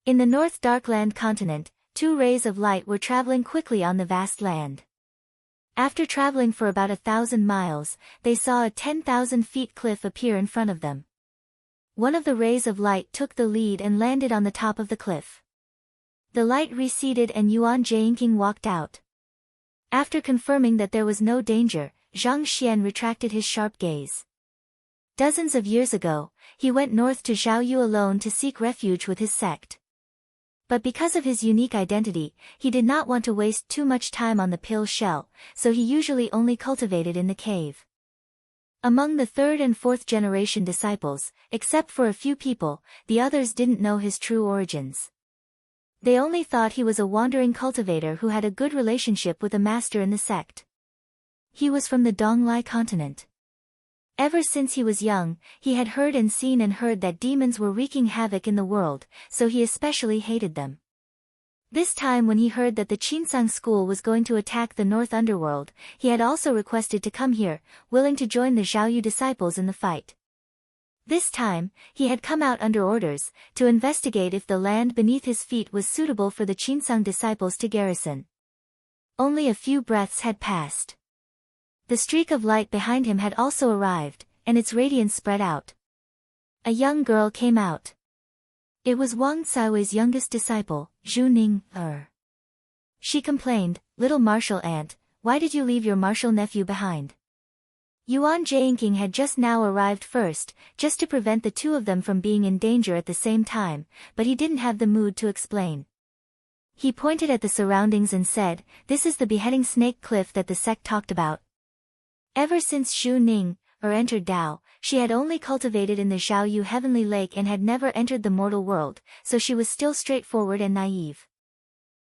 In the North Darkland continent, 2 rays of light were traveling quickly on the vast land. After traveling for about 1,000 miles, they saw a 10,000 feet cliff appear in front of them. One of the rays of light took the lead and landed on the top of the cliff. The light receded and Yuan Jianqing walked out. After confirming that there was no danger, Zhang Xian retracted his sharp gaze. Dozens of years ago, he went north to Zhaoyu alone to seek refuge with his sect. But because of his unique identity, he did not want to waste too much time on the pill shell, so he usually only cultivated in the cave. Among the 3rd and 4th generation disciples, except for a few people, the others didn't know his true origins. They only thought he was a wandering cultivator who had a good relationship with a master in the sect. He was from the Donglai continent. Ever since he was young, he had heard that demons were wreaking havoc in the world, so he especially hated them. This time when he heard that the Qinsang school was going to attack the North Underworld, he had also requested to come here, willing to join the Zhaoyu disciples in the fight. This time, he had come out under orders, to investigate if the land beneath his feet was suitable for the Qinsang disciples to garrison. Only a few breaths had passed. The streak of light behind him had also arrived, and its radiance spread out. A young girl came out. It was Wang Caiwei's youngest disciple, Zhu Ning. She complained, "Little martial aunt, why did you leave your martial nephew behind?" Yuan Jianqing had just now arrived first, just to prevent the two of them from being in danger at the same time, but he didn't have the mood to explain. He pointed at the surroundings and said, "This is the beheading snake cliff that the sect talked about." Ever since Zhu Ning entered Dao, she had only cultivated in the Zhaoyu heavenly lake and had never entered the mortal world, so she was still straightforward and naive.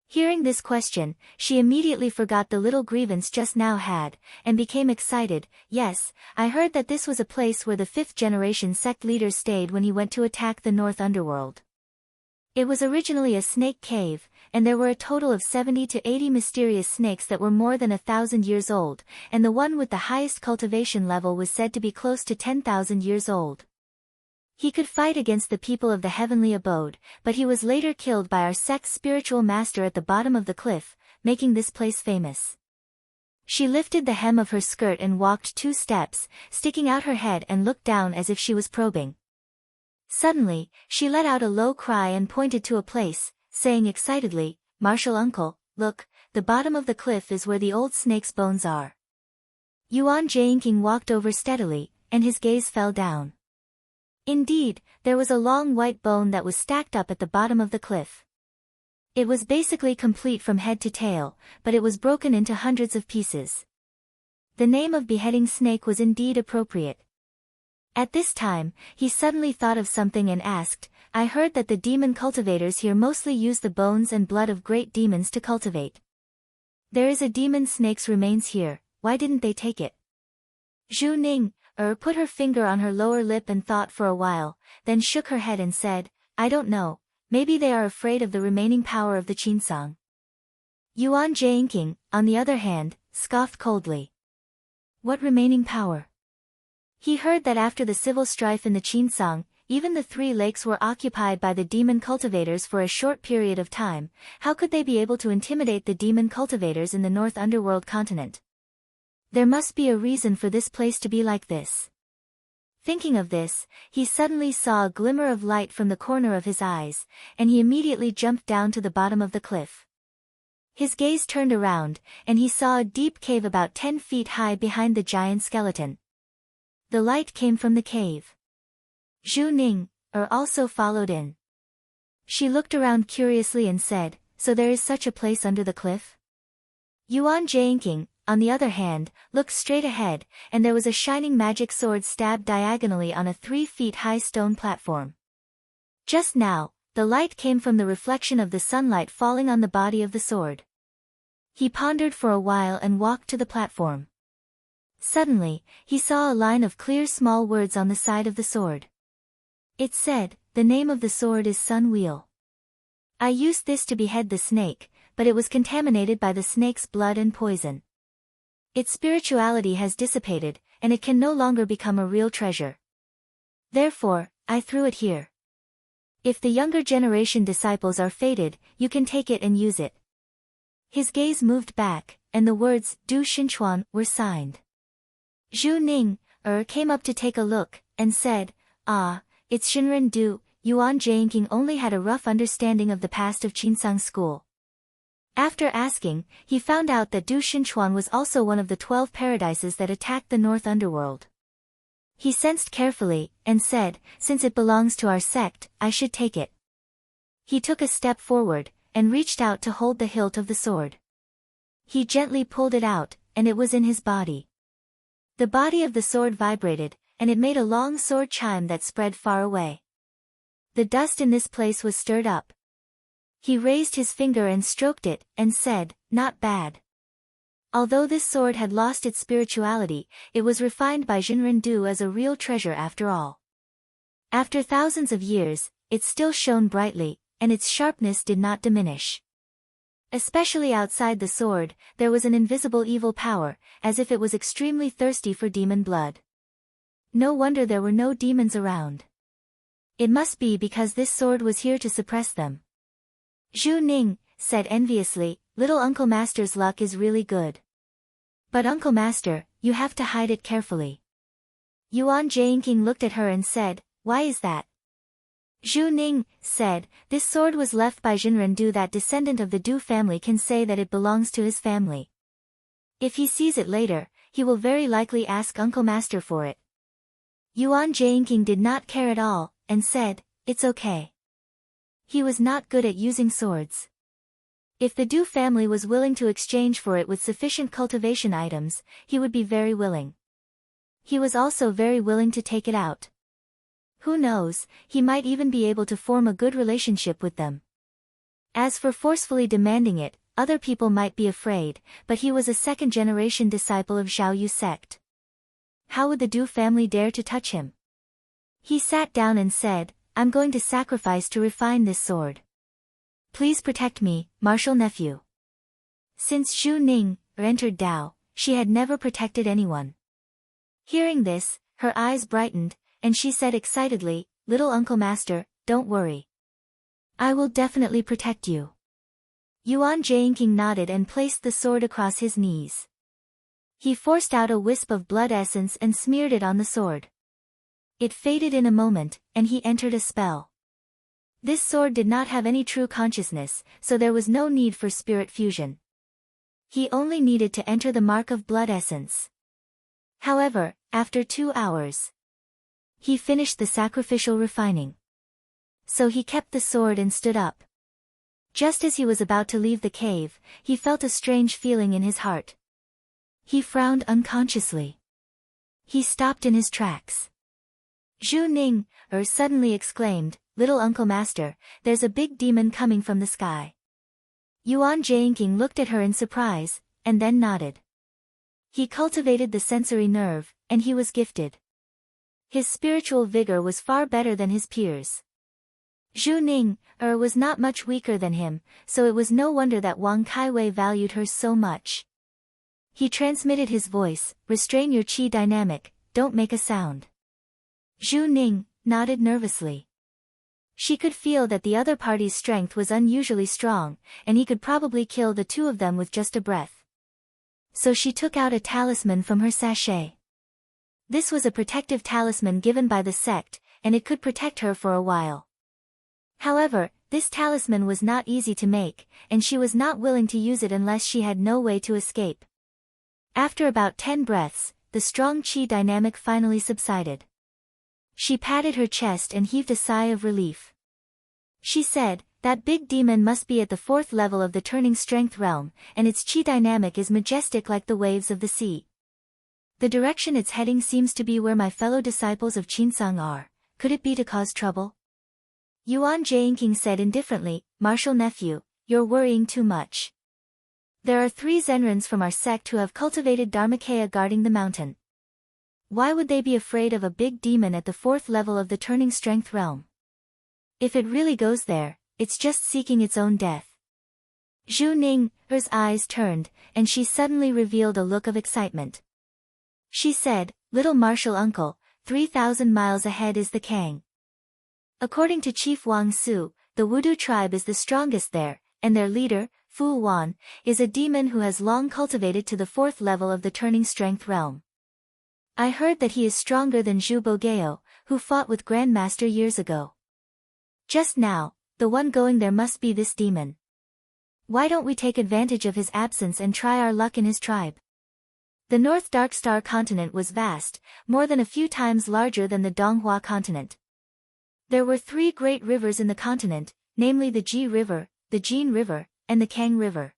Hearing this question, she immediately forgot the little grievance just now had, and became excited. "Yes, I heard that this was a place where the 5th-generation sect leader stayed when he went to attack the North Underworld. It was originally a snake cave, and there were a total of 70 to 80 mysterious snakes that were more than 1,000 years old, and the one with the highest cultivation level was said to be close to 10,000 years old. He could fight against the people of the heavenly abode, but he was later killed by our sect's spiritual master at the bottom of the cliff, making this place famous." She lifted the hem of her skirt and walked 2 steps, sticking out her head and looked down as if she was probing. Suddenly, she let out a low cry and pointed to a place, saying excitedly, "Martial uncle, look, the bottom of the cliff is where the old snake's bones are." Yuan Jianqing walked over steadily, and his gaze fell down. Indeed, there was a long white bone that was stacked up at the bottom of the cliff. It was basically complete from head to tail, but it was broken into hundreds of pieces. The name of beheading snake was indeed appropriate. At this time, he suddenly thought of something and asked, "I heard that the demon cultivators here mostly use the bones and blood of great demons to cultivate. There is a demon snake's remains here, why didn't they take it?" Zhu Ning put her finger on her lower lip and thought for a while, then shook her head and said, "I don't know, maybe they are afraid of the remaining power of the Qinsong." Yuan Jianqing, on the other hand, scoffed coldly. "What remaining power?" He heard that after the civil strife in the Qinsong, even the 3 lakes were occupied by the demon cultivators for a short period of time. How could they be able to intimidate the demon cultivators in the North Underworld continent? There must be a reason for this place to be like this. Thinking of this, he suddenly saw a glimmer of light from the corner of his eyes, and he immediately jumped down to the bottom of the cliff. His gaze turned around, and he saw a deep cave about 10 feet high behind the giant skeleton. The light came from the cave. Zhu Ning also followed in. She looked around curiously and said, "So there is such a place under the cliff?" Yuan Jianqing, on the other hand, looked straight ahead, and there was a shining magic sword stabbed diagonally on a 3 feet high stone platform. Just now, the light came from the reflection of the sunlight falling on the body of the sword. He pondered for a while and walked to the platform. Suddenly, he saw a line of clear small words on the side of the sword. It said, "The name of the sword is Sun Wheel. I used this to behead the snake, but it was contaminated by the snake's blood and poison. Its spirituality has dissipated, and it can no longer become a real treasure. Therefore, I threw it here. If the younger generation disciples are fated, you can take it and use it." His gaze moved back, and the words, "Du Xinchuan," were signed. Zhu Ning came up to take a look, and said, "Ah, it's Shinren Du." Yuan Jianqing only had a rough understanding of the past of Qinsang school. After asking, he found out that Du Xinchuan was also one of the 12 paradises that attacked the North Underworld. He sensed carefully, and said, "Since it belongs to our sect, I should take it." He took a step forward, and reached out to hold the hilt of the sword. He gently pulled it out, and it was in his body. The body of the sword vibrated, and it made a long sword chime that spread far away. The dust in this place was stirred up. He raised his finger and stroked it, and said, "Not bad." Although this sword had lost its spirituality, it was refined by Jinren Du as a real treasure after all. After thousands of years, it still shone brightly, and its sharpness did not diminish. Especially outside the sword, there was an invisible evil power, as if it was extremely thirsty for demon blood. No wonder there were no demons around. It must be because this sword was here to suppress them. Zhu Ning said enviously, little Uncle Master's luck is really good. But Uncle Master, you have to hide it carefully. Yuan Jianqing looked at her and said, why is that? Zhu Ning said, this sword was left by Jinren Du. That descendant of the Du family can say that it belongs to his family. If he sees it later, he will very likely ask Uncle Master for it. Yuan Jianqing did not care at all, and said, it's okay. He was not good at using swords. If the Du family was willing to exchange for it with sufficient cultivation items, he would be very willing. He was also very willing to take it out. Who knows, he might even be able to form a good relationship with them. As for forcefully demanding it, other people might be afraid, but he was a second-generation disciple of Zhao Yu sect. How would the Du family dare to touch him? He sat down and said, I'm going to sacrifice to refine this sword. Please protect me, martial nephew. Since Zhu Ning entered Dao, she had never protected anyone. Hearing this, her eyes brightened, and she said excitedly, little Uncle Master, don't worry. I will definitely protect you. Yuan Jianqing nodded and placed the sword across his knees. He forced out a wisp of blood essence and smeared it on the sword. It faded in a moment, and he entered a spell. This sword did not have any true consciousness, so there was no need for spirit fusion. He only needed to enter the mark of blood essence. However, after 2 hours, he finished the sacrificial refining. So he kept the sword and stood up. Just as he was about to leave the cave, he felt a strange feeling in his heart. He frowned unconsciously. He stopped in his tracks. Zhu Ning suddenly exclaimed, little Uncle Master, there's a big demon coming from the sky. Yuan Jianqing looked at her in surprise, and then nodded. He cultivated the sensory nerve, and he was gifted. His spiritual vigor was far better than his peers. Zhu Ning was not much weaker than him, so it was no wonder that Wang Kaiwei valued her so much. He transmitted his voice, restrain your qi dynamic, don't make a sound. Zhu Ning nodded nervously. She could feel that the other party's strength was unusually strong, and he could probably kill the two of them with just a breath. So she took out a talisman from her sachet. This was a protective talisman given by the sect, and it could protect her for a while. However, this talisman was not easy to make, and she was not willing to use it unless she had no way to escape. After about 10 breaths, the strong qi dynamic finally subsided. She patted her chest and heaved a sigh of relief. She said, that big demon must be at the 4th level of the turning strength realm, and its qi dynamic is majestic like the waves of the sea. The direction it's heading seems to be where my fellow disciples of Qinsang are. Could it be to cause trouble? Yuan Jianqing said indifferently, martial nephew, you're worrying too much. There are 3 Zenrins from our sect who have cultivated Dharmakaya guarding the mountain. Why would they be afraid of a big demon at the 4th level of the turning strength realm? If it really goes there, it's just seeking its own death. Zhu Ning's eyes turned, and she suddenly revealed a look of excitement. She said, little martial uncle, 3,000 miles ahead is the Kang. According to Chief Wang Su, the Wudu tribe is the strongest there, and their leader, Fu Wan, is a demon who has long cultivated to the 4th level of the turning strength realm. I heard that he is stronger than Zhu Bogeo, who fought with Grandmaster years ago. Just now, the one going there must be this demon. Why don't we take advantage of his absence and try our luck in his tribe? The North Dark Star continent was vast, more than a few times larger than the Donghua continent. There were 3 great rivers in the continent, namely the Ji River, the Jin River, and the Kang River.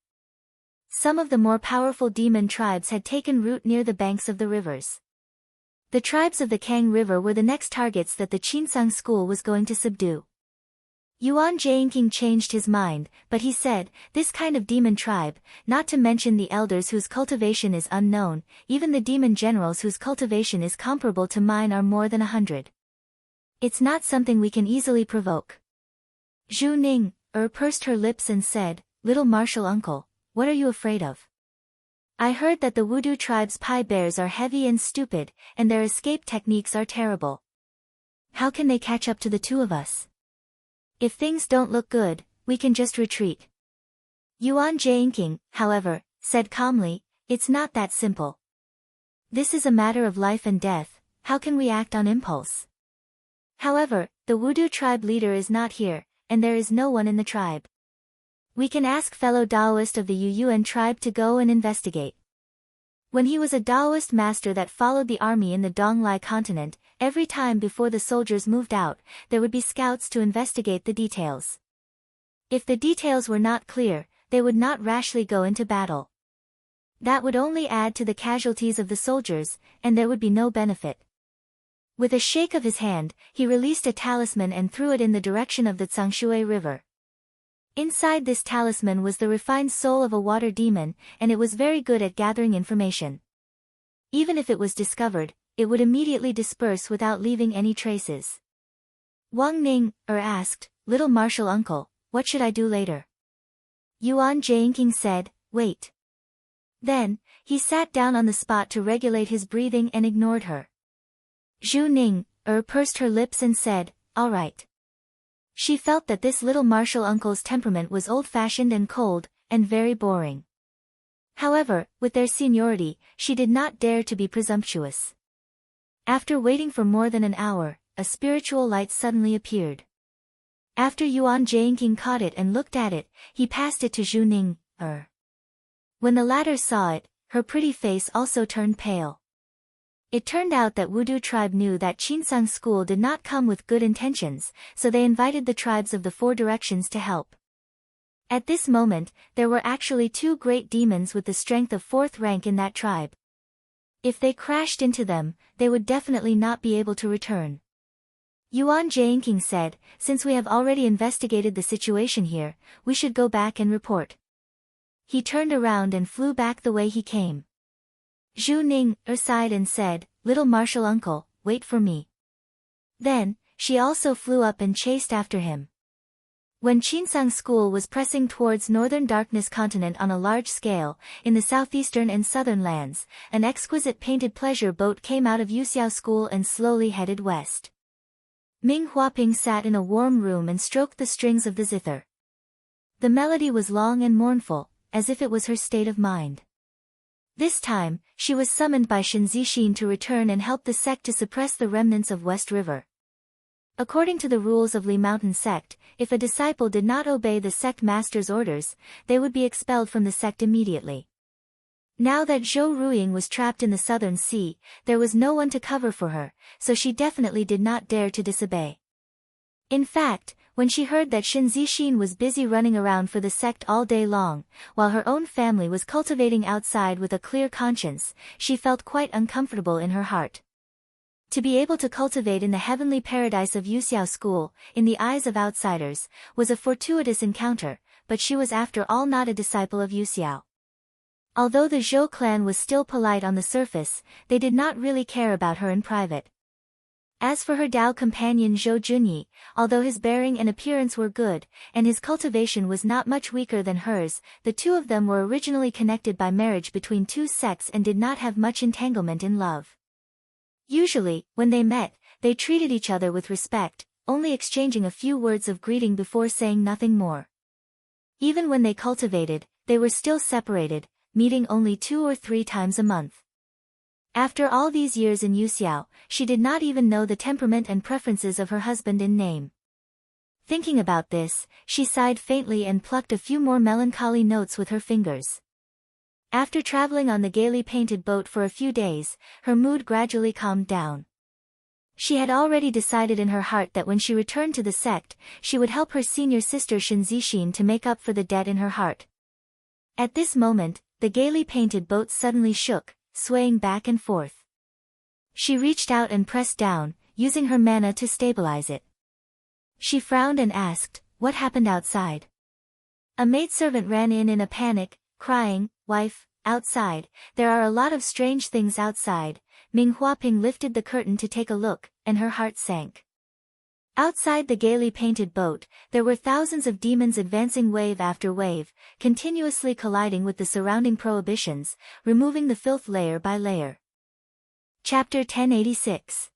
Some of the more powerful demon tribes had taken root near the banks of the rivers. The tribes of the Kang River were the next targets that the Qinsang school was going to subdue. Yuan Jianqing changed his mind, but he said, this kind of demon tribe, not to mention the elders whose cultivation is unknown, even the demon generals whose cultivation is comparable to mine are more than 100. It's not something we can easily provoke. Zhu Ning pursed her lips and said, little martial uncle, what are you afraid of? I heard that the Wudu tribe's pai bears are heavy and stupid, and their escape techniques are terrible. How can they catch up to the 2 of us? If things don't look good, we can just retreat. Yuan Jianqing, however, said calmly, "It's not that simple. This is a matter of life and death, how can we act on impulse? However, the Wudu tribe leader is not here, and there is no one in the tribe. We can ask fellow Daoist of the Yuyuan tribe to go and investigate." When he was a Daoist master that followed the army in the Donglai continent, every time before the soldiers moved out, there would be scouts to investigate the details. If the details were not clear, they would not rashly go into battle. That would only add to the casualties of the soldiers, and there would be no benefit. With a shake of his hand, he released a talisman and threw it in the direction of the Tsangshui River. Inside this talisman was the refined soul of a water demon, and it was very good at gathering information. Even if it was discovered, it would immediately disperse without leaving any traces. Wang Ning asked, "Little martial uncle, what should I do later?" Yuan Jianqing said, "Wait." Then, he sat down on the spot to regulate his breathing and ignored her. Zhu Ning pursed her lips and said, "All right." She felt that this little martial uncle's temperament was old-fashioned and cold, and very boring. However, with their seniority, she did not dare to be presumptuous. After waiting for more than an hour, a spiritual light suddenly appeared. After Yuan Jianqing caught it and looked at it, he passed it to Zhu Ning. When the latter saw it, her pretty face also turned pale. It turned out that Wudu tribe knew that Qinsang school did not come with good intentions, so they invited the tribes of the four directions to help. At this moment, there were actually two great demons with the strength of fourth rank in that tribe. If they crashed into them, they would definitely not be able to return. Yuan Jianqing said, "Since we have already investigated the situation here, we should go back and report." He turned around and flew back the way he came. Zhu Ning sighed and said, "Little martial uncle, wait for me." Then, she also flew up and chased after him. When Qinsang school was pressing towards northern darkness continent on a large scale, in the southeastern and southern lands, an exquisite painted pleasure boat came out of Yuxiao school and slowly headed west. Ming Huaping sat in a warm room and stroked the strings of the zither. The melody was long and mournful, as if it was her state of mind. This time, she was summoned by Shen Zixin to return and help the sect to suppress the remnants of West River. According to the rules of Li Mountain sect, if a disciple did not obey the sect master's orders, they would be expelled from the sect immediately. Now that Zhou Ruiying was trapped in the southern sea, there was no one to cover for her, so she definitely did not dare to disobey. In fact, when she heard that Shen Zixin was busy running around for the sect all day long, while her own family was cultivating outside with a clear conscience, she felt quite uncomfortable in her heart. To be able to cultivate in the heavenly paradise of Yuxiao school, in the eyes of outsiders, was a fortuitous encounter, but she was after all not a disciple of Yuxiao. Although the Zhou clan was still polite on the surface, they did not really care about her in private. As for her Dao companion Zhou Junyi, although his bearing and appearance were good, and his cultivation was not much weaker than hers, the two of them were originally connected by marriage between two sects and did not have much entanglement in love. Usually, when they met, they treated each other with respect, only exchanging a few words of greeting before saying nothing more. Even when they cultivated, they were still separated, meeting only 2 or 3 times a month. After all these years in Yuxiao, she did not even know the temperament and preferences of her husband in name. Thinking about this, she sighed faintly and plucked a few more melancholy notes with her fingers. After traveling on the gaily painted boat for a few days, her mood gradually calmed down. She had already decided in her heart that when she returned to the sect, she would help her senior sister Shen Zixin to make up for the debt in her heart. At this moment, the gaily painted boat suddenly shook, swaying back and forth. She reached out and pressed down, using her mana to stabilize it. She frowned and asked, "What happened outside?" A maidservant ran in a panic, crying, "Wife, outside, there are a lot of strange things outside." Ming Huaping lifted the curtain to take a look, and her heart sank. Outside the gaily painted boat, there were thousands of demons advancing wave after wave, continuously colliding with the surrounding prohibitions, removing the filth layer by layer. Chapter 1086.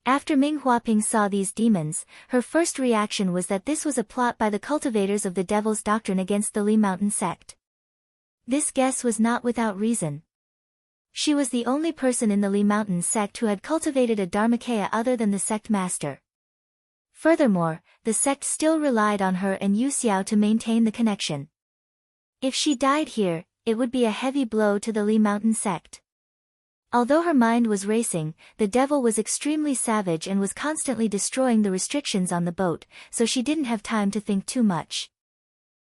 After Ming Huaping saw these demons, her first reaction was that this was a plot by the cultivators of the Devil's Doctrine against the Li Mountain sect. This guess was not without reason. She was the only person in the Li Mountain sect who had cultivated a Dharmakaya other than the sect master. Furthermore, the sect still relied on her and Yu Xiao to maintain the connection. If she died here, it would be a heavy blow to the Li Mountain sect. Although her mind was racing, the devil was extremely savage and was constantly destroying the restrictions on the boat, so she didn't have time to think too much.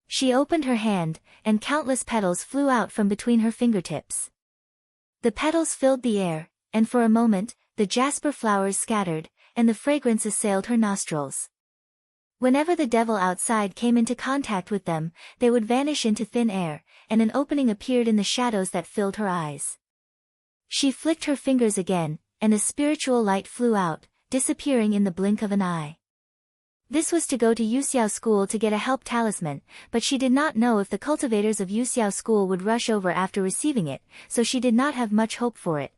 She opened her hand, and countless petals flew out from between her fingertips. The petals filled the air, and for a moment, the jasper flowers scattered, and the fragrance assailed her nostrils. Whenever the devil outside came into contact with them, they would vanish into thin air, and an opening appeared in the shadows that filled her eyes. She flicked her fingers again, and a spiritual light flew out, disappearing in the blink of an eye. This was to go to Yu Xiao School to get a help talisman, but she did not know if the cultivators of Yu Xiao School would rush over after receiving it, so she did not have much hope for it.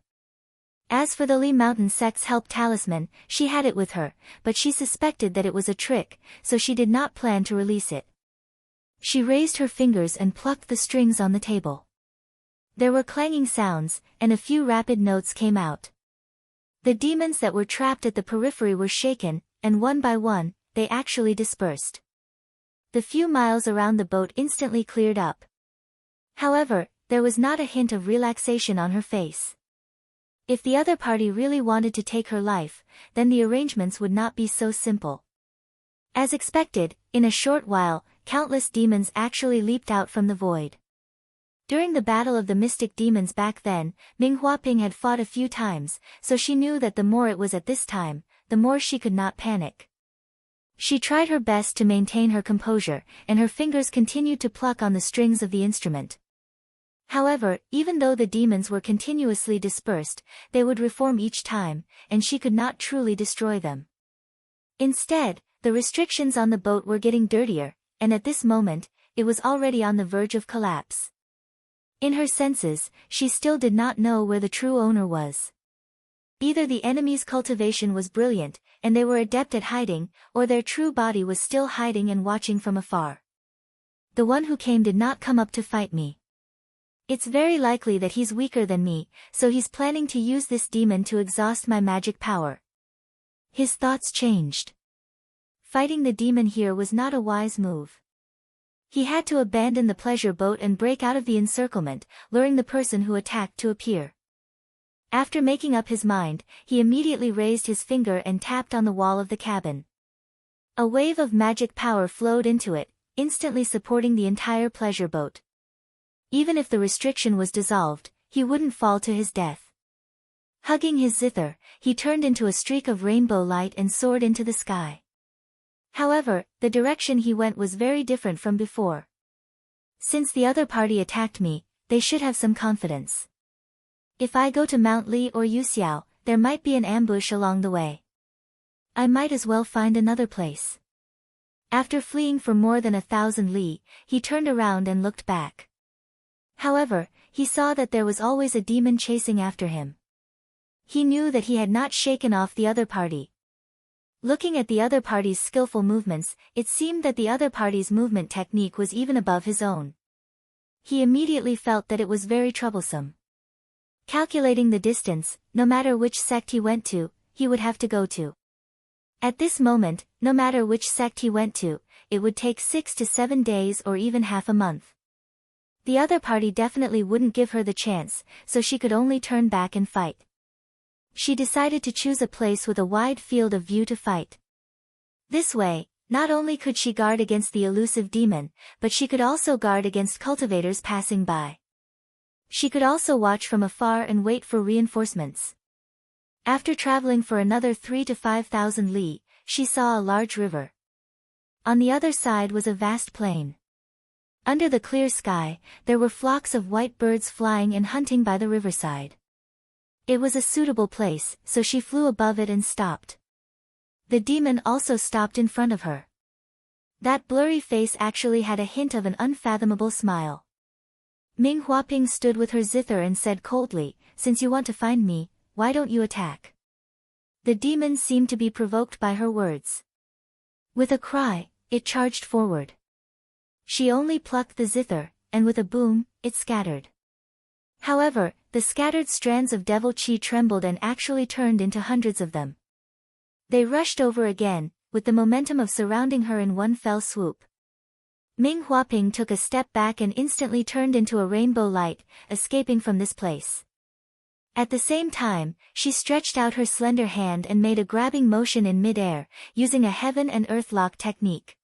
As for the Li Mountain sect's help talisman, she had it with her, but she suspected that it was a trick, so she did not plan to release it. She raised her fingers and plucked the strings on the table. There were clanging sounds, and a few rapid notes came out. The demons that were trapped at the periphery were shaken, and one by one, they actually dispersed. The few miles around the boat instantly cleared up. However, there was not a hint of relaxation on her face. If the other party really wanted to take her life, then the arrangements would not be so simple. As expected, in a short while, countless demons actually leaped out from the void. During the battle of the mystic demons back then, Ming Huaping had fought a few times, so she knew that the more it was at this time, the more she could not panic. She tried her best to maintain her composure, and her fingers continued to pluck on the strings of the instrument. However, even though the demons were continuously dispersed, they would reform each time, and she could not truly destroy them. Instead, the restrictions on the boat were getting dirtier, and at this moment, it was already on the verge of collapse. In her senses, she still did not know where the true owner was. Either the enemy's cultivation was brilliant, and they were adept at hiding, or their true body was still hiding and watching from afar. The one who came did not come up to fight me. It's very likely that he's weaker than me, so he's planning to use this demon to exhaust my magic power. His thoughts changed. Fighting the demon here was not a wise move. He had to abandon the pleasure boat and break out of the encirclement, luring the person who attacked to appear. After making up his mind, he immediately raised his finger and tapped on the wall of the cabin. A wave of magic power flowed into it, instantly supporting the entire pleasure boat. Even if the restriction was dissolved, he wouldn't fall to his death. Hugging his zither, he turned into a streak of rainbow light and soared into the sky. However, the direction he went was very different from before. Since the other party attacked me, they should have some confidence. If I go to Mount Li or Yu Xiao, there might be an ambush along the way. I might as well find another place. After fleeing for more than 1,000 li, he turned around and looked back. However, he saw that there was always a demon chasing after him. He knew that he had not shaken off the other party. Looking at the other party's skillful movements, it seemed that the other party's movement technique was even above his own. He immediately felt that it was very troublesome. Calculating the distance, no matter which sect he went to, he would have to go to. At this moment, no matter which sect he went to, it would take 6 to 7 days or even half a month. The other party definitely wouldn't give her the chance, so she could only turn back and fight. She decided to choose a place with a wide field of view to fight. This way, not only could she guard against the elusive demon, but she could also guard against cultivators passing by. She could also watch from afar and wait for reinforcements. After traveling for another 3 to 5,000 li, she saw a large river. On the other side was a vast plain. Under the clear sky, there were flocks of white birds flying and hunting by the riverside. It was a suitable place, so she flew above it and stopped. The demon also stopped in front of her. That blurry face actually had a hint of an unfathomable smile. Ming Huaping stood with her zither and said coldly, "Since you want to find me, why don't you attack?" The demon seemed to be provoked by her words. With a cry, it charged forward. She only plucked the zither, and with a boom, it scattered. However, the scattered strands of devil chi trembled and actually turned into hundreds of them. They rushed over again, with the momentum of surrounding her in one fell swoop. Ming Huaping took a step back and instantly turned into a rainbow light, escaping from this place. At the same time, she stretched out her slender hand and made a grabbing motion in mid-air, using a heaven and earth lock technique.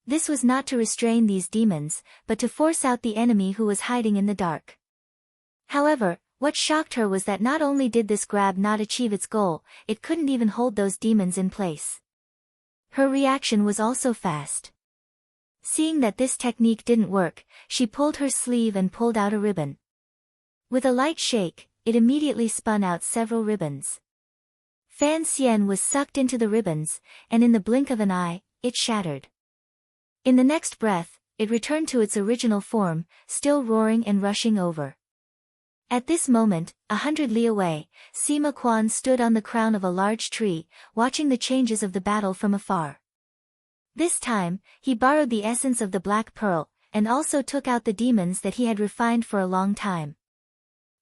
This was not to restrain these demons, but to force out the enemy who was hiding in the dark. However, what shocked her was that not only did this grab not achieve its goal, it couldn't even hold those demons in place. Her reaction was also fast. Seeing that this technique didn't work, she pulled her sleeve and pulled out a ribbon. With a light shake, it immediately spun out several ribbons. Fan Xian was sucked into the ribbons, and in the blink of an eye, it shattered. In the next breath, it returned to its original form, still roaring and rushing over. At this moment, 100 li away, Sima Quan stood on the crown of a large tree, watching the changes of the battle from afar. This time, he borrowed the essence of the Black Pearl, and also took out the demons that he had refined for a long time.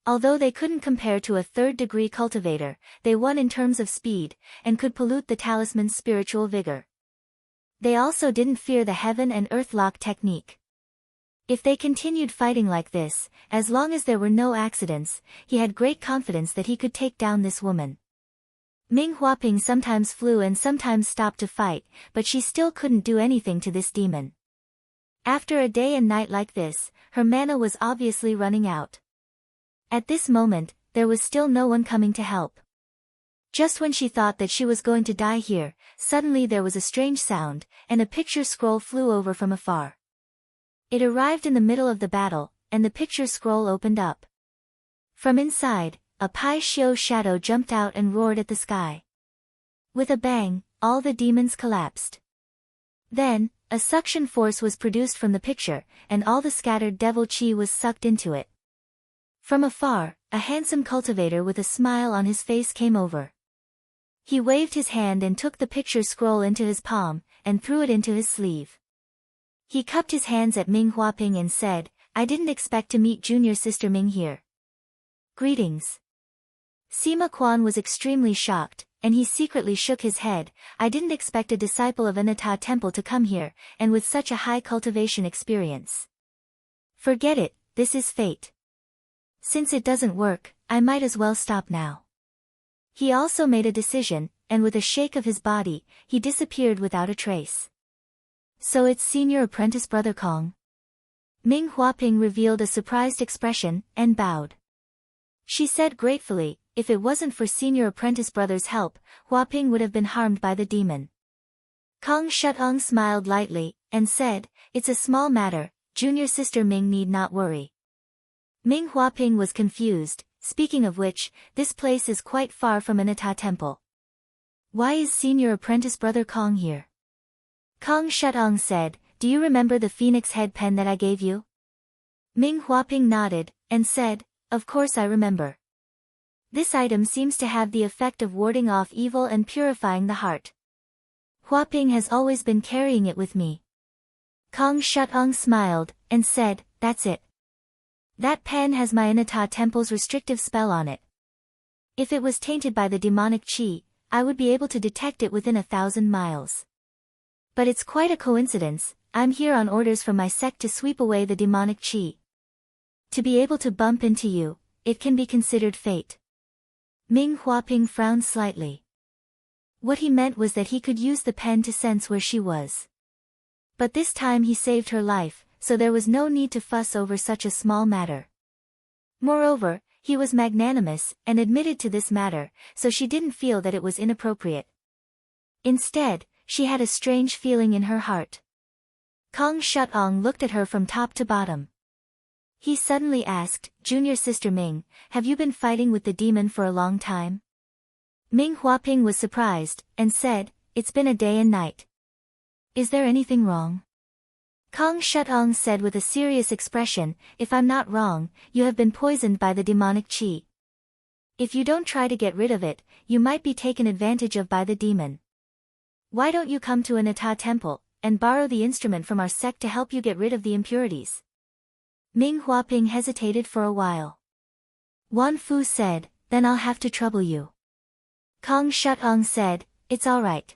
Although they couldn't compare to a third-degree cultivator, they won in terms of speed, and could pollute the talisman's spiritual vigor. They also didn't fear the heaven and earth lock technique. If they continued fighting like this, as long as there were no accidents, he had great confidence that he could take down this woman. Ming Huaping sometimes flew and sometimes stopped to fight, but she still couldn't do anything to this demon. After a day and night like this, her mana was obviously running out. At this moment, there was still no one coming to help. Just when she thought that she was going to die here, suddenly there was a strange sound, and a picture scroll flew over from afar. It arrived in the middle of the battle, and the picture scroll opened up. From inside, a Pai Xiu shadow jumped out and roared at the sky. With a bang, all the demons collapsed. Then, a suction force was produced from the picture, and all the scattered devil chi was sucked into it. From afar, a handsome cultivator with a smile on his face came over. He waved his hand and took the picture scroll into his palm, and threw it into his sleeve. He cupped his hands at Ming Huaping and said, "I didn't expect to meet junior sister Ming here. Greetings." Sima Quan was extremely shocked, and he secretly shook his head. "I didn't expect a disciple of Anata Temple to come here, and with such a high cultivation experience. Forget it, this is fate. Since it doesn't work, I might as well stop now." He also made a decision, and with a shake of his body, he disappeared without a trace. "So it's senior apprentice brother Kong?" Ming Huaping revealed a surprised expression, and bowed. She said gratefully, if it wasn't for senior apprentice brother's help, Huaping would have been harmed by the demon. Kong Shutong smiled lightly, and said, "It's a small matter, junior sister Ming need not worry." Ming Huaping was confused, speaking of which, this place is quite far from Anata Temple. Why is senior apprentice brother Kong here? Kong Shutong said, "Do you remember the phoenix head pen that I gave you?" Ming Huaping nodded, and said, "Of course I remember. This item seems to have the effect of warding off evil and purifying the heart. Huaping has always been carrying it with me." Kong Shutong smiled, and said, "That's it. That pen has my Anata Temple's restrictive spell on it. If it was tainted by the demonic chi, I would be able to detect it within 1,000 miles. But it's quite a coincidence, I'm here on orders from my sect to sweep away the demonic chi. To be able to bump into you, it can be considered fate." Ming Huaping frowned slightly. What he meant was that he could use the pen to sense where she was. But this time he saved her life, so there was no need to fuss over such a small matter. Moreover, he was magnanimous and admitted to this matter, so she didn't feel that it was inappropriate. Instead, she had a strange feeling in her heart. Kong Shutong looked at her from top to bottom. He suddenly asked, "Junior sister Ming, have you been fighting with the demon for a long time?" Ming Huaping was surprised, and said, "It's been a day and night. Is there anything wrong?" Kong Shutong said with a serious expression, "If I'm not wrong, you have been poisoned by the demonic chi." If you don't try to get rid of it, you might be taken advantage of by the demon. Why don't you come to an Ata temple, and borrow the instrument from our sect to help you get rid of the impurities? Ming Huaping hesitated for a while. Wan Fu said, then I'll have to trouble you. Kong Shutong said, it's all right.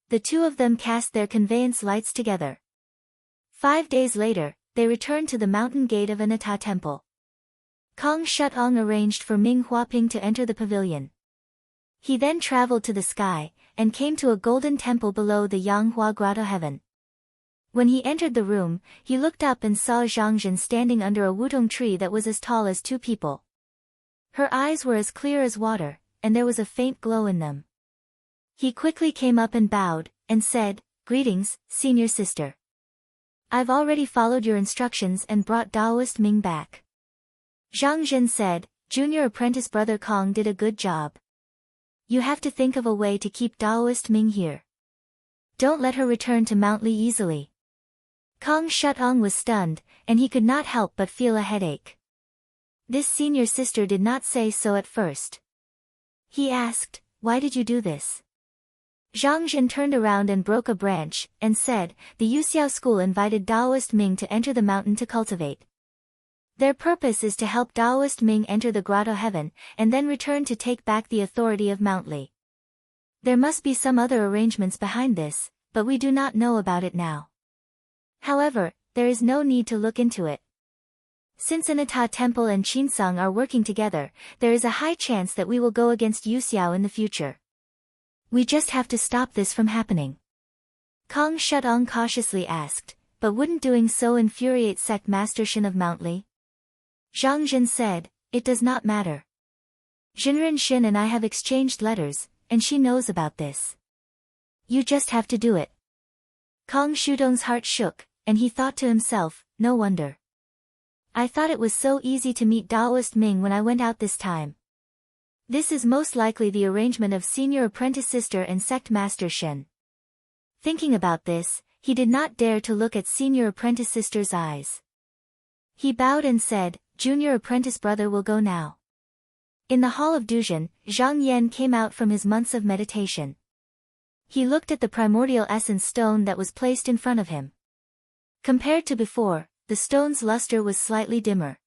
The two of them cast their conveyance lights together. 5 days later, they returned to the mountain gate of an Ata temple. Kong Shutong arranged for Ming Huaping to enter the pavilion. He then traveled to the sky, and came to a golden temple below the Yanghua Grotto heaven. When he entered the room, he looked up and saw Zhang Jin standing under a wutong tree that was as tall as 2 people. Her eyes were as clear as water, and there was a faint glow in them. He quickly came up and bowed, and said, greetings, senior sister. I've already followed your instructions and brought Daoist Ming back. Zhang Jin said, junior apprentice brother Kong did a good job. You have to think of a way to keep Daoist Ming here. Don't let her return to Mount Li easily. Kong Shutong was stunned, and he could not help but feel a headache. This senior sister did not say so at first. He asked, why did you do this? Zhang Jin turned around and broke a branch, and said, the Yuxiao school invited Daoist Ming to enter the mountain to cultivate. Their purpose is to help Daoist Ming enter the grotto heaven, and then return to take back the authority of Mount Li. There must be some other arrangements behind this, but we do not know about it now. However, there is no need to look into it. Since an Ata temple and Qinsang are working together, there is a high chance that we will go against Yuxiao in the future. We just have to stop this from happening. Kong Shutong cautiously asked, but wouldn't doing so infuriate Sect Master Shin of Mount Li? Zhang Jin said, it does not matter. Jinren Shin and I have exchanged letters, and she knows about this. You just have to do it. Kong Shutong's heart shook, and he thought to himself, no wonder. I thought it was so easy to meet Daoist Ming when I went out this time. This is most likely the arrangement of senior apprentice sister and sect master Shen. Thinking about this, he did not dare to look at senior apprentice sister's eyes. He bowed and said, junior apprentice brother will go now. In the hall of Duzhen, Zhang Yan came out from his months of meditation. He looked at the primordial essence stone that was placed in front of him. Compared to before, the stone's luster was slightly dimmer.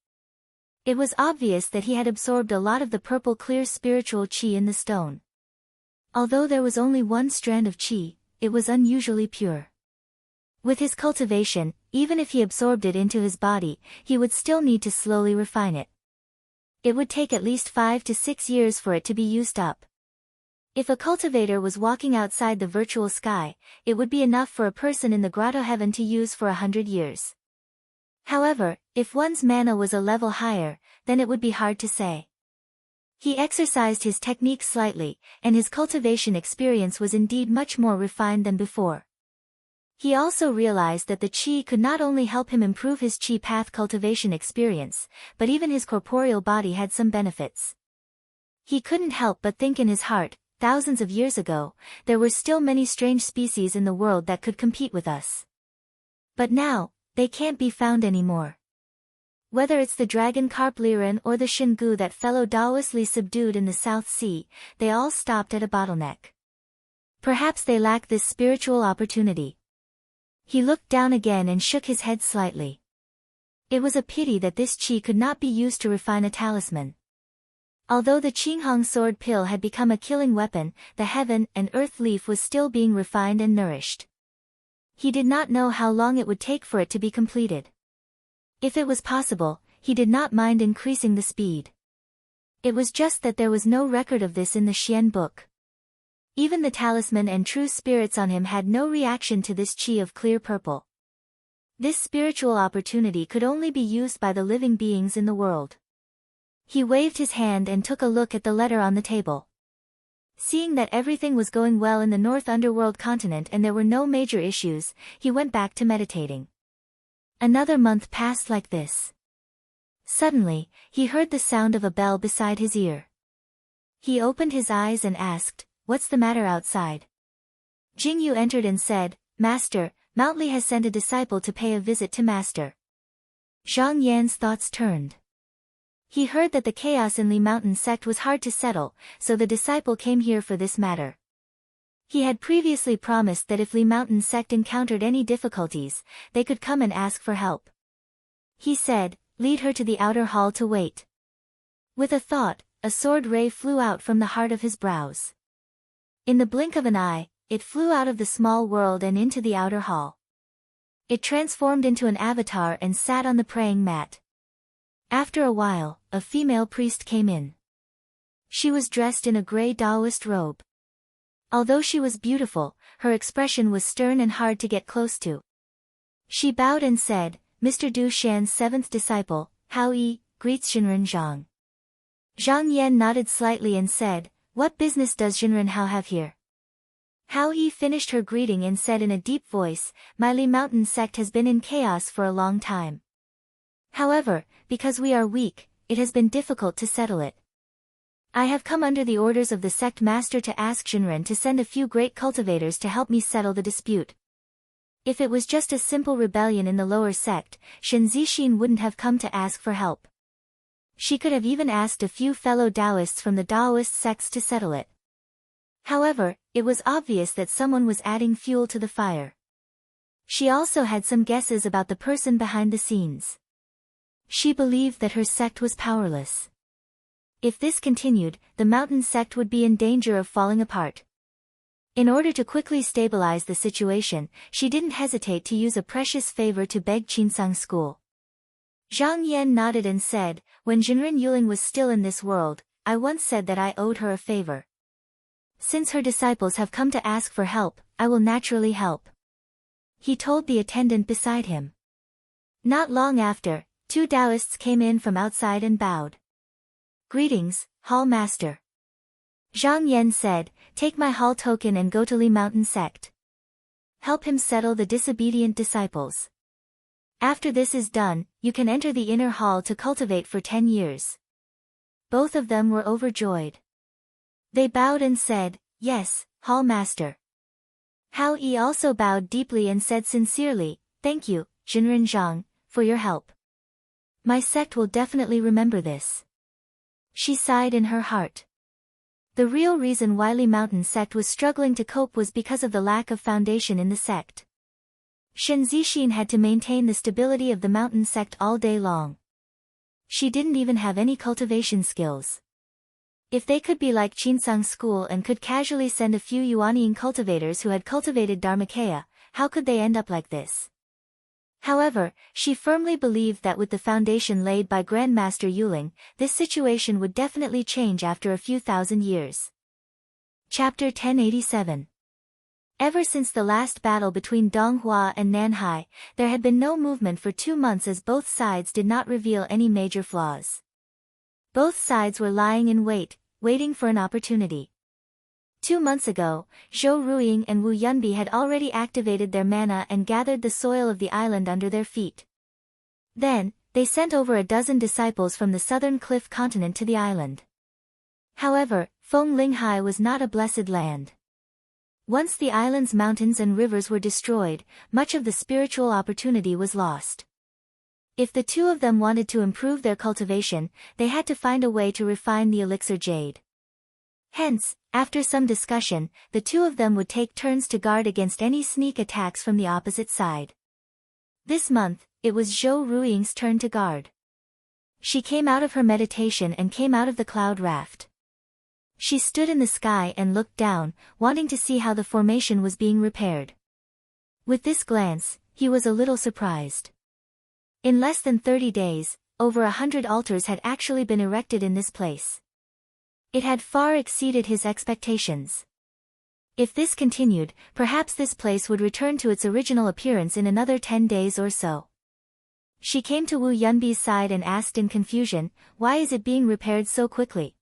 It was obvious that he had absorbed a lot of the purple clear spiritual qi in the stone. Although there was only one strand of qi, it was unusually pure. With his cultivation, even if he absorbed it into his body, he would still need to slowly refine it. It would take at least 5 to 6 years for it to be used up. If a cultivator was walking outside the virtual sky, it would be enough for a person in the grotto heaven to use for 100 years. However, if one's mana was a level higher, then it would be hard to say. He exercised his technique slightly, and his cultivation experience was indeed much more refined than before. He also realized that the qi could not only help him improve his qi path cultivation experience, but even his corporeal body had some benefits. He couldn't help but think in his heart, thousands of years ago, there were still many strange species in the world that could compete with us. But now, they can't be found anymore. Whether it's the dragon carp liren or the shingu that fellow Daoist Li subdued in the South Sea, they all stopped at a bottleneck. Perhaps they lack this spiritual opportunity. He looked down again and shook his head slightly. It was a pity that this qi could not be used to refine a talisman. Although the Qinghong sword pill had become a killing weapon, the heaven and earth leaf was still being refined and nourished. He did not know how long it would take for it to be completed. If it was possible, he did not mind increasing the speed. It was just that there was no record of this in the Xian book. Even the talisman and true spirits on him had no reaction to this qi of clear purple. This spiritual opportunity could only be used by the living beings in the world. He waved his hand and took a look at the letter on the table. Seeing that everything was going well in the North Underworld continent and there were no major issues, he went back to meditating. Another month passed like this. Suddenly, he heard the sound of a bell beside his ear. He opened his eyes and asked, "What's the matter outside?" Jingyu entered and said, "Master, Mount Li has sent a disciple to pay a visit to Master." Zhang Yan's thoughts turned. He heard that the chaos in Li Mountain sect was hard to settle, so the disciple came here for this matter. He had previously promised that if Li Mountain sect encountered any difficulties, they could come and ask for help. He said, "Lead her to the outer hall to wait." With a thought, a sword ray flew out from the heart of his brows. In the blink of an eye, it flew out of the small world and into the outer hall. It transformed into an avatar and sat on the praying mat. After a while, a female priest came in. She was dressed in a gray Taoist robe. Although she was beautiful, her expression was stern and hard to get close to. She bowed and said, "Mr. Du Shan's seventh disciple, Hao Yi, greets Xinren Zhang." Zhang Yan nodded slightly and said, "What business does Xinren Hao have here?" Hao Yi finished her greeting and said in a deep voice, "My Li Mountain sect has been in chaos for a long time. However, because we are weak, it has been difficult to settle it. I have come under the orders of the sect master to ask Xinren to send a few great cultivators to help me settle the dispute. If it was just a simple rebellion in the lower sect, Shen Zixin wouldn't have come to ask for help. She could have even asked a few fellow Taoists from the Taoist sects to settle it. However, it was obvious that someone was adding fuel to the fire. She also had some guesses about the person behind the scenes. She believed that her sect was powerless. If this continued, the mountain sect would be in danger of falling apart. In order to quickly stabilize the situation, she didn't hesitate to use a precious favor to beg Qinsang school. Zhang Yan nodded and said, "When Xinren Yuling was still in this world, I once said that I owed her a favor. Since her disciples have come to ask for help, I will naturally help." He told the attendant beside him. Not long after, two Taoists came in from outside and bowed. "Greetings, Hall Master." Zhang Yan said, "Take my hall token and go to Li Mountain sect. Help him settle the disobedient disciples. After this is done, you can enter the inner hall to cultivate for 10 years. Both of them were overjoyed. They bowed and said, "Yes, Hall Master." Hao Yi also bowed deeply and said sincerely, "Thank you, Xinren Zhang, for your help. My sect will definitely remember this." She sighed in her heart. The real reason why Li Mountain sect was struggling to cope was because of the lack of foundation in the sect. Shen Zixin had to maintain the stability of the mountain sect all day long. She didn't even have any cultivation skills. If they could be like Qinsang school and could casually send a few Yuanian cultivators who had cultivated Dharmakaya, how could they end up like this? However, she firmly believed that with the foundation laid by Grandmaster Yuling, this situation would definitely change after a few thousand years. Chapter 1087. Ever since the last battle between Donghua and Nanhai, there had been no movement for 2 months as both sides did not reveal any major flaws. Both sides were lying in wait, waiting for an opportunity. 2 months ago, Zhou Ruiying and Wu Yunbi had already activated their mana and gathered the soil of the island under their feet. Then, they sent over a dozen disciples from the southern cliff continent to the island. However, Feng Linghai was not a blessed land. Once the island's mountains and rivers were destroyed, much of the spiritual opportunity was lost. If the two of them wanted to improve their cultivation, they had to find a way to refine the elixir jade. Hence, after some discussion, the two of them would take turns to guard against any sneak attacks from the opposite side. This month, it was Zhou Ruiying's turn to guard. She came out of her meditation and came out of the cloud raft. She stood in the sky and looked down, wanting to see how the formation was being repaired. With this glance, he was a little surprised. In less than 30 days, over 100 altars had actually been erected in this place. It had far exceeded his expectations. If this continued, perhaps this place would return to its original appearance in another 10 days or so. She came to Wu Yunbi's side and asked in confusion, "Why is it being repaired so quickly?"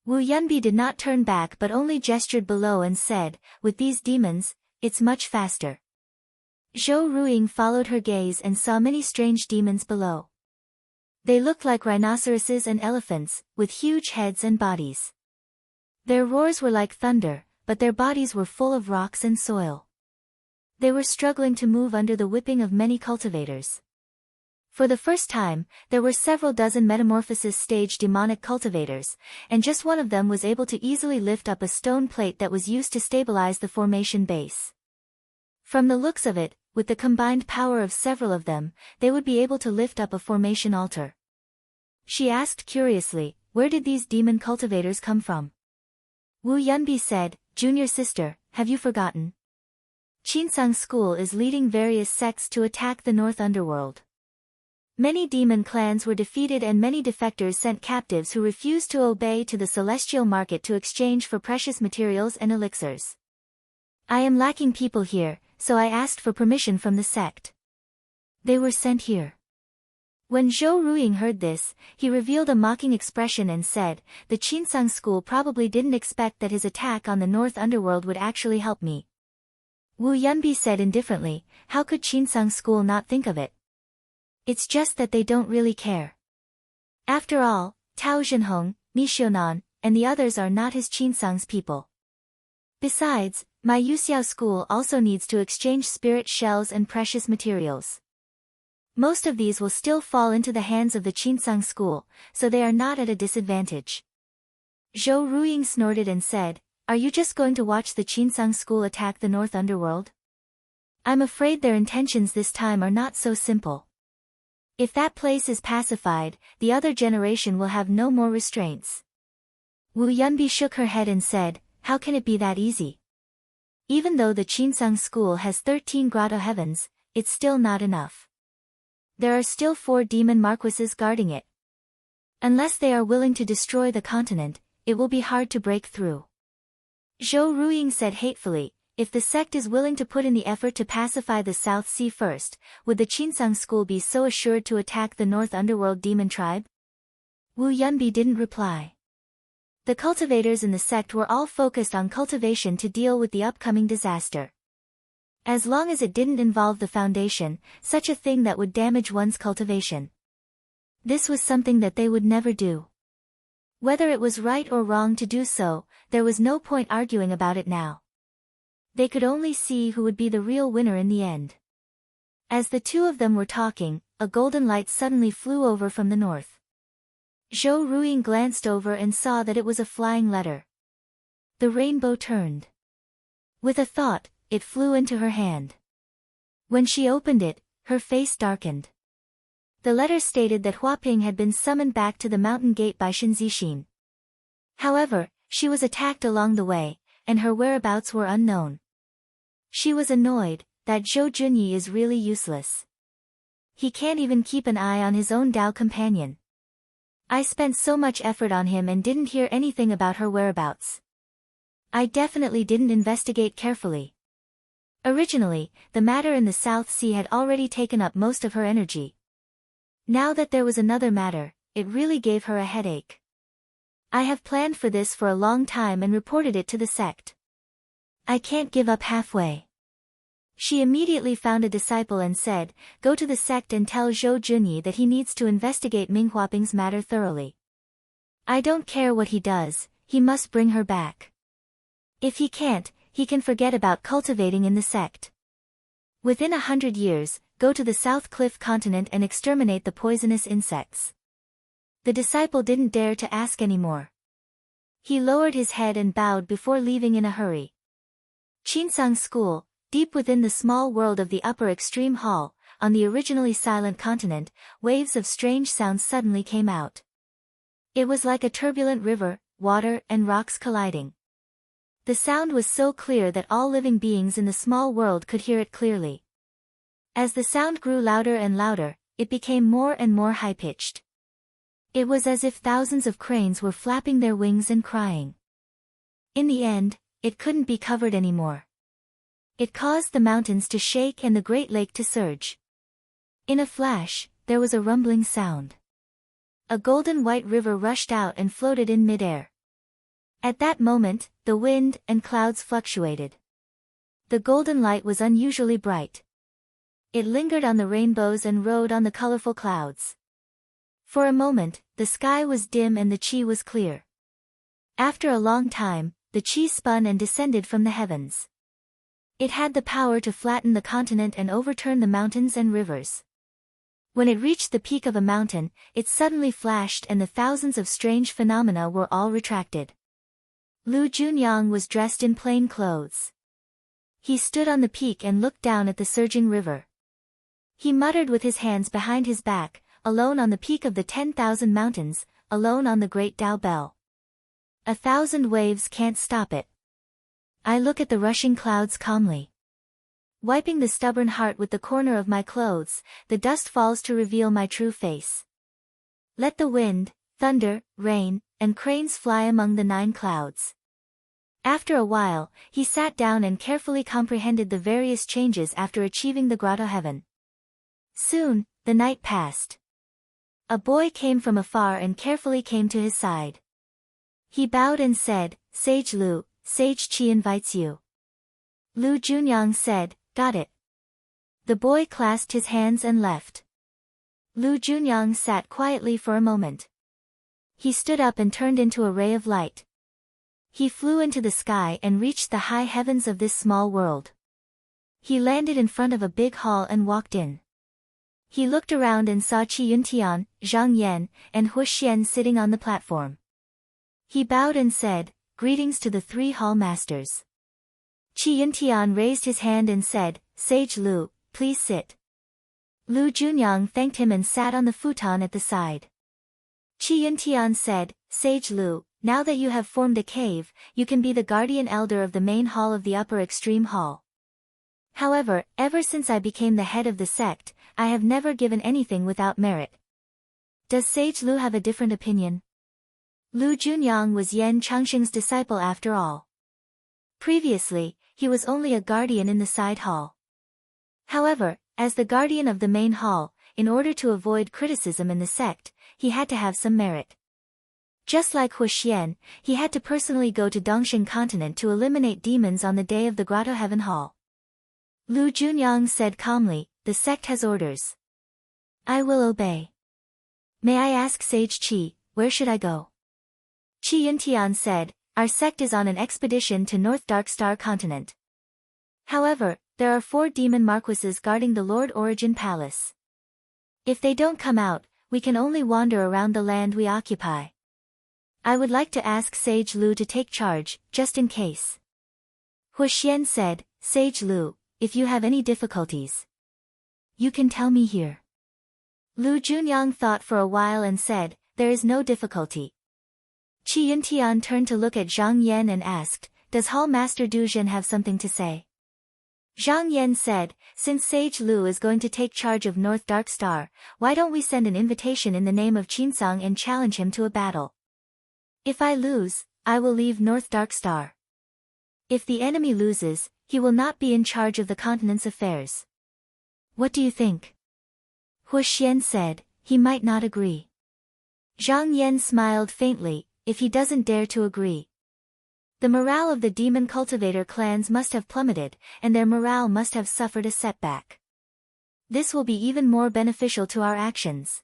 Wu Yunbi did not turn back but only gestured below and said, "With these demons, it's much faster." Zhou Ruiying followed her gaze and saw many strange demons below. They looked like rhinoceroses and elephants, with huge heads and bodies. Their roars were like thunder, but their bodies were full of rocks and soil. They were struggling to move under the whipping of many cultivators. For the first time, there were several dozen metamorphosis stage demonic cultivators, and just one of them was able to easily lift up a stone plate that was used to stabilize the formation base. From the looks of it, with the combined power of several of them, they would be able to lift up a formation altar. She asked curiously, where did these demon cultivators come from? Wu Yunbi said, Junior sister, have you forgotten? Qinsang School is leading various sects to attack the North Underworld. Many demon clans were defeated and many defectors sent captives who refused to obey to the celestial market to exchange for precious materials and elixirs. I am lacking people here, so I asked for permission from the sect. They were sent here. When Zhou Ruiying heard this, he revealed a mocking expression and said, the Qinsang School probably didn't expect that his attack on the North Underworld would actually help me. Wu Yunbi said indifferently, how could Qinsang School not think of it? It's just that they don't really care. After all, Tao Zhenhong, Mi Xiunan, and the others are not his Qinsang's people. Besides, my Yuxiao school also needs to exchange spirit shells and precious materials. Most of these will still fall into the hands of the Qinsang school, so they are not at a disadvantage. Zhou Ruiying snorted and said, are you just going to watch the Qinsang school attack the North Underworld? I'm afraid their intentions this time are not so simple. If that place is pacified, the other generation will have no more restraints. Wu Yunbi shook her head and said, how can it be that easy? Even though the Qinsang school has 13 grotto heavens, it's still not enough. There are still 4 demon marquises guarding it. Unless they are willing to destroy the continent, it will be hard to break through. Zhou Ruiying said hatefully, if the sect is willing to put in the effort to pacify the South Sea first, would the Qinsang school be so assured to attack the North Underworld demon tribe? Wu Yunbi didn't reply. The cultivators in the sect were all focused on cultivation to deal with the upcoming disaster. As long as it didn't involve the foundation, such a thing that would damage one's cultivation. This was something that they would never do. Whether it was right or wrong to do so, there was no point arguing about it now. They could only see who would be the real winner in the end. As the two of them were talking, a golden light suddenly flew over from the north. Zhou Ruiying glanced over and saw that it was a flying letter. The rainbow turned. With a thought, it flew into her hand. When she opened it, her face darkened. The letter stated that Huaping had been summoned back to the mountain gate by Shen Zixin. However, she was attacked along the way, and her whereabouts were unknown. She was annoyed that Zhou Junyi is really useless. He can't even keep an eye on his own Dao companion. I spent so much effort on him and didn't hear anything about her whereabouts. I definitely didn't investigate carefully. Originally, the matter in the South Sea had already taken up most of her energy. Now that there was another matter, it really gave her a headache. I have planned for this for a long time and reported it to the sect. I can't give up halfway. She immediately found a disciple and said, go to the sect and tell Zhou Junyi that he needs to investigate Ming Huaping's matter thoroughly. I don't care what he does, he must bring her back. If he can't, he can forget about cultivating in the sect. Within 100 years, go to the South Cliff continent and exterminate the poisonous insects. The disciple didn't dare to ask any more. He lowered his head and bowed before leaving in a hurry. Qinsang School, deep within the small world of the upper extreme hall, on the originally silent continent, waves of strange sounds suddenly came out. It was like a turbulent river, water and rocks colliding. The sound was so clear that all living beings in the small world could hear it clearly. As the sound grew louder and louder, it became more and more high-pitched. It was as if thousands of cranes were flapping their wings and crying. In the end, it couldn't be covered anymore. It caused the mountains to shake and the Great Lake to surge. In a flash, there was a rumbling sound. A golden white river rushed out and floated in midair. At that moment, the wind and clouds fluctuated. The golden light was unusually bright. It lingered on the rainbows and rode on the colorful clouds. For a moment, the sky was dim and the qi was clear. After a long time, the qi spun and descended from the heavens. It had the power to flatten the continent and overturn the mountains and rivers. When it reached the peak of a mountain, it suddenly flashed and the thousands of strange phenomena were all retracted. Lu Junyang was dressed in plain clothes. He stood on the peak and looked down at the surging river. He muttered with his hands behind his back, alone on the peak of the 10,000 mountains, alone on the great Tao Bell. 1,000 waves can't stop it. I look at the rushing clouds calmly. Wiping the stubborn heart with the corner of my clothes, the dust falls to reveal my true face. Let the wind, thunder, rain, and cranes fly among the 9 clouds. After a while, he sat down and carefully comprehended the various changes after achieving the grotto heaven. Soon, the night passed. A boy came from afar and carefully came to his side. He bowed and said, "Sage Lu, Sage Qi invites you." Lu Junyang said, "Got it." The boy clasped his hands and left. Lu Junyang sat quietly for a moment. He stood up and turned into a ray of light. He flew into the sky and reached the high heavens of this small world. He landed in front of a big hall and walked in. He looked around and saw Qi Yuntian, Zhang Yan, and Hu Xian sitting on the platform. He bowed and said, "Greetings to the 3 hall masters." Qi Yuntian raised his hand and said, "Sage Lu, please sit." Lu Junyang thanked him and sat on the futon at the side. Qi Yuntian said, "Sage Lu, now that you have formed a cave, you can be the guardian elder of the main hall of the upper extreme hall. However, ever since I became the head of the sect, I have never given anything without merit. Does Sage Lu have a different opinion?" Lu Junyang was Yan Changxing's disciple after all. Previously, he was only a guardian in the side hall. However, as the guardian of the main hall, in order to avoid criticism in the sect, he had to have some merit. Just like Hu Xian, he had to personally go to Dongxing continent to eliminate demons on the day of the Grotto Heaven Hall. Lu Junyang said calmly, "The sect has orders. I will obey. May I ask Sage Qi, where should I go?" Qi Yuntian said, "Our sect is on an expedition to North Dark Star continent. However, there are 4 demon marquises guarding the Lord Origin Palace. If they don't come out, we can only wander around the land we occupy. I would like to ask Sage Lu to take charge, just in case." Hu Xian said, "Sage Lu, if you have any difficulties, you can tell me here." Lu Junyang thought for a while and said, "There is no difficulty." Qi Yuntian turned to look at Zhang Yan and asked, "Does Hall Master Du Zhen have something to say?" Zhang Yan said, "Since Sage Lu is going to take charge of North Dark Star, why don't we send an invitation in the name of Qinsang and challenge him to a battle? If I lose, I will leave North Dark Star. If the enemy loses, he will not be in charge of the continent's affairs. What do you think?" Hu Xian said, "He might not agree." Zhang Yan smiled faintly, "If he doesn't dare to agree, the morale of the demon cultivator clans must have plummeted, and their morale must have suffered a setback. This will be even more beneficial to our actions.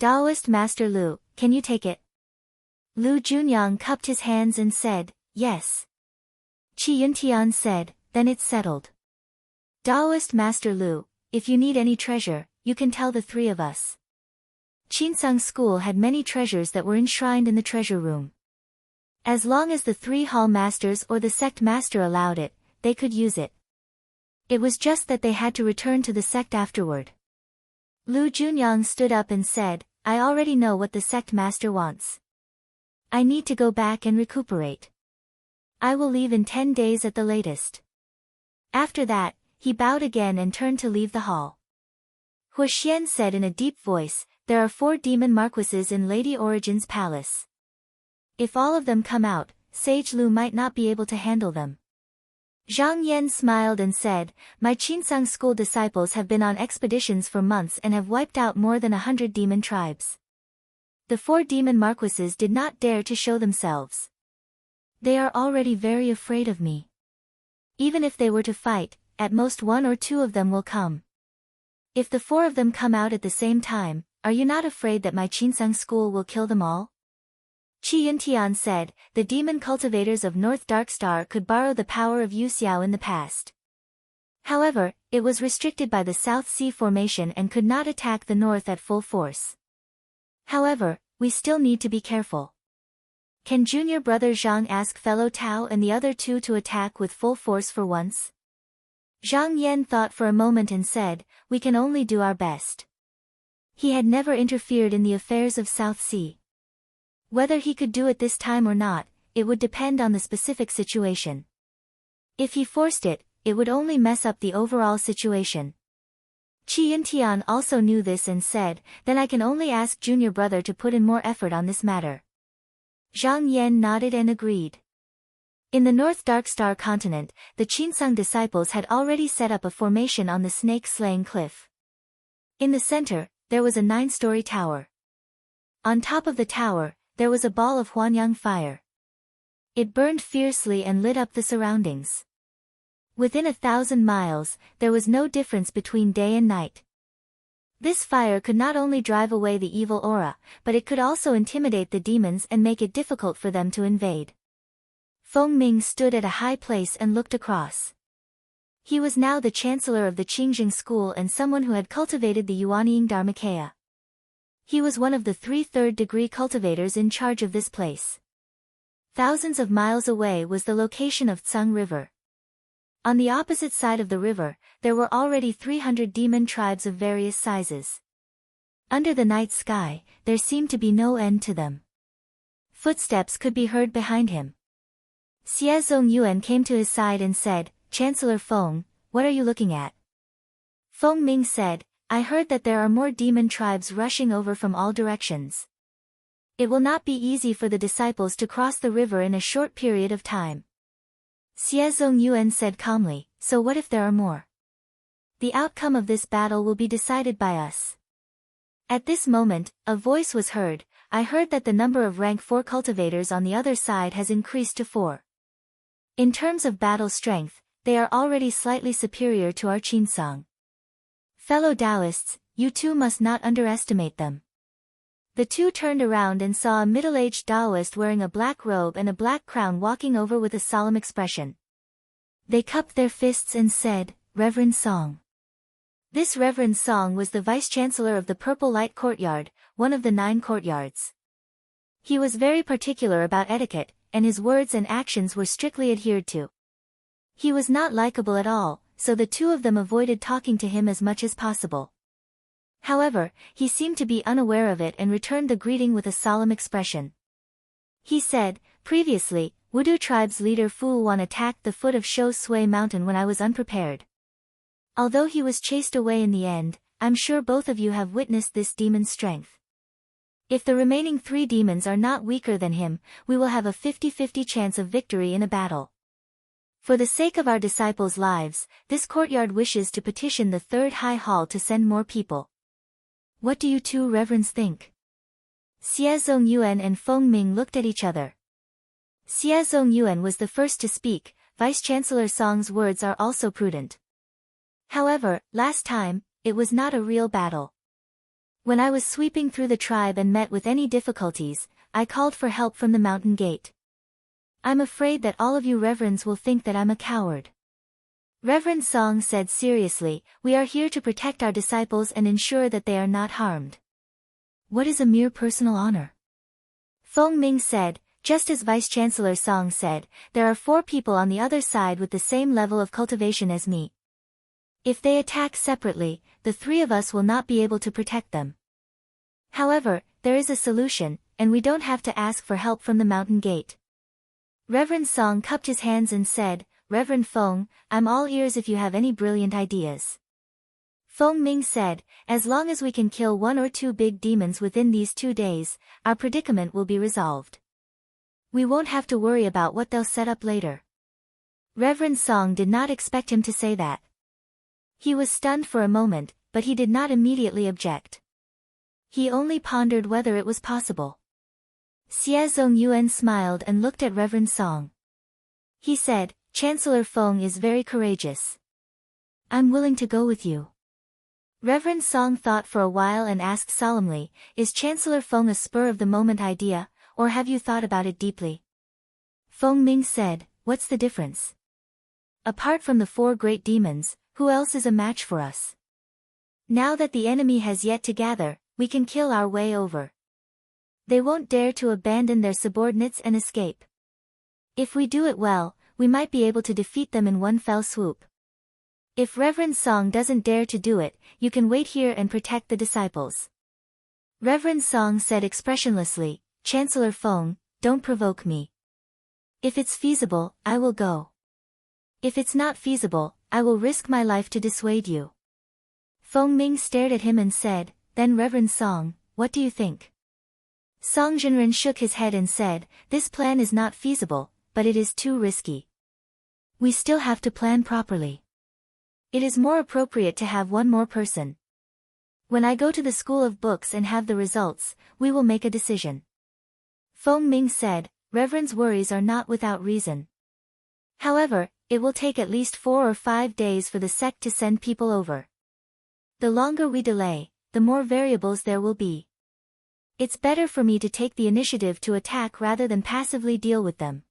Taoist Master Lu, can you take it?" Lu Junyang cupped his hands and said, "Yes." Qi Yuntian said, "Then it's settled. Taoist Master Lu, if you need any treasure, you can tell the 3 of us." Qinsang School had many treasures that were enshrined in the treasure room. As long as the 3 hall masters or the sect master allowed it, they could use it. It was just that they had to return to the sect afterward. Lu Junyang stood up and said, "I already know what the sect master wants. I need to go back and recuperate. I will leave in 10 days at the latest." After that, he bowed again and turned to leave the hall. Hu Xian said in a deep voice, "There are 4 demon marquises in Lady Origin's palace. If all of them come out, Sage Lu might not be able to handle them." Zhang Yan smiled and said, "My Qinsang School disciples have been on expeditions for months and have wiped out more than 100 demon tribes. The 4 demon marquises did not dare to show themselves. They are already very afraid of me. Even if they were to fight, at most 1 or 2 of them will come. If the 4 of them come out at the same time, are you not afraid that my Qinsang School will kill them all?" Qi Yuntian said, "The demon cultivators of North Dark Star could borrow the power of Yu Xiao in the past. However, it was restricted by the South Sea Formation and could not attack the north at full force. However, we still need to be careful. Can junior brother Zhang ask fellow Tao and the other two to attack with full force for once? Zhang Yan thought for a moment and said, we can only do our best. He had never interfered in the affairs of South Sea. Whether he could do it this time or not, it would depend on the specific situation. If he forced it, it would only mess up the overall situation. Qi Yintian also knew this and said, then I can only ask junior brother to put in more effort on this matter. Zhang Yan nodded and agreed. In the North Dark Star continent, the Qinsang disciples had already set up a formation on the snake-slaying cliff. In the center, there was a 9-story tower. On top of the tower, there was a ball of Huanyang fire. It burned fiercely and lit up the surroundings. Within 1,000 miles, there was no difference between day and night. This fire could not only drive away the evil aura, but it could also intimidate the demons and make it difficult for them to invade. Feng Ming stood at a high place and looked across. He was now the chancellor of the Qingjing school and someone who had cultivated the Yuanying Dharmakaya. He was one of the 3 third-degree cultivators in charge of this place. Thousands of miles away was the location of Tsang River. On the opposite side of the river, there were already 300 demon tribes of various sizes. Under the night sky, there seemed to be no end to them. Footsteps could be heard behind him. Xie Zongyuan came to his side and said, Chancellor Feng, what are you looking at? Feng Ming said, I heard that there are more demon tribes rushing over from all directions. It will not be easy for the disciples to cross the river in a short period of time. Xie Zongyuan said calmly, so what if there are more? The outcome of this battle will be decided by us. At this moment, a voice was heard, I heard that the number of rank 4 cultivators on the other side has increased to 4. In terms of battle strength, they are already slightly superior to our Qinsang. Fellow Taoists, you too must not underestimate them. The two turned around and saw a middle-aged Taoist wearing a black robe and a black crown walking over with a solemn expression. They cupped their fists and said, Reverend Song. This Reverend Song was the vice-chancellor of the Purple Light Courtyard, one of the 9 courtyards. He was very particular about etiquette, and his words and actions were strictly adhered to. He was not likable at all, so the two of them avoided talking to him as much as possible. However, he seemed to be unaware of it and returned the greeting with a solemn expression. He said, previously, Wudu tribe's leader Fu Wan attacked the foot of Shou Sui Mountain when I was unprepared. Although he was chased away in the end, I'm sure both of you have witnessed this demon's strength. If the remaining 3 demons are not weaker than him, we will have a 50-50 chance of victory in a battle. For the sake of our disciples' lives, this courtyard wishes to petition the 3rd High Hall to send more people. What do you two reverends think? Xie Zongyuan and Feng Ming looked at each other. Xie Zongyuan was the first to speak, Vice-Chancellor Song's words are also prudent. However, last time, it was not a real battle. When I was sweeping through the tribe and met with any difficulties, I called for help from the mountain gate. I'm afraid that all of you reverends will think that I'm a coward. Reverend Song said seriously, we are here to protect our disciples and ensure that they are not harmed. What is a mere personal honor? Feng Ming said, just as Vice-Chancellor Song said, there are 4 people on the other side with the same level of cultivation as me. If they attack separately, the 3 of us will not be able to protect them. However, there is a solution, and we don't have to ask for help from the mountain gate. Reverend Song cupped his hands and said, Reverend Feng, I'm all ears if you have any brilliant ideas. Feng Ming said, as long as we can kill 1 or 2 big demons within these 2 days, our predicament will be resolved. We won't have to worry about what they'll set up later. Reverend Song did not expect him to say that. He was stunned for a moment, but he did not immediately object. He only pondered whether it was possible. Xie Zongyuan smiled and looked at Reverend Song. He said, Chancellor Feng is very courageous. I'm willing to go with you. Reverend Song thought for a while and asked solemnly, is Chancellor Feng a spur-of-the-moment idea, or have you thought about it deeply? Feng Ming said, what's the difference? Apart from the 4 great demons, Who else is a match for us? Now that the enemy has yet to gather, we can kill our way over. They won't dare to abandon their subordinates and escape. If we do it well, we might be able to defeat them in one fell swoop. If Reverend Song doesn't dare to do it, you can wait here and protect the disciples. Reverend Song said expressionlessly, Chancellor Feng, don't provoke me. If it's feasible, I will go. If it's not feasible, I will risk my life to dissuade you. Feng Ming stared at him and said, then Reverend Song, what do you think? Song Jinren shook his head and said, this plan is not feasible, but it is too risky. We still have to plan properly. It is more appropriate to have one more person. When I go to the School of Books and have the results, we will make a decision. Feng Ming said, Reverend's worries are not without reason. However, it will take at least 4 or 5 days for the sect to send people over. The longer we delay, the more variables there will be. It's better for me to take the initiative to attack rather than passively deal with them.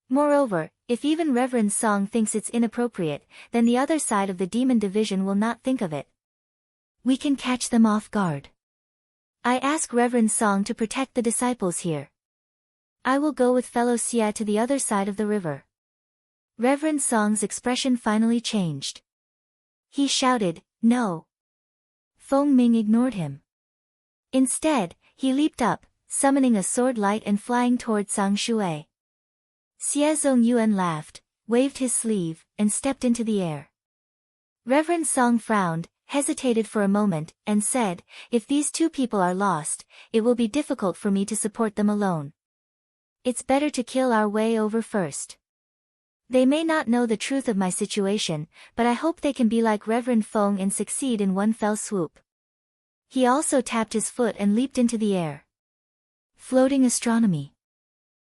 Moreover, if even Reverend Song thinks it's inappropriate, then the other side of the demon division will not think of it. We can catch them off guard. I ask Reverend Song to protect the disciples here. I will go with fellow Xia to the other side of the river. Reverend Song's expression finally changed. He shouted, no. Feng Ming ignored him. Instead, he leaped up, summoning a sword light and flying toward Sang Shui. Xie Zongyuan laughed, waved his sleeve, and stepped into the air. Reverend Song frowned, hesitated for a moment, and said, if these 2 people are lost, it will be difficult for me to support them alone. It's better to kill our way over first. They may not know the truth of my situation, but I hope they can be like Reverend Feng and succeed in one fell swoop. He also tapped his foot and leaped into the air. Floating astronomy.